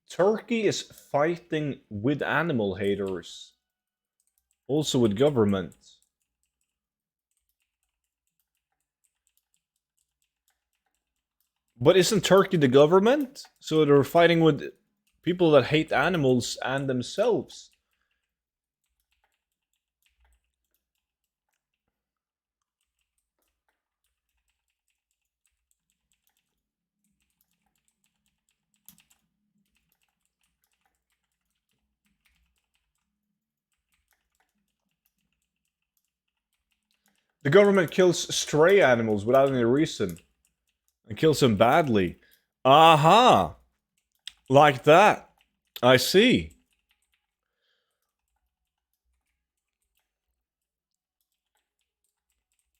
Turkey is fighting with animal haters, also with government. But isn't Turkey the government? So they're fighting with people that hate animals and themselves. The government kills stray animals without any reason. And kills them badly. Aha! Like that. I see.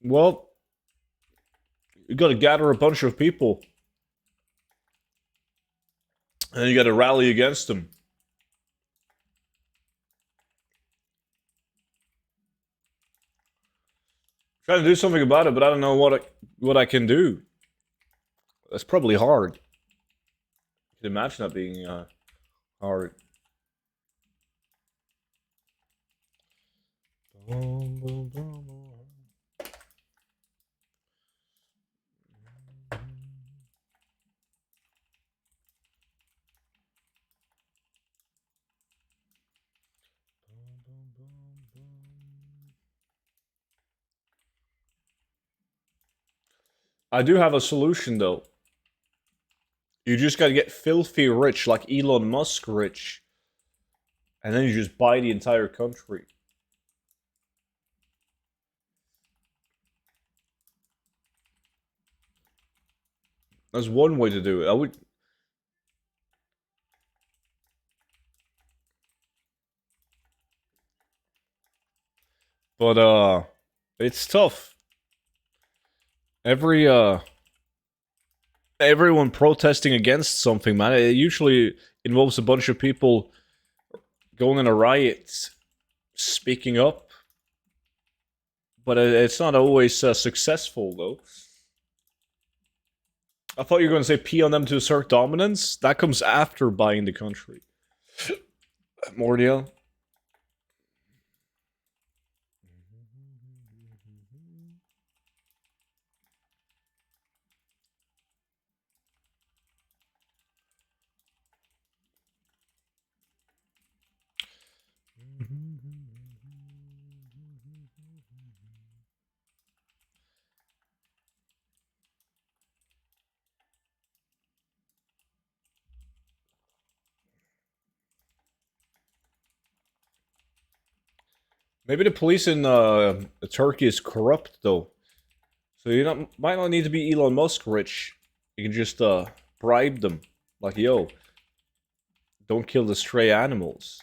Well, you gotta gather a bunch of people. And you gotta rally against them. Trying to do something about it, but I don't know what I can do. That's probably hard. You can imagine that being hard. I do have a solution though. You just gotta get filthy rich, like Elon Musk rich. And then you just buy the entire country. That's one way to do it. I would... But, it's tough. Everyone protesting against something, man, it usually involves a bunch of people going in a riot, speaking up. But it's not always successful, though. I thought you were going to say pee on them to assert dominance. That comes after buying the country. Mordial. Maybe the police in Turkey is corrupt, though. So you might not need to be Elon Musk rich. You can just bribe them. Like, yo, don't kill the stray animals.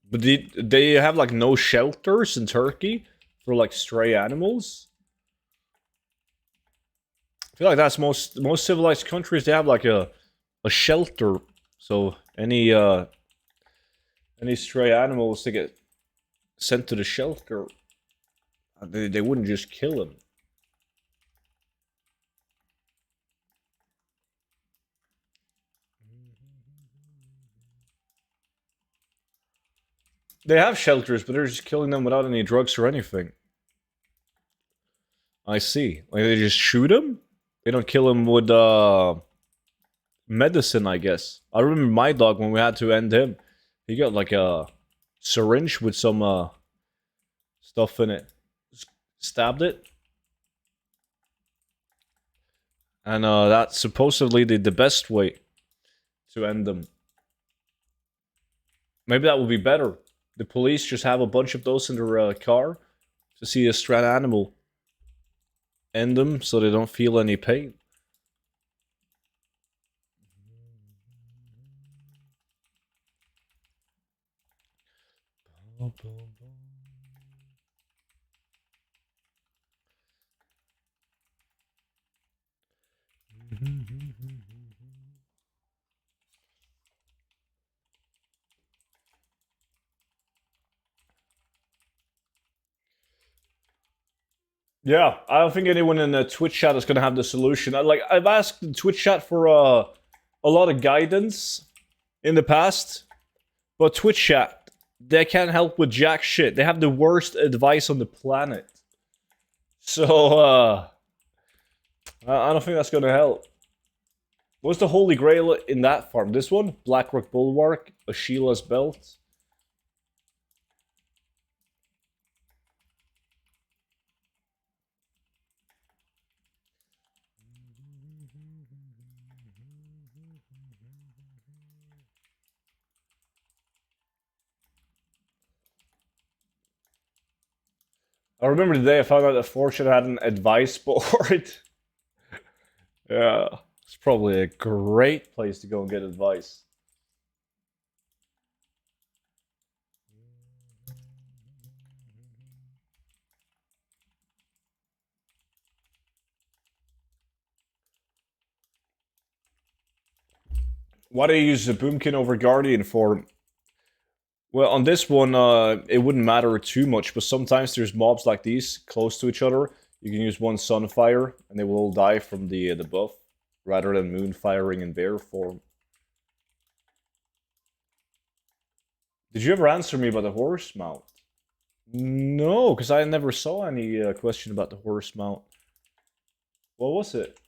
But they have like no shelters in Turkey for like stray animals? I feel like that's most civilized countries. They have like a shelter, so any stray animals to get sent to the shelter, they wouldn't just kill them. They have shelters, but they're just killing them without any drugs or anything. I see. Like, they just shoot them? They don't kill him with medicine, I guess. I remember my dog when we had to end him. He got like a syringe with some stuff in it. Stabbed it. And that's supposedly the best way to end them. Maybe that would be better. The police just have a bunch of those in their car to see a stray animal. End them so they don't feel any pain. Yeah, I don't think anyone in the Twitch chat is gonna have the solution. I've asked the Twitch chat for a lot of guidance in the past, but Twitch chat, they can't help with jack shit. They have the worst advice on the planet. So I don't think that's gonna help. What's the holy grail in that farm? This one? Blackrock Bulwark, a Sheila's Belt. I remember the day I found out that Fortune had an advice board. Yeah, it's probably a great place to go and get advice. Why do you use the Boomkin over Guardian for? Well, on this one, it wouldn't matter too much, but sometimes there's mobs like these close to each other. You can use one Sunfire, and they will all die from the buff, rather than Moonfiring in bear form. Did you ever answer me about the horse mount? No, because I never saw any question about the horse mount. What was it?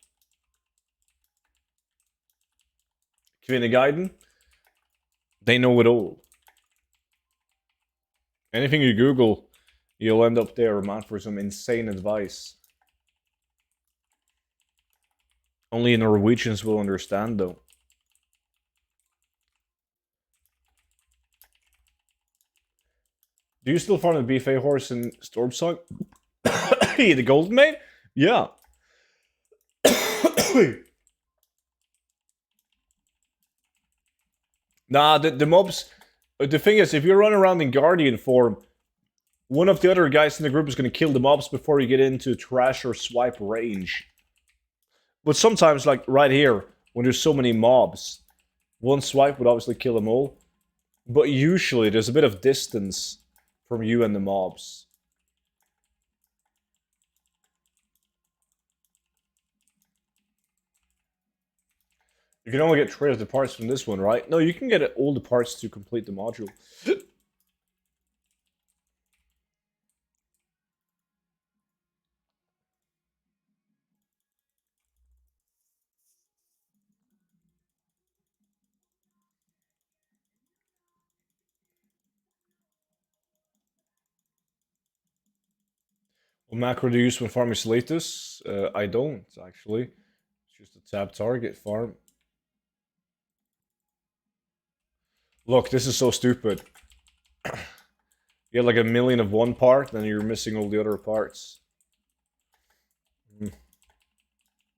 Kvinneguiden? They know it all. Anything you Google, you'll end up there, man, for some insane advice. Only Norwegians will understand, though. Do you still farm the BFA horse in Stormsong? The Golden Mane? Yeah. Nah, the mobs... The thing is, if you run around in Guardian form, one of the other guys in the group is going to kill the mobs before you get into trash or swipe range. But sometimes, like right here, when there's so many mobs, One swipe would obviously kill them all. But usually there's a bit of distance from you and the mobs. You can only get 3 of the parts from this one, right? No, you can get all the parts to complete the module. What macro do you use when farming Slatus? I don't, actually. It's just a tab target farm. Look, this is so stupid. You get like 1,000,000 of one part, then you're missing all the other parts.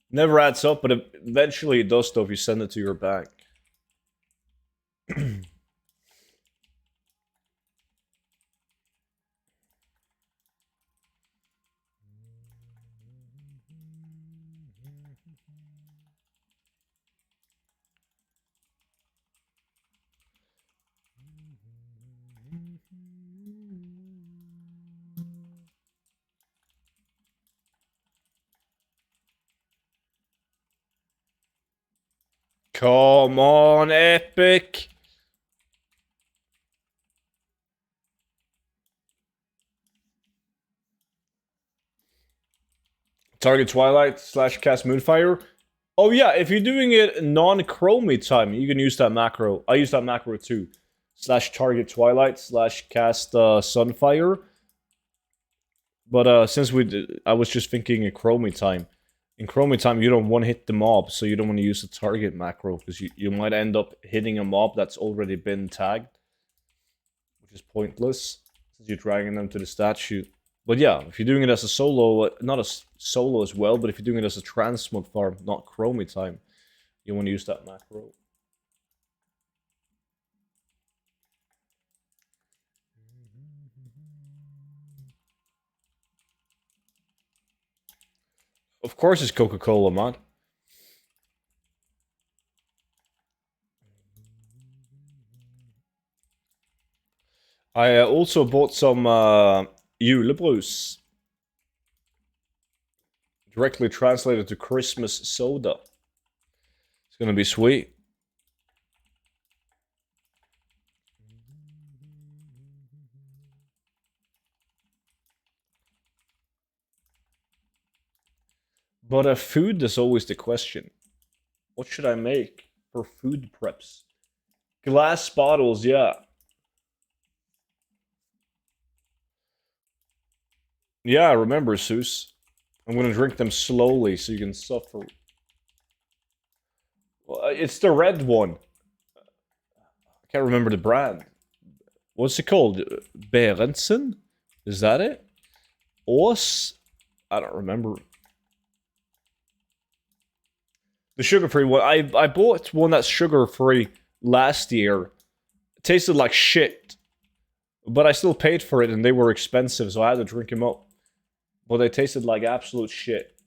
Never adds up, but eventually it does though if you send it to your bank. Come on, Epic! Target Twilight / cast Moonfire. Oh yeah, if you're doing it non-chromie time, you can use that macro. I use that macro too. / target Twilight / cast Sunfire. But since I was just thinking in chromie time. In chromie time, you don't want to hit the mob, so you don't want to use the target macro, because you might end up hitting a mob that's already been tagged. Which is pointless, since you're dragging them to the statue. But yeah, if you're doing it as a solo, not a solo as well, but if you're doing it as a transmog farm, not chromie time, you want to use that macro. Of course it's Coca-Cola, man. I also bought some julebrus. Directly translated to Christmas soda. It's gonna be sweet. But food is always the question. What should I make for food preps? Glass bottles, yeah. Yeah, I remember, Seuss. I'm gonna drink them slowly so you can suffer. Well, it's the red one. I can't remember the brand. What's it called? Berendsen? Is that it? Os? I don't remember. The sugar-free one. I bought one that's sugar-free last year. It tasted like shit. But I still paid for it and they were expensive, so I had to drink them up. But they tasted like absolute shit.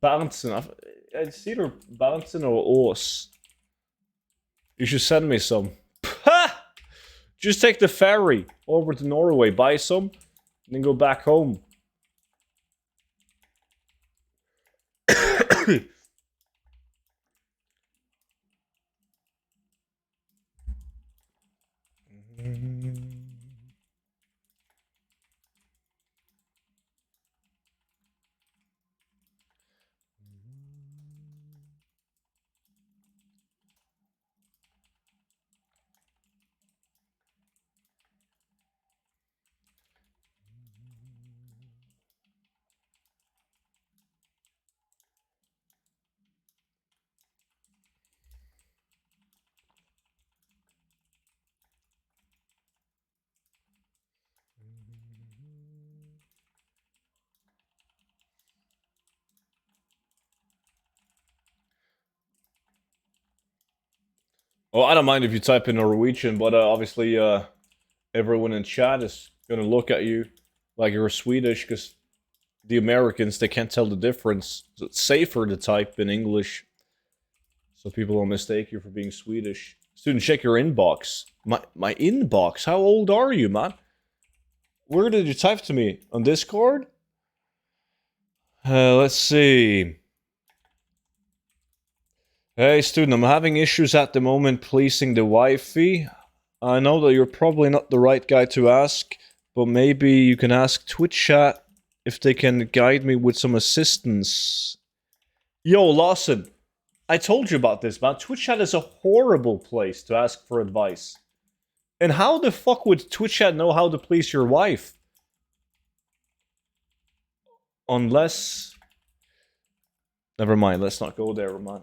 Berendsen. It's either Berendsen or Os. You should send me some. Ha! Just take the ferry over to Norway, buy some, and then go back home. Well, I don't mind if you type in Norwegian, but obviously everyone in chat is gonna look at you like you're Swedish, because the Americans, they can't tell the difference. So it's safer to type in English so people don't mistake you for being Swedish. Student, check your inbox. My inbox? How old are you, man? Where did you type to me? On Discord? Let's see. Hey, student, I'm having issues at the moment pleasing the wifey. I know that you're probably not the right guy to ask, but maybe you can ask Twitch chat if they can guide me with some assistance. Yo, Lawson, I told you about this, man. Twitch chat is a horrible place to ask for advice. And how the fuck would Twitch chat know how to please your wife? Unless... Never mind, let's not go there, man.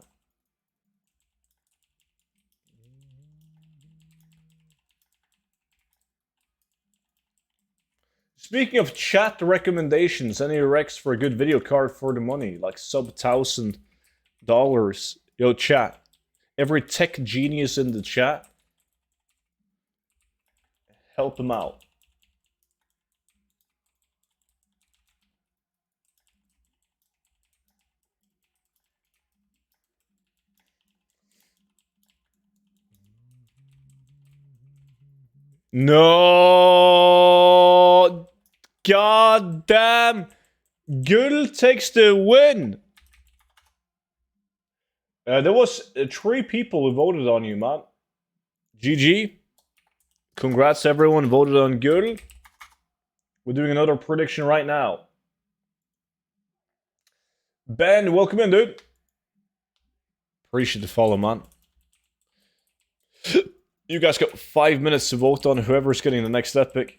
Speaking of chat recommendations, any recs for a good video card for the money? Like sub $1,000. Yo, chat. Every tech genius in the chat, help them out. No! God damn! Gull takes the win! There was 3 people who voted on you, man. GG. Congrats everyone who voted on Gull. We're doing another prediction right now. Ben, welcome in, dude. Appreciate the follow, man. You guys got 5 minutes to vote on whoever's getting the next epic.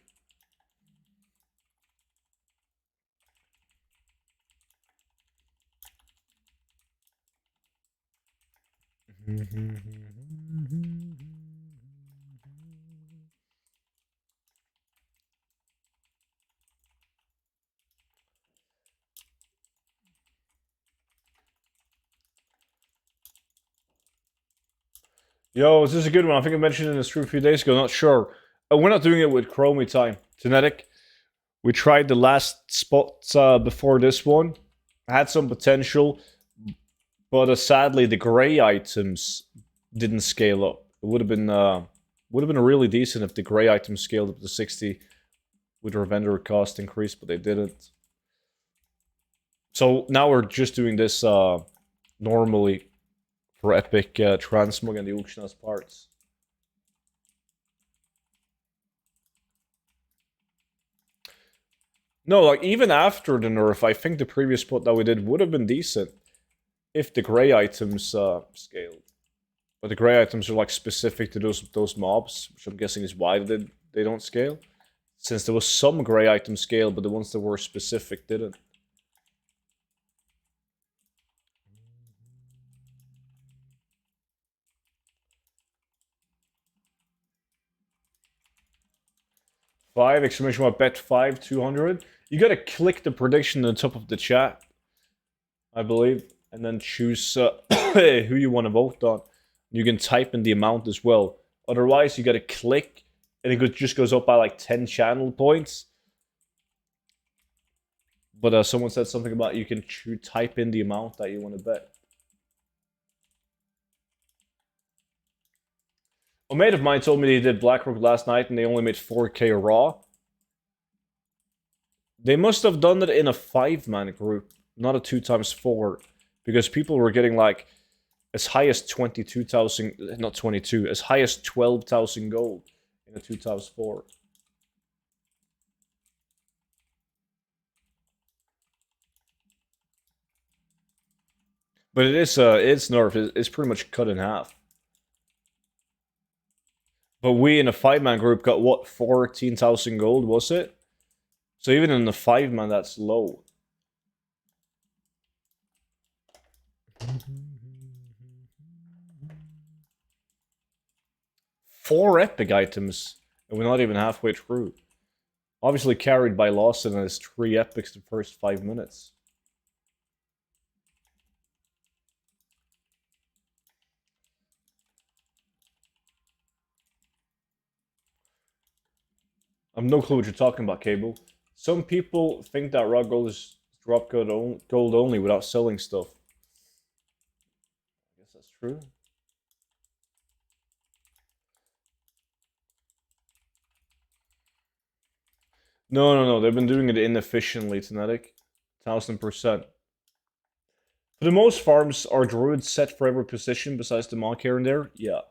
Yo, is this a good one? I think I mentioned it in the stream a few days ago, not sure. We're not doing it with Chromie time. Genetic. We tried the last spot before this one. Had some potential, but sadly the gray items didn't scale up. It would have been really decent if the gray items scaled up to 60 with their vendor cost increase, but they didn't. So now we're just doing this normally for epic transmog and the auction as parts. No, like even after the nerf, I think the previous spot that we did would have been decent if the gray items scaled. But the gray items are like specific to those mobs, which I'm guessing is why they don't scale. Since there was some gray item scale, but the ones that were specific didn't. Five, exclamation mark, bet 5, 200. You gotta click the prediction on the top of the chat, I believe, and then choose who you want to vote on. You can type in the amount as well. Otherwise, you gotta click, and it just goes up by like 10 channel points. But someone said something about you can type in the amount that you want to bet. A mate of mine told me they did Blackrock last night and they only made 4k raw. They must have done it in a 5-man group, not a 2x4. Because people were getting like as high as 22,000, not 22, as high as 12,000 gold in a 2x4. But it's nerf, it's pretty much cut in half. But we in a 5-man group got what, 14,000 gold, was it? So even in the 5-man, that's low. Four epic items, and we're not even halfway through. Obviously carried by Lawson and his 3 epics the first 5 minutes. I have no clue what you're talking about, Cable. Some people think that raw gold is drop gold only without selling stuff. I guess that's true. No. They've been doing it inefficiently, Tenetic. 1000%. For the most farms, are druids set for every position besides the monk here and there? Yeah.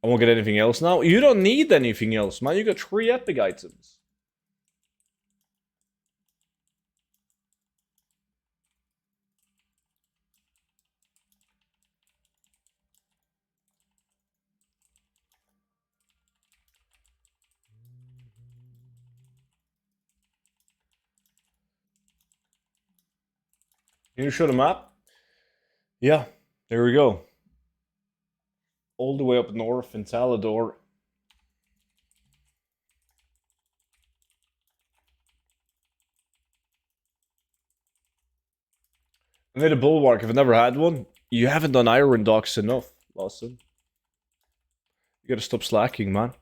I won't get anything else now. You don't need anything else, man. You got 3 epic items. Can you show the map? Yeah, there we go. All the way up north in Talador. I made a bulwark. I've never had one. You haven't done iron docks enough, Lawson. You gotta stop slacking, man.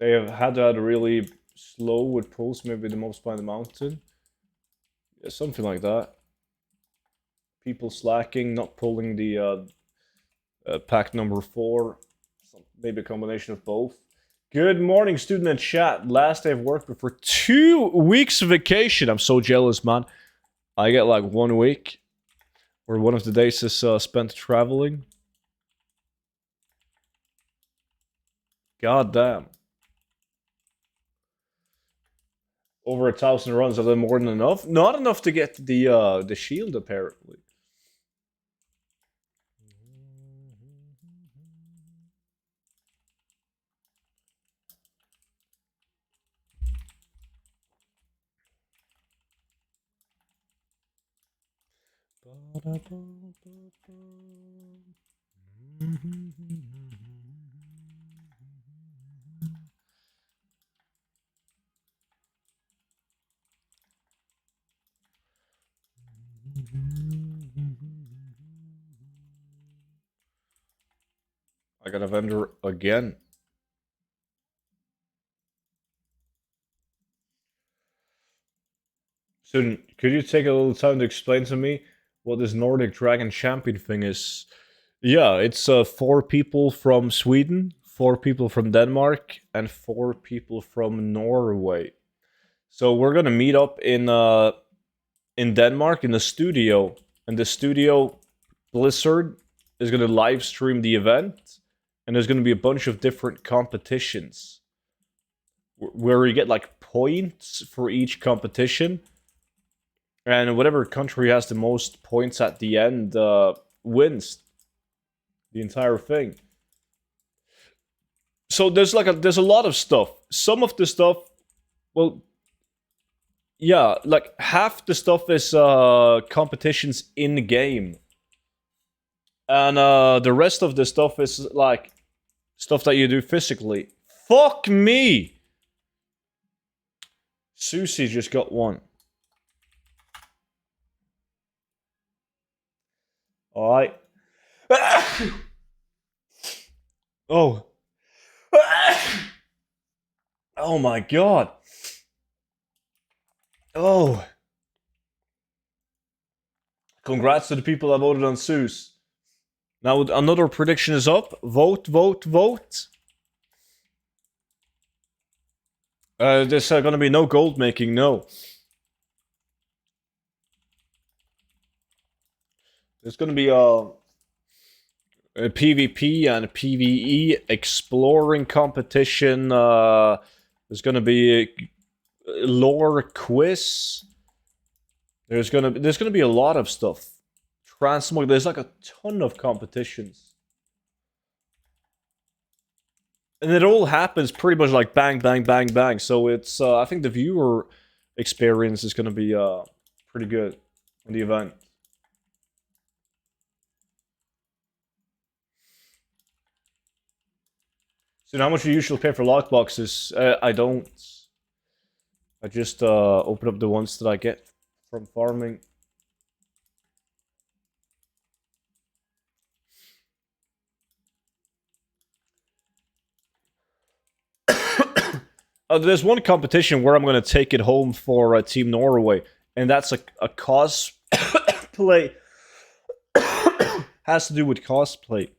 They have had that really slow with pulls, maybe the most by the mountain. Yeah, something like that. People slacking, not pulling the pack number 4. Maybe a combination of both. Good morning, student in chat. Last day of work before 2 weeks of vacation. I'm so jealous, man. I get like 1 week, where one of the days is spent traveling. God damn. Over 1,000 runs, are they more than enough? Not enough to get the shield, apparently. I got a vendor again. So, could you take a little time to explain to me what this Nordic Dragon Champion thing is? Yeah, it's 4 people from Sweden, 4 people from Denmark, and 4 people from Norway. So we're gonna meet up in Denmark in the studio, and the studio Blizzard is gonna live stream the event, and there's gonna be a bunch of different competitions where you get like points for each competition. And whatever country has the most points at the end wins the entire thing. So there's a lot of stuff. Some of the stuff, well, yeah, like half the stuff is competitions in game, and the rest of the stuff is like stuff that you do physically. Fuck me. Susie just got one. Alright. Oh. Oh my god. Oh. Congrats to the people that voted on Zeus. Now another prediction is up. Vote, vote, vote. There's gonna be no gold making, no. There's gonna be a PvP and a PvE exploring competition. There's gonna be a lore quiz. There's gonna be a lot of stuff. Transmog. There's like a ton of competitions, and it all happens pretty much like bang, bang, bang, bang. So it's I think the viewer experience is gonna be pretty good in the event. So how much do you usually pay for lockboxes? I don't. I just open up the ones that I get from farming. There's one competition where I'm going to take it home for Team Norway, and that's a cosplay. Has to do with cosplay.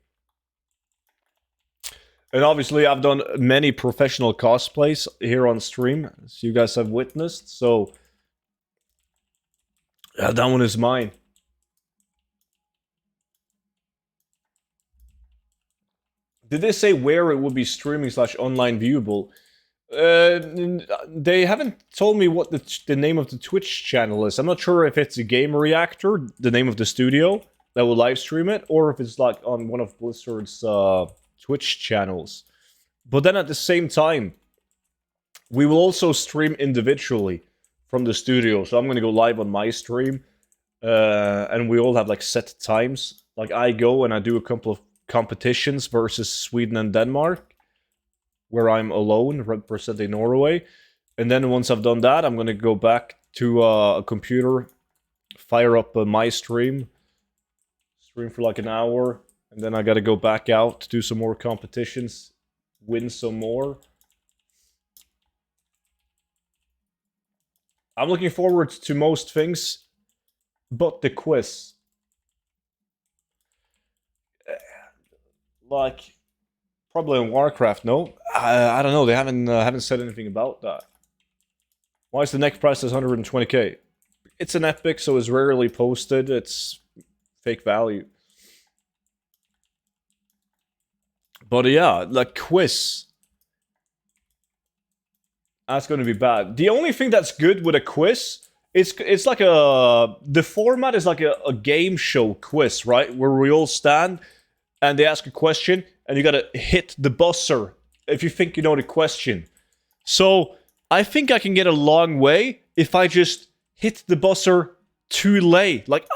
And obviously, I've done many professional cosplays here on stream, as you guys have witnessed, so that one is mine. Did they say where it would be streaming / online viewable? They haven't told me what the name of the Twitch channel is. I'm not sure if it's a Game Reactor, the name of the studio that will live stream it, or if it's like on one of Blizzard's Twitch channels. But then at the same time, we will also stream individually from the studio. So I'm going to go live on my stream, and we all have like set times. Like I go and I do a couple of competitions versus Sweden and Denmark, where I'm alone representing Norway. And then once I've done that, I'm going to go back to a computer, fire up my stream for like an hour, and then I got to go back out to do some more competitions, win some more. I'm looking forward to most things, but the quiz. Like, probably in Warcraft, no? I don't know, they haven't said anything about that. Why is the next price 120k? It's an epic, so it's rarely posted, it's fake value. But yeah, like quiz. That's going to be bad. The only thing that's good with a quiz, it's like the format is like a game show quiz, right? Where we all stand and they ask a question and you gotta hit the buzzer if you think you know the question. So I think I can get a long way if I just hit the buzzer too late. Like,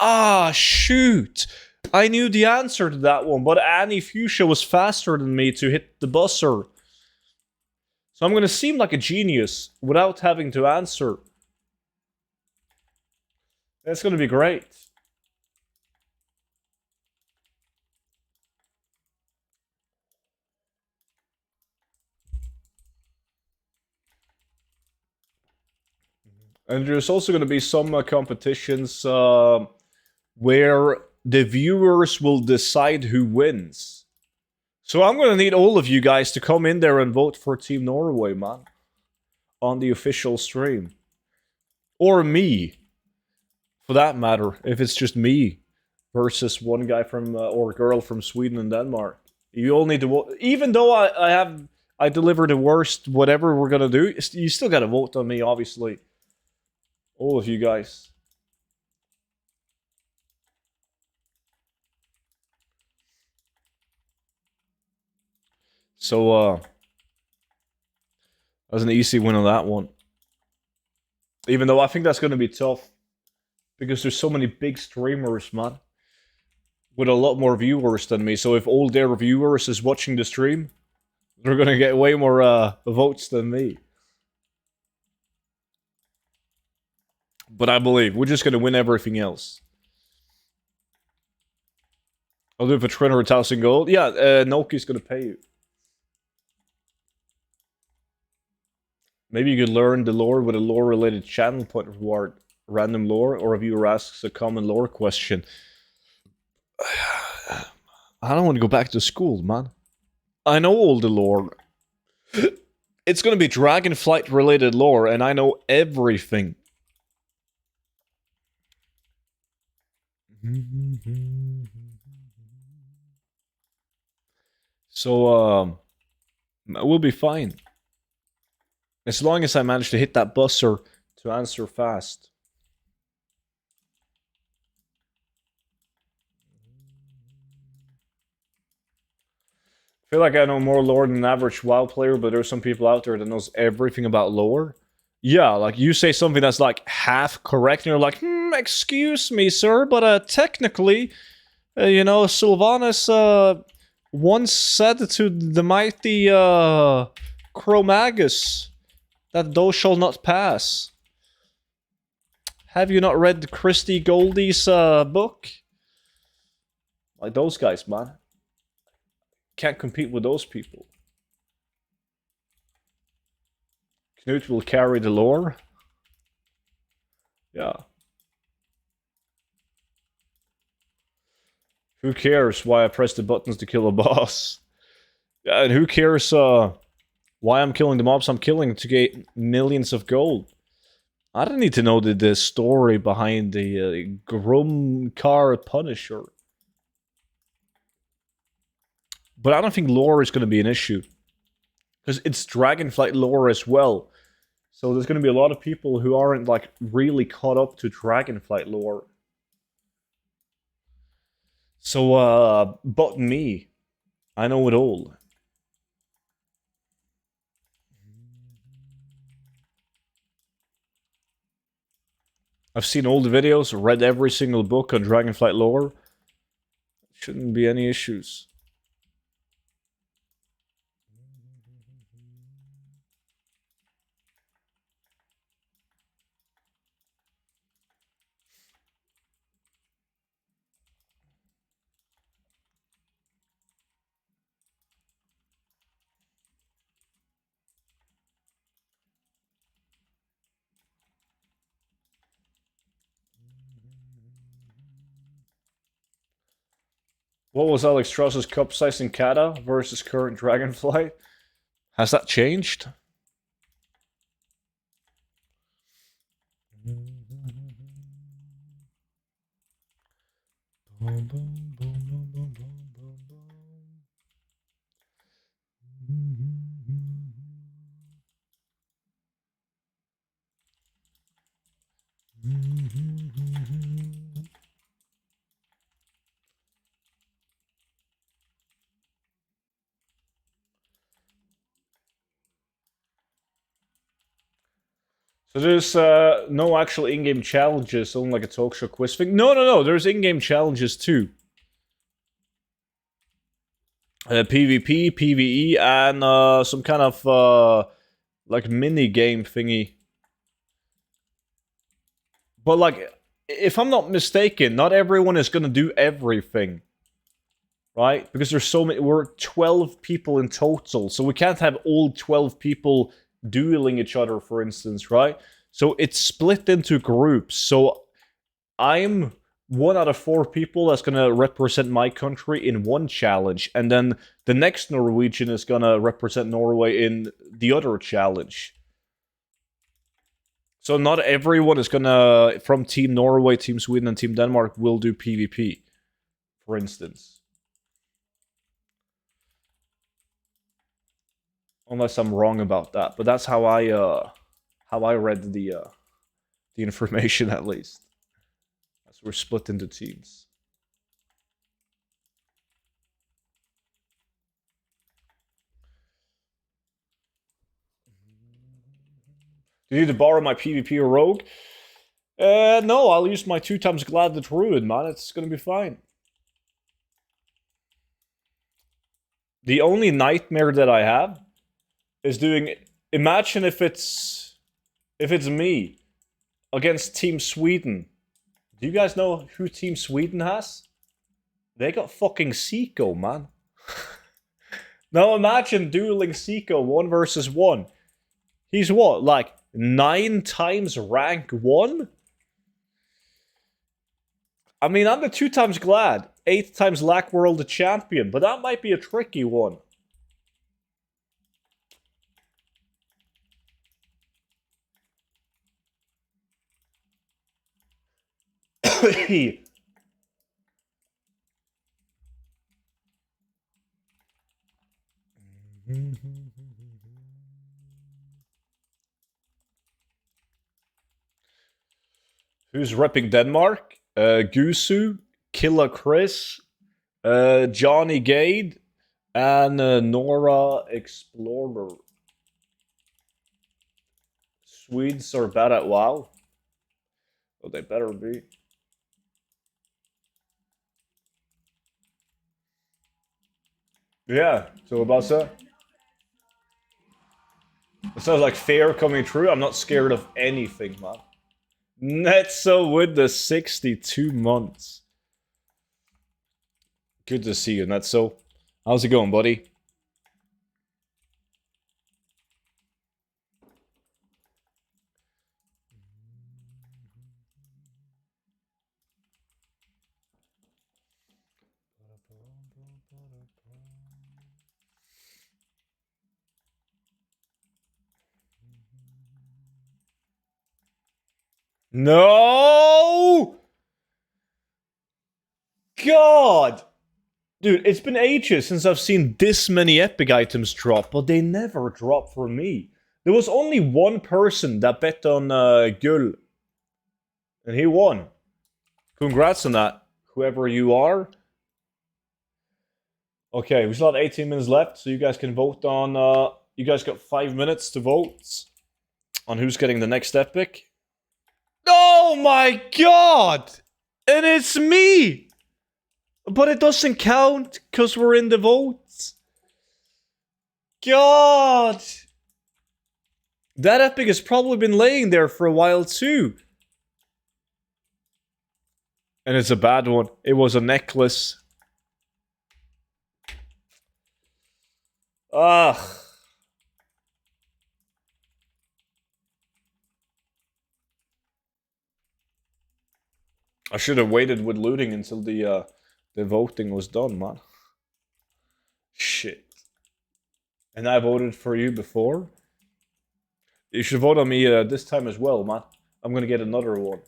shoot. I knew the answer to that one, but Annie Fuchsia was faster than me to hit the buzzer. So I'm going to seem like a genius without having to answer. That's going to be great. And there's also going to be some competitions where the viewers will decide who wins. So I'm going to need all of you guys to come in there and vote for Team Norway, man. On the official stream. Or me. For that matter, if it's just me versus one guy from or girl from Sweden and Denmark. You all need to vote. Even though I deliver the worst whatever we're going to do, you still got to vote on me, obviously. All of you guys. So, that was an easy win on that one. Even though I think that's going to be tough. Because there's so many big streamers, man. With a lot more viewers than me. So if all their viewers is watching the stream, they're going to get way more votes than me. But I believe we're just going to win everything else. I'll do it for 300,000 gold. Yeah, Noki's going to pay you. Maybe you could learn the lore with a lore-related channel point reward. Random lore, or a viewer asks a common lore question. I don't want to go back to school, man. I know all the lore. It's going to be Dragonflight-related lore, and I know everything. So, we'll be fine. As long as I manage to hit that buzzer to answer fast. I feel like I know more lore than an average WoW player, but there's some people out there that knows everything about lore. Yeah, like you say something that's like half correct, and you're like, excuse me, sir, but technically, you know, Sylvanas once said to the mighty Chromagus that thou shall not pass. Have you not read Christy Goldie's book? Like those guys, man. Can't compete with those people. Knut will carry the lore. Yeah. Who cares why I press the buttons to kill a boss? Yeah, and who cares why I'm killing the mobs I'm killing to get millions of gold? I don't need to know the story behind the Grumcar Punisher. But I don't think lore is going to be an issue. Because it's Dragonflight lore as well. So there's going to be a lot of people who aren't like really caught up to Dragonflight lore. So, but me, I know it all. I've seen all the videos, read every single book on Dragonflight lore. Shouldn't be any issues. What was Alex Strauss's cup size in Kata versus current Dragonflight? Has that changed? So there's no actual in-game challenges, only like a talk show quiz thing. No. There's in-game challenges too. PvP, PvE, and some kind of like mini game thingy. But like, if I'm not mistaken, not everyone is gonna do everything, right? Because there's so many. We're 12 people in total, so we can't have all 12 people dueling each other, for instance, right? So it's split into groups. So I'm 1 out of 4 people that's gonna represent my country in one challenge, and then the next Norwegian is gonna represent Norway in the other challenge. So not everyone is gonna, from Team Norway, Team Sweden, and Team Denmark, will do PvP, for instance. Unless I'm wrong about that, but that's how I read the information at least. As we're split into teams. Do you need to borrow my PvP rogue? No, I'll use my 2 times glad the druid, man. It's gonna be fine. The only nightmare that I have is doing. Imagine if it's me against Team Sweden. Do you guys know who Team Sweden has? They got fucking Seiko, man. Now imagine dueling Seiko 1 versus 1. He's what, like 9 times rank 1? I mean, I'm the 2 times glad, 8 times Lack World champion, but that might be a tricky one. Who's repping Denmark? Gusu, Killa Chris, Johnny Gade, and Nora Explorer. Swedes are bad at WoW. Oh, they better be. Yeah, so about that. It sounds like fair coming true. I'm not scared of anything, man. Netso with the 62 months. Good to see you, Netso. How's it going, buddy? No! God! Dude, it's been ages since I've seen this many epic items drop, but they never drop for me. There was only one person that bet on Gull, and he won. Congrats on that, whoever you are. Okay, we still have 18 minutes left, so you guys can vote on... you guys got 5 minutes to vote on who's getting the next epic. Oh my god! And it's me! But it doesn't count, because we're in the votes. God! That epic has probably been laying there for a while too. And it's a bad one. It was a necklace. Ugh. I should have waited with looting until the voting was done, man. Shit. And I voted for you before. You should vote on me this time as well, man. I'm gonna get another one.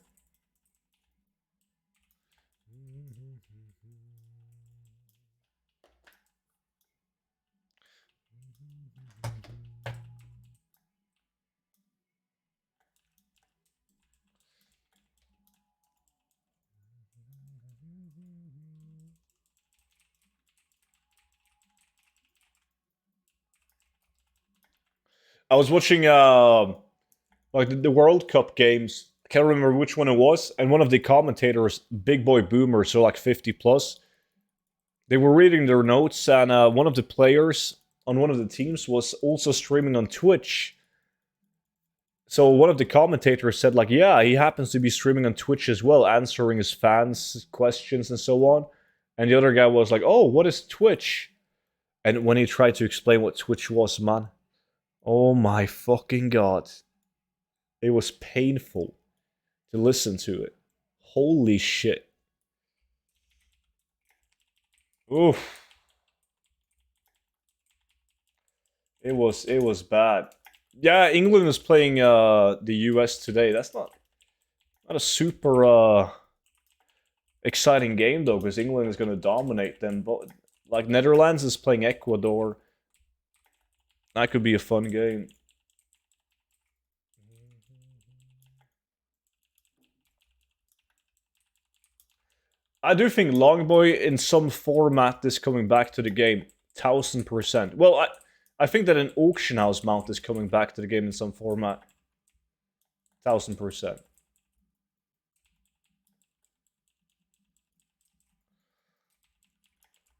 I was watching like the World Cup games. I can't remember which one it was, and one of the commentators, Big Boy Boomer, so like 50 plus, they were reading their notes, and one of the players on one of the teams was also streaming on Twitch. So one of the commentators said, like, yeah, he happens to be streaming on Twitch as well, answering his fans' questions and so on. And the other guy was like, oh, what is Twitch? And when he tried to explain what Twitch was, man, oh my fucking god. It was painful to listen to it. Holy shit. Oof. It was bad. Yeah, England is playing the US today. That's not a super exciting game though, because England is gonna dominate them. But like Netherlands is playing Ecuador. That could be a fun game. I do think Longboy in some format is coming back to the game. 1000%. Well, I think that an auction house mount is coming back to the game in some format. 1000%.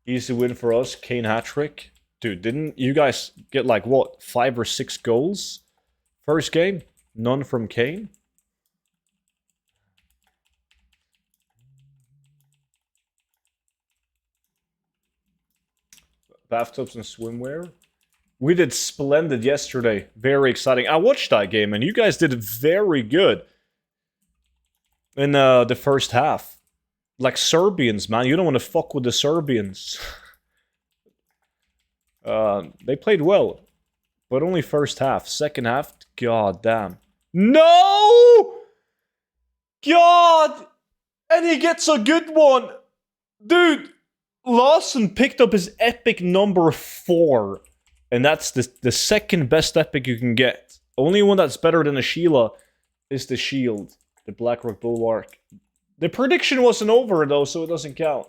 Easy win for us. Kane hat-trick. Dude, didn't you guys get like, what, 5 or 6 goals? First game? None from Kane? Bathtubs and swimwear? We did splendid yesterday. Very exciting. I watched that game, and you guys did very good in the first half. Like Serbians, man. You don't want to fuck with the Serbians. They played well, but only first half. Second half, god damn. No! God! And he gets a good one! Dude! Lawson picked up his epic number 4. And that's the second best epic you can get. Only one that's better than a Sheila is the Shield. The Blackrock Bulwark. The prediction wasn't over though, so it doesn't count.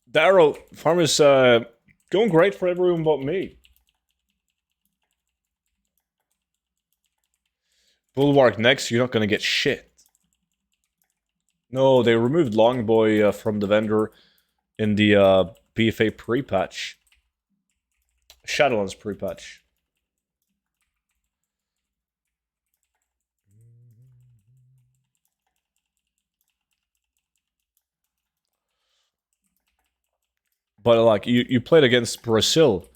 Darrow, farm is going great for everyone but me. Bulwark next, you're not gonna get shit. No, they removed Longboy from the vendor in the BFA pre-patch. Shadowlands pre-patch. But like, you played against Brazil.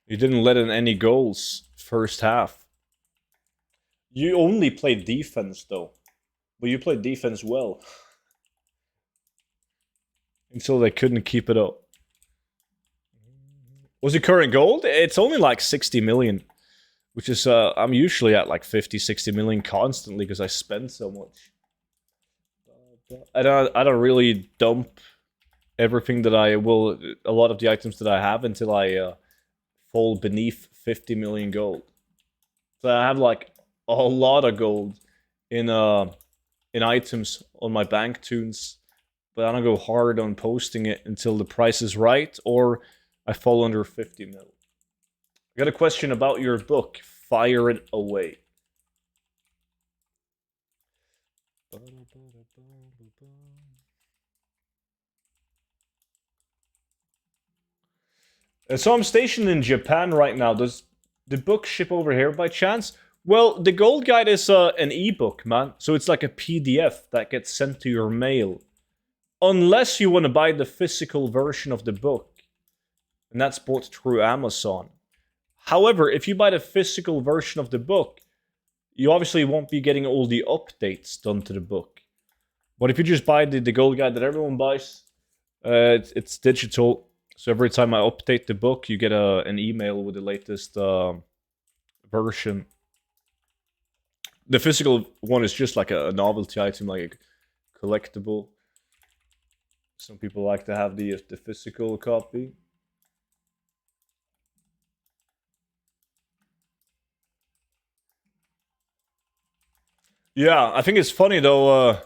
You didn't let in any goals first half. You only played defense, though. But you played defense well. Until they couldn't keep it up. What's your current gold? It's only like 60 million. Which is, I'm usually at like 50, 60 million constantly because I spend so much. I don't really dump everything that I will, a lot of the items that I have until I fall beneath 50 million gold. So I have like a lot of gold in items on my bank tunes, but I don't go hard on posting it until the price is right or I fall under 50 mil. I got a question about your book. Fire it away. So I'm stationed in Japan right now. Does the book ship over here by chance? Well, the gold guide is an ebook, man. So it's like a PDF that gets sent to your mail. Unless you want to buy the physical version of the book. And that's bought through Amazon. However, if you buy the physical version of the book, you obviously won't be getting all the updates done to the book. But if you just buy the gold guide that everyone buys, it's digital. So every time I update the book, you get an email with the latest version. The physical one is just like a novelty item, like a collectible. Some people like to have the physical copy. Yeah, I think it's funny though.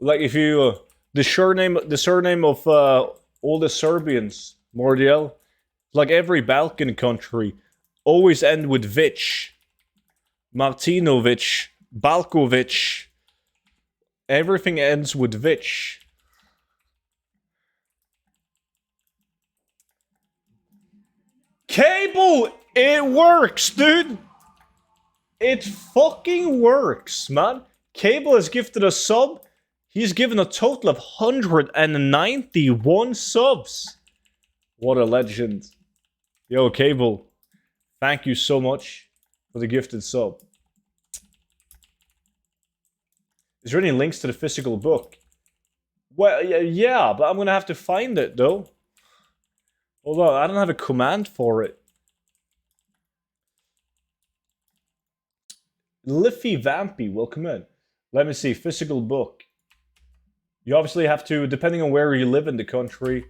Like if you the surname of all the Serbians, Mordiel, like every Balkan country, always end with Vic, Martinovic, Balkovic. Everything ends with Vic. Cable, it works, dude. It fucking works, man. Cable has gifted a sub. He's given a total of 191 subs. What a legend. Yo, Cable, thank you so much for the gifted sub. Is there any links to the physical book? Well, yeah, but I'm gonna have to find it, though. Hold on, I don't have a command for it. Liffy Vampy, welcome in. Let me see, physical book. You obviously have to, depending on where you live in the country,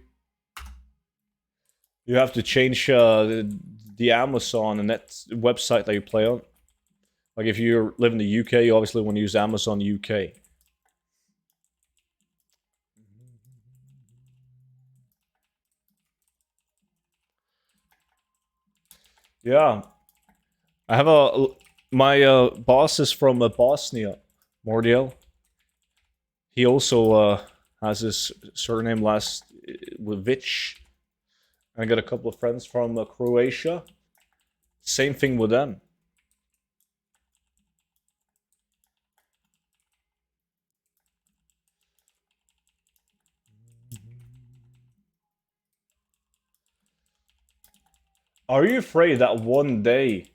you have to change the Amazon and that website that you play on. Like if you live in the UK, you obviously want to use Amazon UK. Yeah. I have my boss is from Bosnia, Mordiel. He also has his surname last with Vic. I got a couple of friends from Croatia. Same thing with them. Are you afraid that one day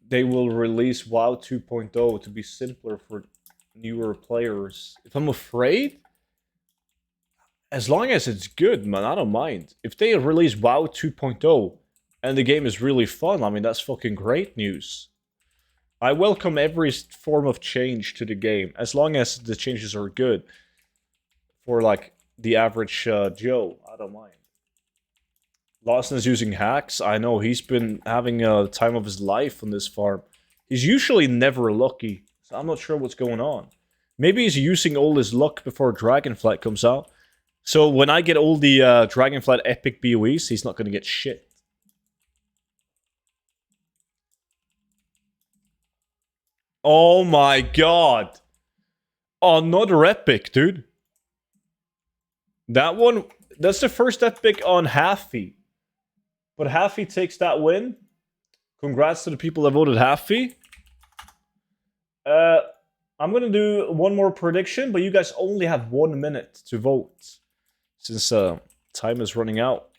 they will release WoW 2.0 to be simpler for newer players? If I'm afraid, as long as it's good, man, I don't mind. If they release WoW 2.0 and the game is really fun, I mean, that's fucking great news. I welcome every form of change to the game, as long as the changes are good. For, like, the average Joe, I don't mind. Lawson is using hacks. I know, he's been having a time of his life on this farm. He's usually never lucky, so I'm not sure what's going on. Maybe he's using all his luck before Dragonflight comes out. So when I get all the Dragonflight epic BOEs, he's not going to get shit. Oh my god. Another epic, dude. That one, that's the first epic on Halfy. But Halfy takes that win. Congrats to the people that voted Halfy. I'm going to do one more prediction, but you guys only have 1 minute to vote. Since time is running out.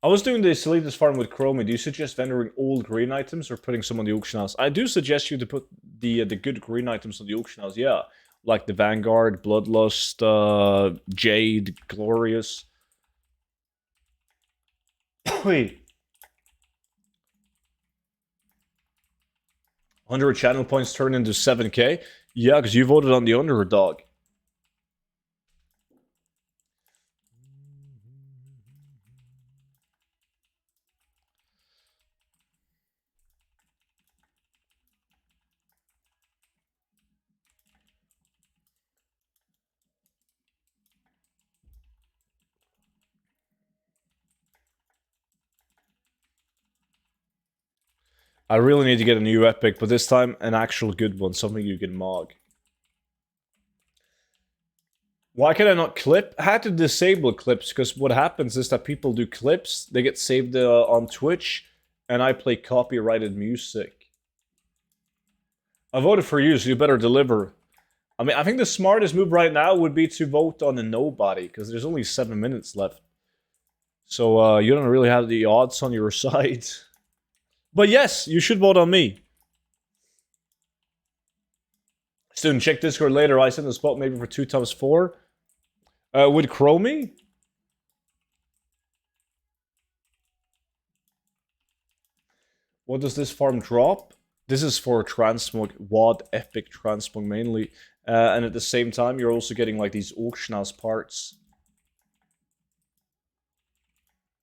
I was doing the Salitas farm with Chromie. Do you suggest vending old green items or putting some on the auction house? I do suggest you to put the good green items on the auction house, yeah. Like the Vanguard, Bloodlust, Jade, Glorious. Wait. 100 channel points turn into 7k? Yeah, because you voted on the underdog. I really need to get a new epic, but this time an actual good one, something you can mog. Why can I not clip? I had to disable clips, because what happens is that people do clips, they get saved on Twitch, and I play copyrighted music. I voted for you, so you better deliver. I mean, I think the smartest move right now would be to vote on a nobody, because there's only 7 minutes left. So you don't really have the odds on your side. But yes, you should vote on me. Student, check Discord later. I sent a spot maybe for 2x4. With Chromie? What does this farm drop? This is for transmog, WAD epic transmog mainly. And at the same time, you're also getting like these auction house parts.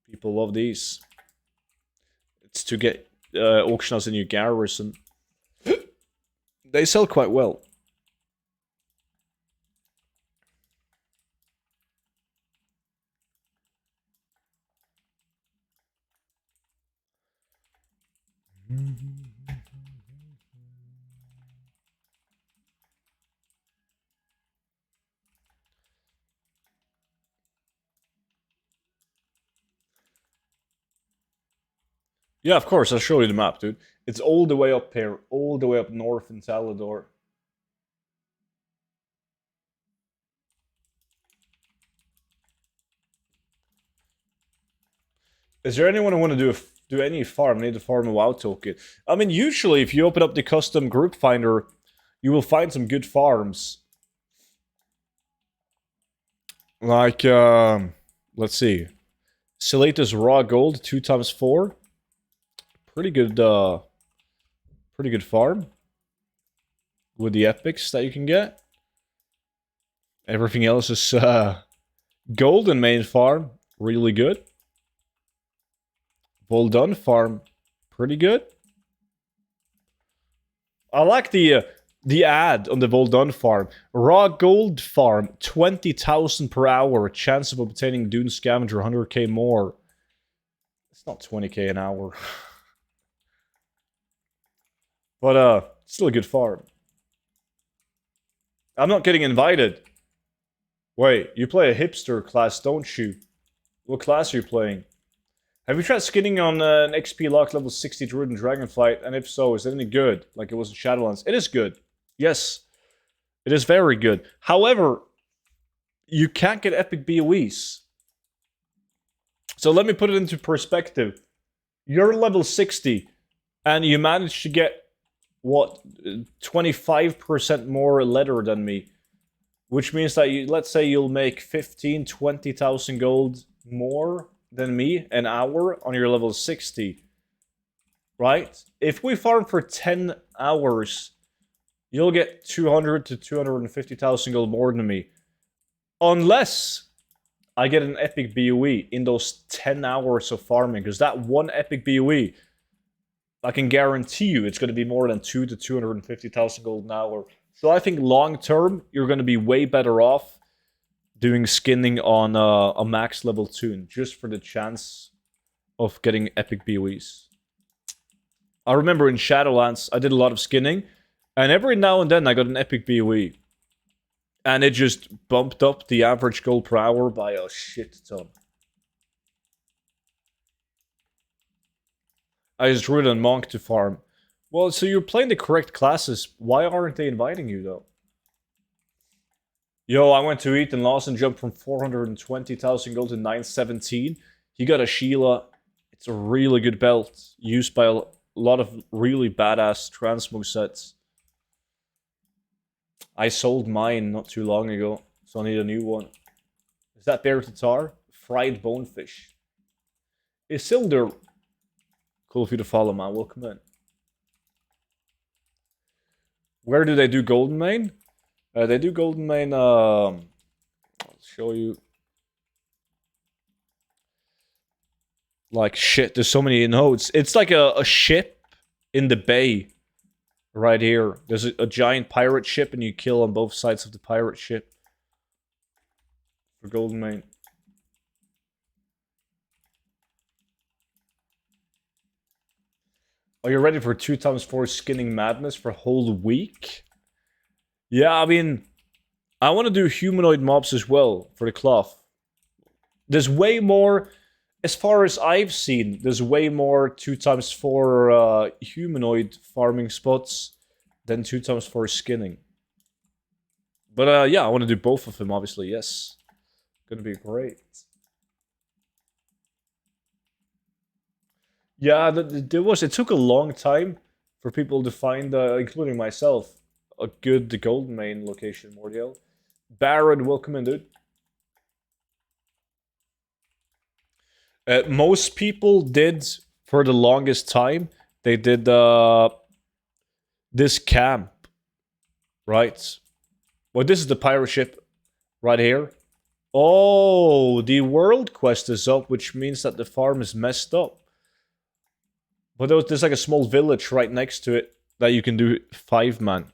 People love these. It's to get auction house in your garrison. They sell quite well. Yeah, of course, I'll show you the map, dude. It's all the way up here, all the way up north in Talador. Is there anyone who want to do any farm? Need to farm a WoW token? I mean, usually if you open up the custom group finder, you will find some good farms. Like, let's see. Salitas raw gold, 2x4. Pretty good farm. With the epics that you can get. Everything else is golden main farm. Really good. Well done farm. Pretty good. I like the ad on the Voldun farm. Raw gold farm, 20,000 per hour. Chance of obtaining Dune Scavenger, 100k more. It's not 20k an hour. But, still a good farm. I'm not getting invited. Wait, you play a hipster class, don't you? What class are you playing? Have you tried skinning on an XP lock level 60 Druid in Dragonflight? And if so, is it any good? Like it was in Shadowlands? It is good. Yes. It is very good. However, you can't get epic BOEs. So let me put it into perspective. You're level 60, and you managed to get, what, 25% more leather than me. Which means that, let's say you'll make 15, 20,000 gold more than me an hour on your level 60. Right? If we farm for 10 hours, you'll get 200 to 250,000 gold more than me. Unless I get an epic BOE in those 10 hours of farming. Because that one epic BOE, I can guarantee you it's going to be more than 2 to 250,000 gold an hour. So I think long term, you're going to be way better off doing skinning on a max level tune, just for the chance of getting epic BOEs. I remember in Shadowlands, I did a lot of skinning, and every now and then I got an epic BOE. And it just bumped up the average gold per hour by a shit ton. I just Druid and Monk to farm. Well, so you're playing the correct classes. Why aren't they inviting you, though? Yo, I went to eat and lost and jumped from 420,000 gold to 917. He got a Sheila. It's a really good belt used by a lot of really badass transmog sets. I sold mine not too long ago, so I need a new one. Is that bear tartar? Fried bonefish. Is Cylinder cool of you to follow, man? Welcome in. Where do they do Golden Mane? They do Golden Mane. I'll show you. Like shit, there's so many nodes. It's like a ship in the bay right here. There's a giant pirate ship, and you kill on both sides of the pirate ship for Golden Mane. Are you ready for 2x4 skinning madness for a whole week? Yeah, I mean, I want to do humanoid mobs as well for the cloth. There's way more, as far as I've seen, there's way more 2x4 humanoid farming spots than 2x4 skinning. But yeah, I want to do both of them, obviously, yes. Gonna be great. Yeah, it took a long time for people to find, including myself, a good Golden Mane location, Mordiel. Baron, welcome in, dude. Most people did, for the longest time, they did this camp, right? Well, this is the pirate ship right here. Oh, the world quest is up, which means that the farm is messed up. But there's like a small village right next to it that you can do 5-man.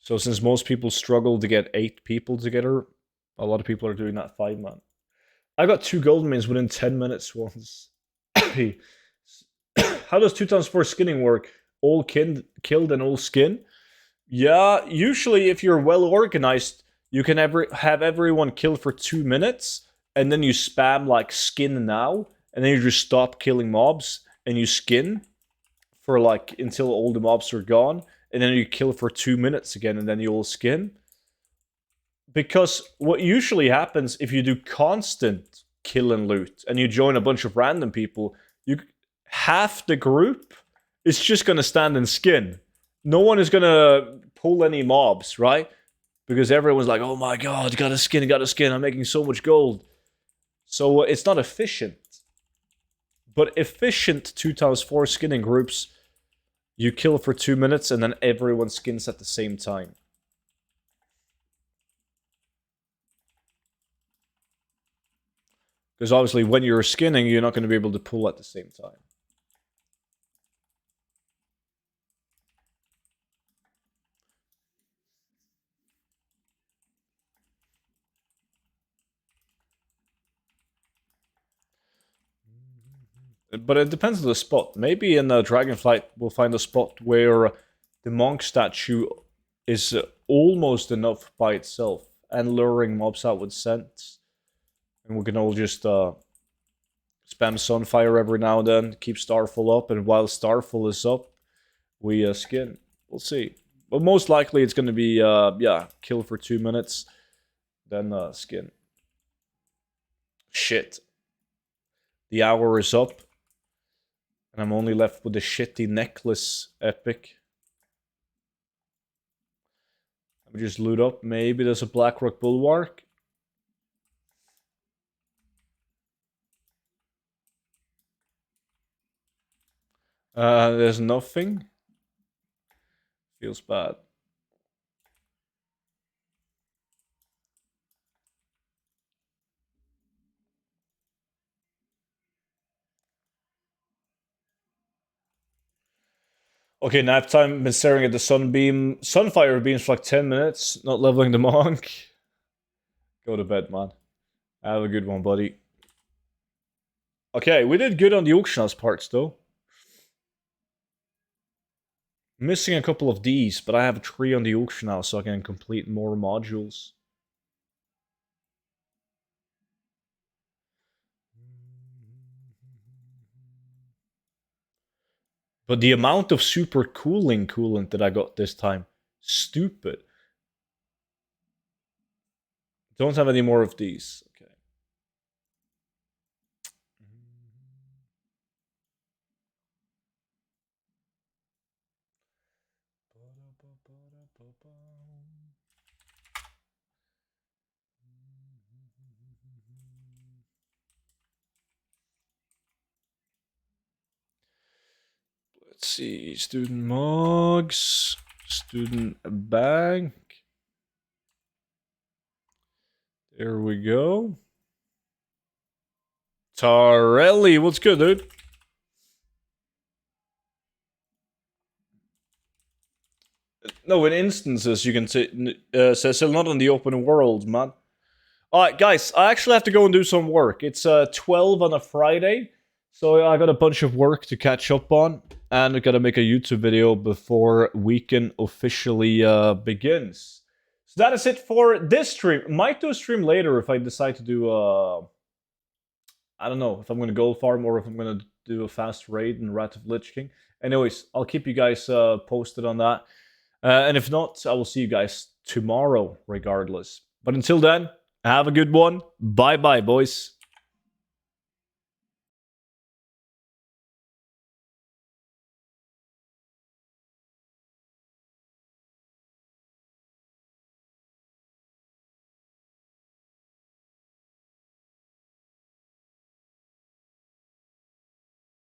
So since most people struggle to get 8 people together, a lot of people are doing that 5-man. I got 2 golden mains within 10 minutes once. How does 2x4 skinning work? All killed and all skin? Yeah, usually if you're well organized, you can have everyone killed for 2 minutes, and then you spam like skin now, and then you just stop killing mobs, and you skin for like until all the mobs are gone, and then you kill for 2 minutes again, and then you all skin. Because what usually happens if you do constant kill and loot, and you join a bunch of random people, half the group is just gonna stand and skin. No one is gonna pull any mobs, right? Because everyone's like, oh my god, gotta skin, I'm making so much gold. So it's not efficient. But efficient 2x4 skinning groups, you kill for 2 minutes and then everyone skins at the same time. Because obviously when you're skinning, you're not going to be able to pull at the same time. But it depends on the spot. Maybe in Dragonflight we'll find a spot where the monk statue is almost enough by itself and luring mobs out with scents. And we can all just spam Sunfire every now and then, keep Starfall up, and while Starfall is up, we skin. We'll see. But most likely it's going to be, yeah, kill for 2 minutes, then skin. Shit. The hour is up. And I'm only left with the shitty necklace epic. Let me just loot up. Maybe there's a Blackrock Bulwark. There's nothing. Feels bad. Okay, nap time. Been staring at the Sunfire beams for like 10 minutes. Not leveling the monk. Go to bed, man. Have a good one, buddy. Okay, we did good on the auction house parts, though. Missing a couple of these, but I have 3 on the auction house, so I can complete more modules. But the amount of super coolant that I got this time, stupid. Don't have any more of these. Okay. Let's see, student mugs, student bank. There we go. Tarelli, what's good, dude? No, in instances you can say, so not in the open world, man. Alright, guys, I actually have to go and do some work. It's 12 on a Friday, so I got a bunch of work to catch up on, and I gotta make a YouTube video before weekend officially begins. So that is it for this stream. Might do a stream later if I decide to do, I don't know, if I'm gonna gold farm or if I'm gonna do a fast raid in Wrath of Lich King. Anyways, I'll keep you guys posted on that. And if not, I will see you guys tomorrow regardless. But until then, have a good one. Bye-bye, boys.